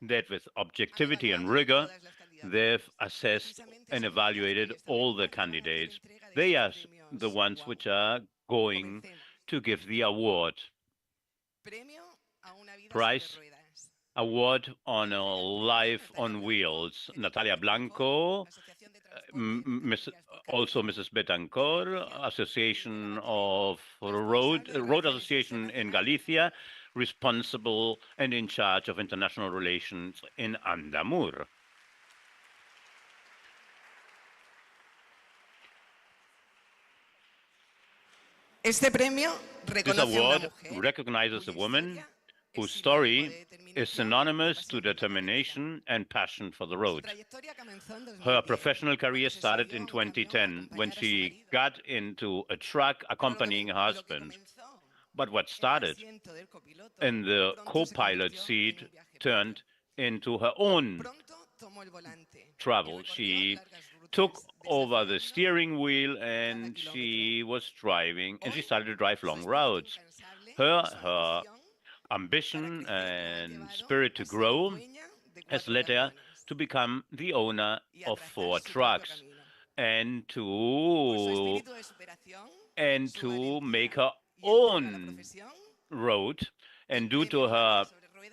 that with objectivity and rigor, they've assessed and evaluated all the candidates. They are the ones which are going to give the award. Prize, award on a life on wheels. Natalia Blanco, also Mrs. Betancourt, Association of Road Association in Galicia, responsible and in charge of international relations in Andamur. This award recognizes a woman whose story is synonymous to determination and passion for the road. Her professional career started in 2010 when she got into a truck accompanying her husband. But what started in the co-pilot seat turned into her own travel. She took over the steering wheel and she was driving, and she started to drive long routes. Her ambition and spirit to grow has led her to become the owner of 4 trucks and to make her own road. And due to her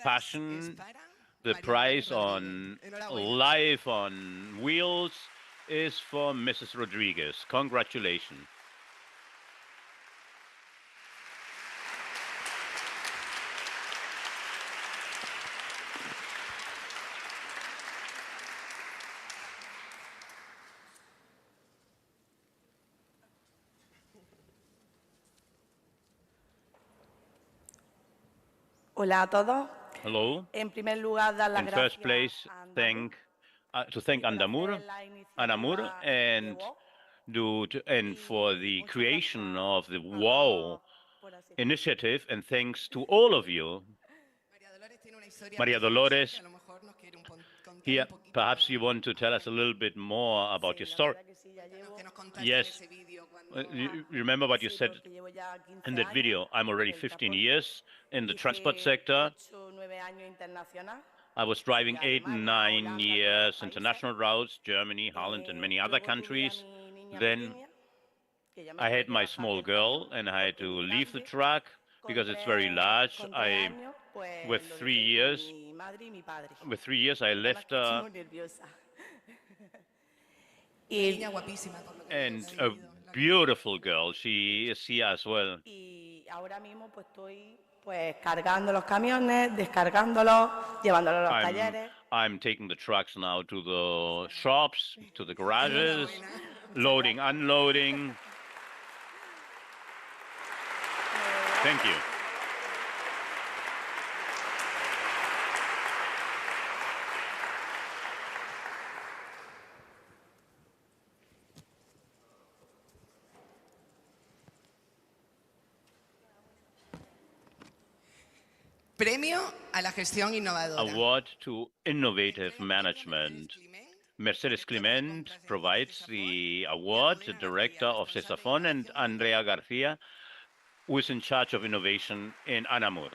passion, the prize on life on wheels is for Mrs. Rodriguez. Congratulations. Hola a todos. Hello. En primer lugar, dar las In gracias first place, to thank Andamur and for the creation of the WOW initiative, and thanks to all of you. Maria Dolores, here, perhaps you want to tell us a little bit more about your story. Yes, you remember what you said in that video. I'm already 15 years in the transport sector. I was driving 8 and 9 years international routes, Germany, Holland, and many other countries. Then I had my small girl and I had to leave the truck because it's very large. With 3 years, I left her. And a beautiful girl. She is here as well. I'm taking the trucks now to the shops, to the garages, loading, unloading. Thank you. Premio a la gestión innovadora. Award to innovative management. Mercedes Clement provides the award, the director of Cesafon, and Andrea Garcia, who is in charge of innovation in Andamur.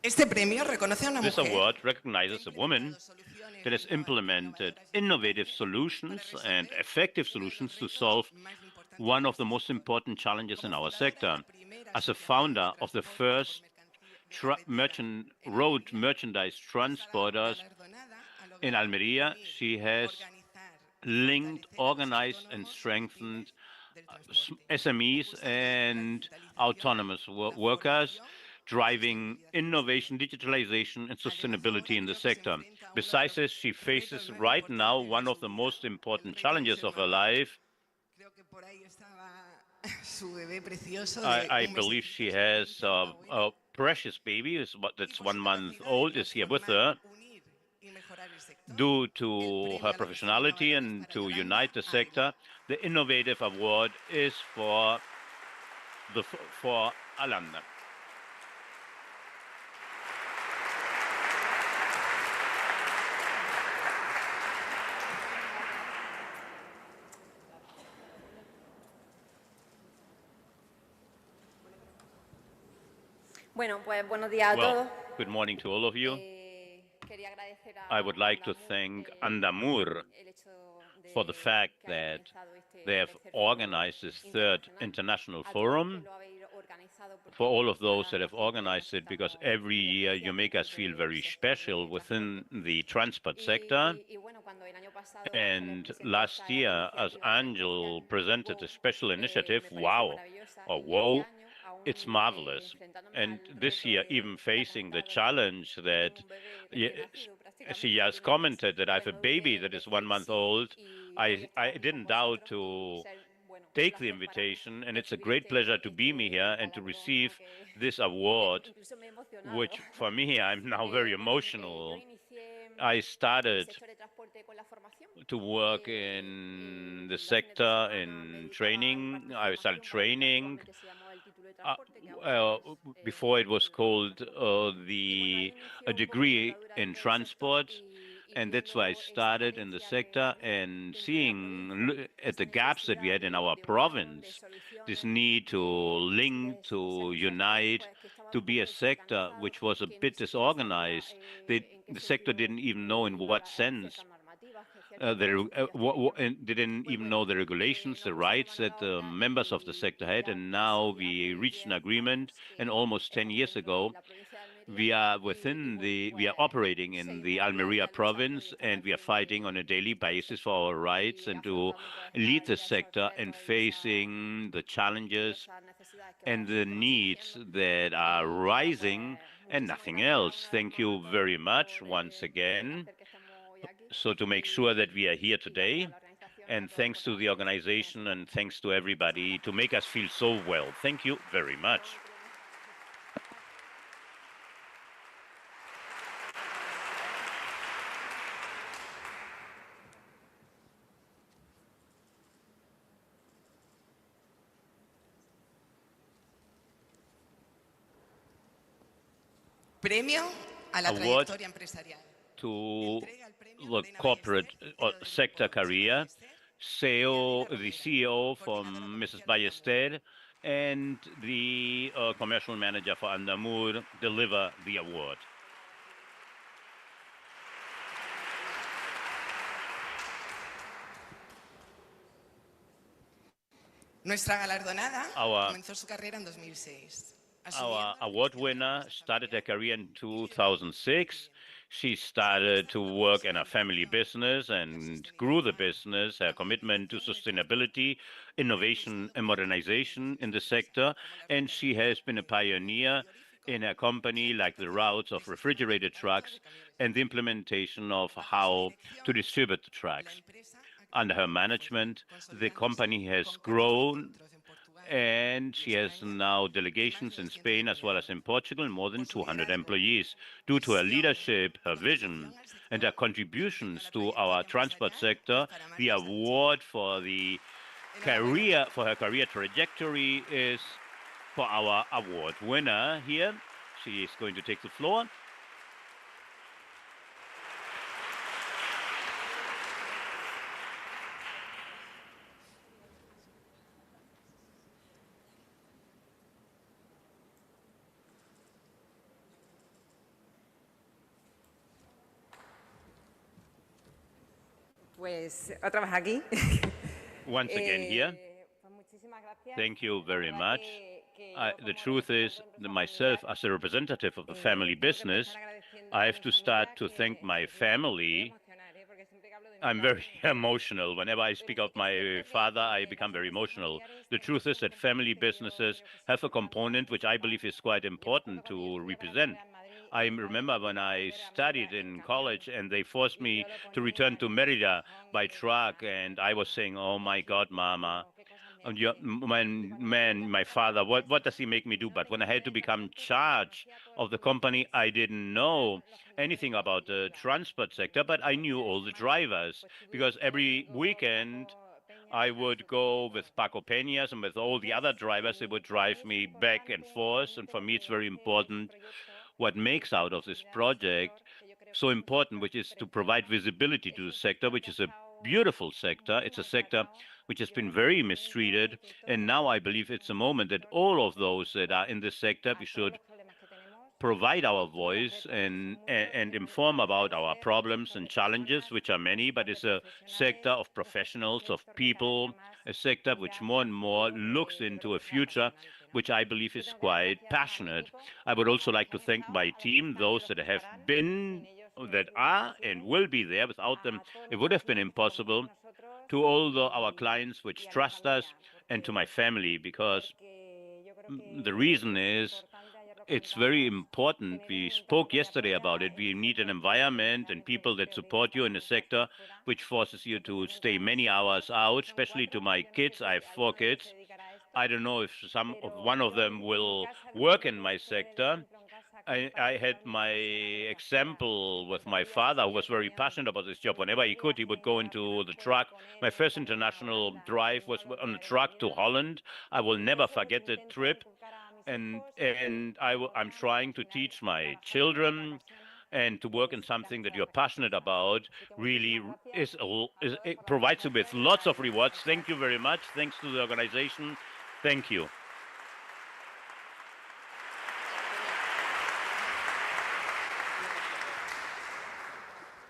Este premio reconoce a una This mujer award recognizes a woman that has implemented innovative solutions and effective solutions to solve one of the most important challenges in our sector. As a founder of the first road merchandise transporters in Almeria, she has linked, organized, and strengthened SMEs and autonomous workers, driving innovation, digitalization, and sustainability in the sector. Besides this, she faces right now one of the most important challenges of her life. I believe she has a precious baby that's 1 month old, is here with her. Due to her professionality and to unite the sector, the Innovative Award is for Alanda. Bueno, pues buenos días a todos. Good morning to all of you. I would like to thank Andamur for the fact that they have organized this third international forum, for all of those that have organized it, because every year you make us feel very special within the transport sector. And last year, as Angel presented a special initiative, wow, or whoa, it's marvelous. And this year, even facing the challenge that she has commented that I have a baby that is 1 month old, I didn't doubt to take the invitation, and it's a great pleasure to be here and to receive this award, which for me, I'm now very emotional. I started to work in the sector in training. I started training before it was called a degree in transport, and that's why I started in the sector. And seeing at the gaps that we had in our province, this need to link, to unite, to be a sector which was a bit disorganized. The sector didn't even know in what sense. They didn't even know the regulations, the rights that the members of the sector had, and now we reached an agreement. And almost 10 years ago, we are operating in the Almeria province, and we are fighting on a daily basis for our rights and to lead the sector and facing the challenges and the needs that are rising and nothing else. Thank you very much once again. So to make sure that we are here today, and thanks to the organization and thanks to everybody to make us feel so well. Thank you very much. Premio a la trayectoria empresarial. To the corporate sector career, the CEO from Mrs. Ballester and the commercial manager for Andamur deliver the award. Nuestra galardonada comenzó su carrera en 2006. Our award winner started her career in 2006. She started to work in a family business and grew the business, her commitment to sustainability, innovation and modernization in the sector. And she has been a pioneer in her company, like the routes of refrigerated trucks and the implementation of how to distribute the trucks. Under her management, the company has grown, and she has now delegations in Spain as well as in Portugal, more than 200 employees. Due to her leadership, her vision, and her contributions to our transport sector, the award for her career trajectory is for our award winner here. She is going to take the floor. Pues otra vez aquí. Once again here. Thank you very much. The truth is that myself, as a representative of the family business, I have to start to thank my family. I'm very emotional. Whenever I speak of my father, I become very emotional. The truth is that family businesses have a component which I believe is quite important to represent. I remember when I studied in college and they forced me to return to Merida by truck, and I was saying, oh my God, Mama, my father, what does he make me do? But when I had to become charge of the company, I didn't know anything about the transport sector, but I knew all the drivers because every weekend I would go with Paco Peñas and with all the other drivers. They would drive me back and forth. And for me, it's very important what makes out of this project so important, which is to provide visibility to the sector, which is a beautiful sector. It's a sector which has been very mistreated. And now I believe it's a moment that all of those that are in this sector, we should provide our voice and inform about our problems and challenges, which are many, but it's a sector of professionals, of people, a sector which more and more looks into a future which I believe is quite passionate. I would also like to thank my team, those that have been, that are and will be there. Without them, it would have been impossible. To all our clients which trust us, and to my family, because the reason is it's very important. We spoke yesterday about it. We need an environment and people that support you in a sector which forces you to stay many hours out, especially to my kids. I have 4 kids. I don't know if one of them will work in my sector. I had my example with my father, who was very passionate about this job. Whenever he could, he would go into the truck. My first international drive was on a truck to Holland. I will never forget the trip. I'm trying to teach my children and to work in something that you're passionate about really it provides you with lots of rewards. Thank you very much. Thanks to the organization. Thank you.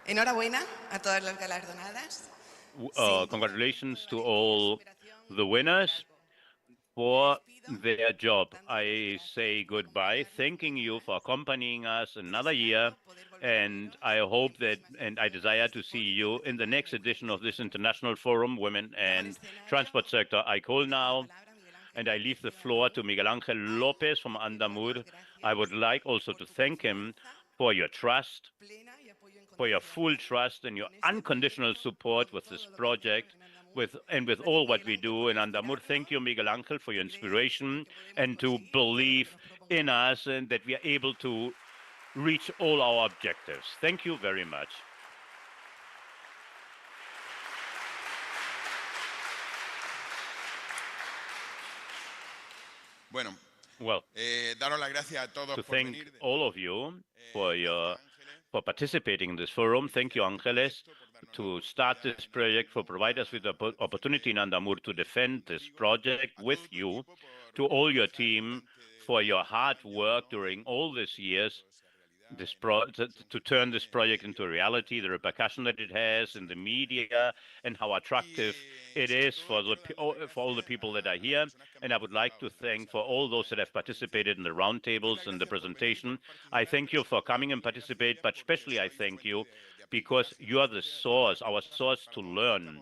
Enhorabuena a todas las galardonadas. Congratulations to all the winners for their job. I say goodbye, thanking you for accompanying us another year, and I hope that, and I desire to see you in the next edition of this International Forum, Women and Transport Sector. I call now, and I leave the floor to Miguel Ángel López from Andamur. I would like also to thank him for your trust, for your full trust and your unconditional support with this project, with all what we do in Andamur. Thank you, Miguel Ángel, for your inspiration and to believe in us and that we are able to reach all our objectives. Thank you very much. Well, to thank all of you for participating in this forum. Thank you, Ángeles, to start this project, for providing us with the opportunity in Andamur to defend this project with you, to all your team for your hard work during all these years, to turn this project into a reality, the repercussion that it has in the media, and how attractive it is for all the people that are here. And I would like to thank for all those that have participated in the roundtables and the presentation. I thank you for coming and participate, but especially I thank you because you are the source, our source to learn.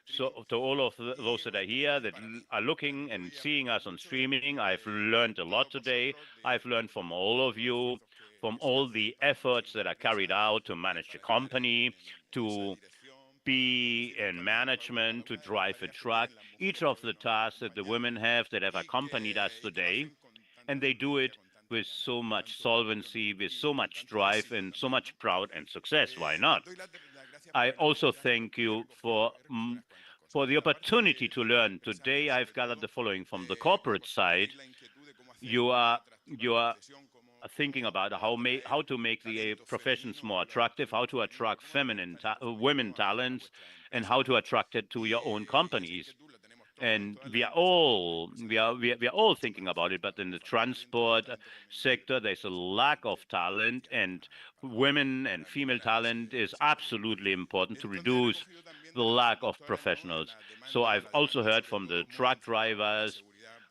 So to all of those that are here, that are looking and seeing us on streaming, I've learned a lot today. I've learned from all of you, from all the efforts that are carried out to manage a company, to be in management, to drive a truck, each of the tasks that the women have that have accompanied us today. And they do it with so much solvency, with so much drive, and so much pride and success. Why not? I also thank you for the opportunity to learn. Today, I've gathered the following from the corporate side. You are thinking about how to make the professions more attractive, how to attract women talents, and how to attract it to your own companies. And we are all thinking about it, but in the transport sector, there's a lack of talent, and women and female talent is absolutely important to reduce the lack of professionals. So I've also heard from the truck drivers,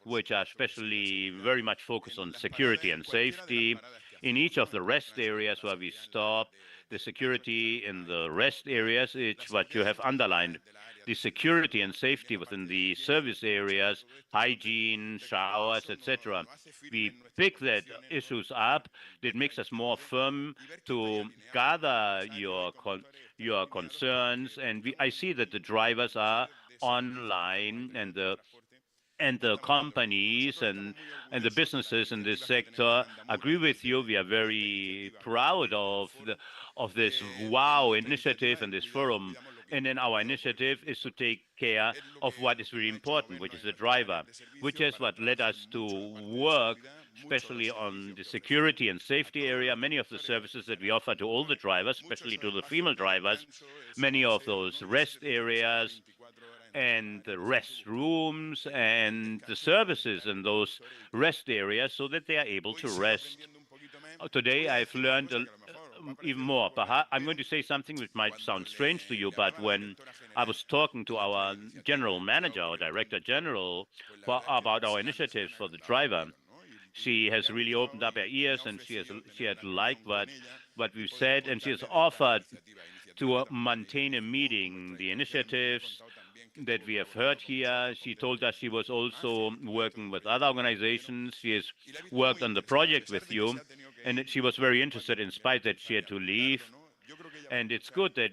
which are especially very much focused on security and safety. In each of the rest areas where we stop, the security in the rest areas, it's what you have underlined. The security and safety within the service areas, hygiene, showers, etc. We pick that issues up. That makes us more firm to gather your concerns, and I see that the drivers are online and the companies and the businesses in this sector agree with you. We are very proud of this WOW initiative and this forum. And then our initiative is to take care of what is really important, which is the driver, which is what led us to work especially on the security and safety area. Many of the services that we offer to all the drivers, especially to the female drivers, many of those rest areas and the restrooms and the services in those rest areas so that they are able to rest. Today I've learned even more. I'm going to say something which might sound strange to you, but when I was talking to our general manager or director general about our initiatives for the driver, she has really opened up her ears and she had liked what we've said, and she has offered to maintain a meeting, the initiatives that we have heard here. She told us she was also working with other organizations. She has worked on the project with you, and she was very interested in spite that she had to leave. And it's good that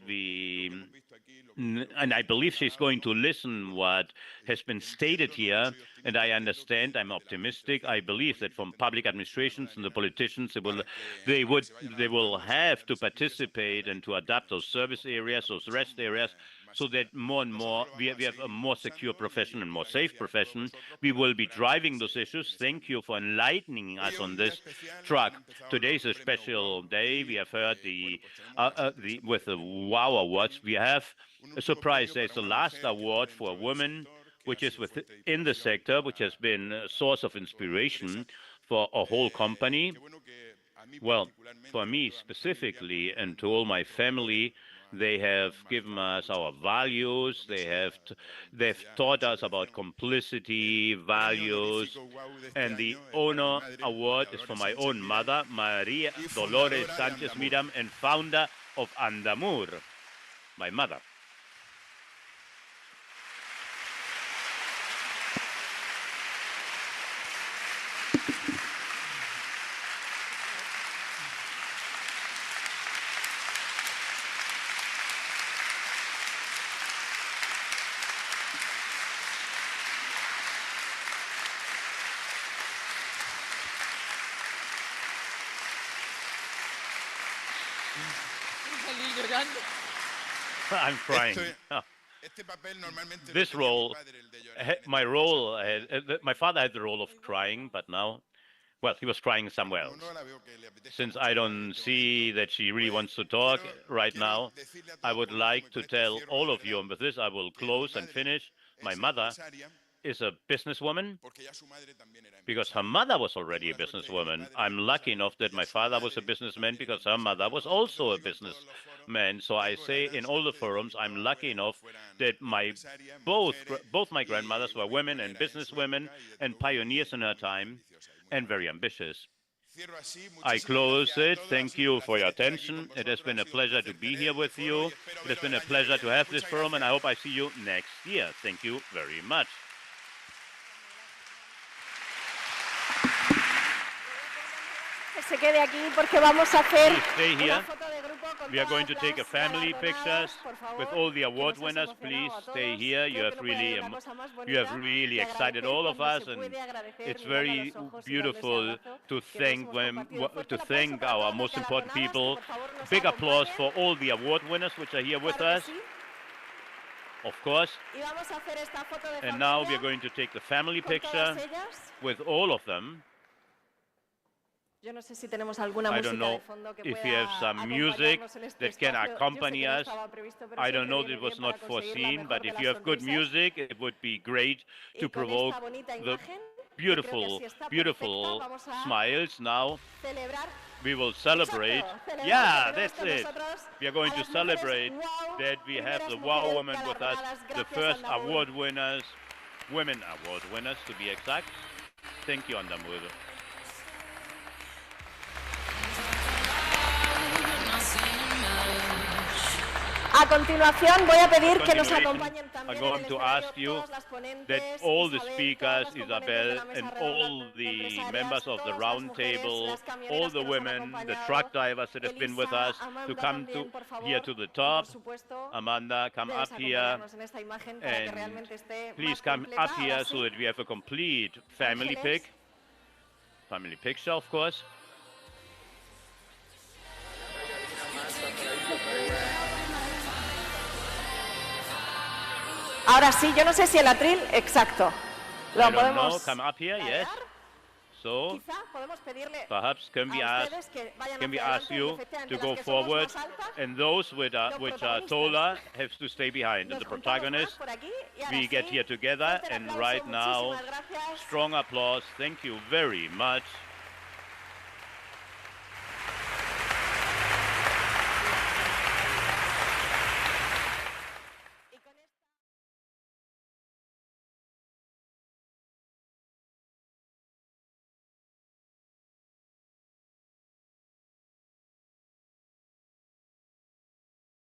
and I believe she's going to listen what has been stated here, and I understand, I'm optimistic. I believe that from public administrations and the politicians, they will have to participate and to adapt those service areas, those rest areas, so that more and more we have a more secure profession and more safe profession. We will be driving those issues. Thank you for enlightening us on this track. Today is a special day. We have heard with the WOW Awards, we have a surprise. There's the last award for a woman, which is within the sector, which has been a source of inspiration for a whole company. Well, for me specifically and to all my family, they have given us our values. They've taught us about complicity, values, and the honor award is for my own mother, Maria Dolores Sanchez Miram, and founder of Andamur, my mother. I'm crying. This role, my father had the role of crying, but now, well, he was crying somewhere else. Since I don't see that she really wants to talk right now, I would like to tell all of you, and with this I will close and finish. My mother is a businesswoman because her mother was already a businesswoman. I'm lucky enough that my father was a businessman because her mother was also a businessman. So I say in all the forums, I'm lucky enough that both my grandmothers were women and businesswomen and pioneers in her time and very ambitious. I close it. Thank you for your attention. It has been a pleasure to be here with you. It has been a pleasure to have this forum, and I hope I see you next year. Thank you very much. Se quede aquí porque vamos a hacer una foto de grupo con We are going to take a family pictures with all the award winners. Please stay here. You have really excited all of us, and it's very beautiful to thank our most important people. Big applause for all the award winners which are here with us. Of course. And now we are going to take the family picture with all of them. I don't know if you have some music that can accompany us. I don't know, that was not foreseen, but if you have good music, it would be great to provoke the beautiful, beautiful smiles. Now we will celebrate. Yeah, that's it. We are going to celebrate that we have the WOW women with us, the first award winners, women award winners to be exact. Thank you, Andamur. A continuación voy a pedir que nos acompañen también. I'm going to ask you that all the speakers, Isabel, and all the members of the round table, all the women, the truck drivers that have been with us, to come here to the top. Amanda, come up here. And please come up here so that we have a complete family pic. Family picture, of course. Ahora sí, yo no sé si el atril exacto. I don't know. Come up here, yes. So, perhaps can we ask you to go forward, and those which are taller have to stay behind. And the protagonists, we get here together, and right now, strong applause. Thank you very much.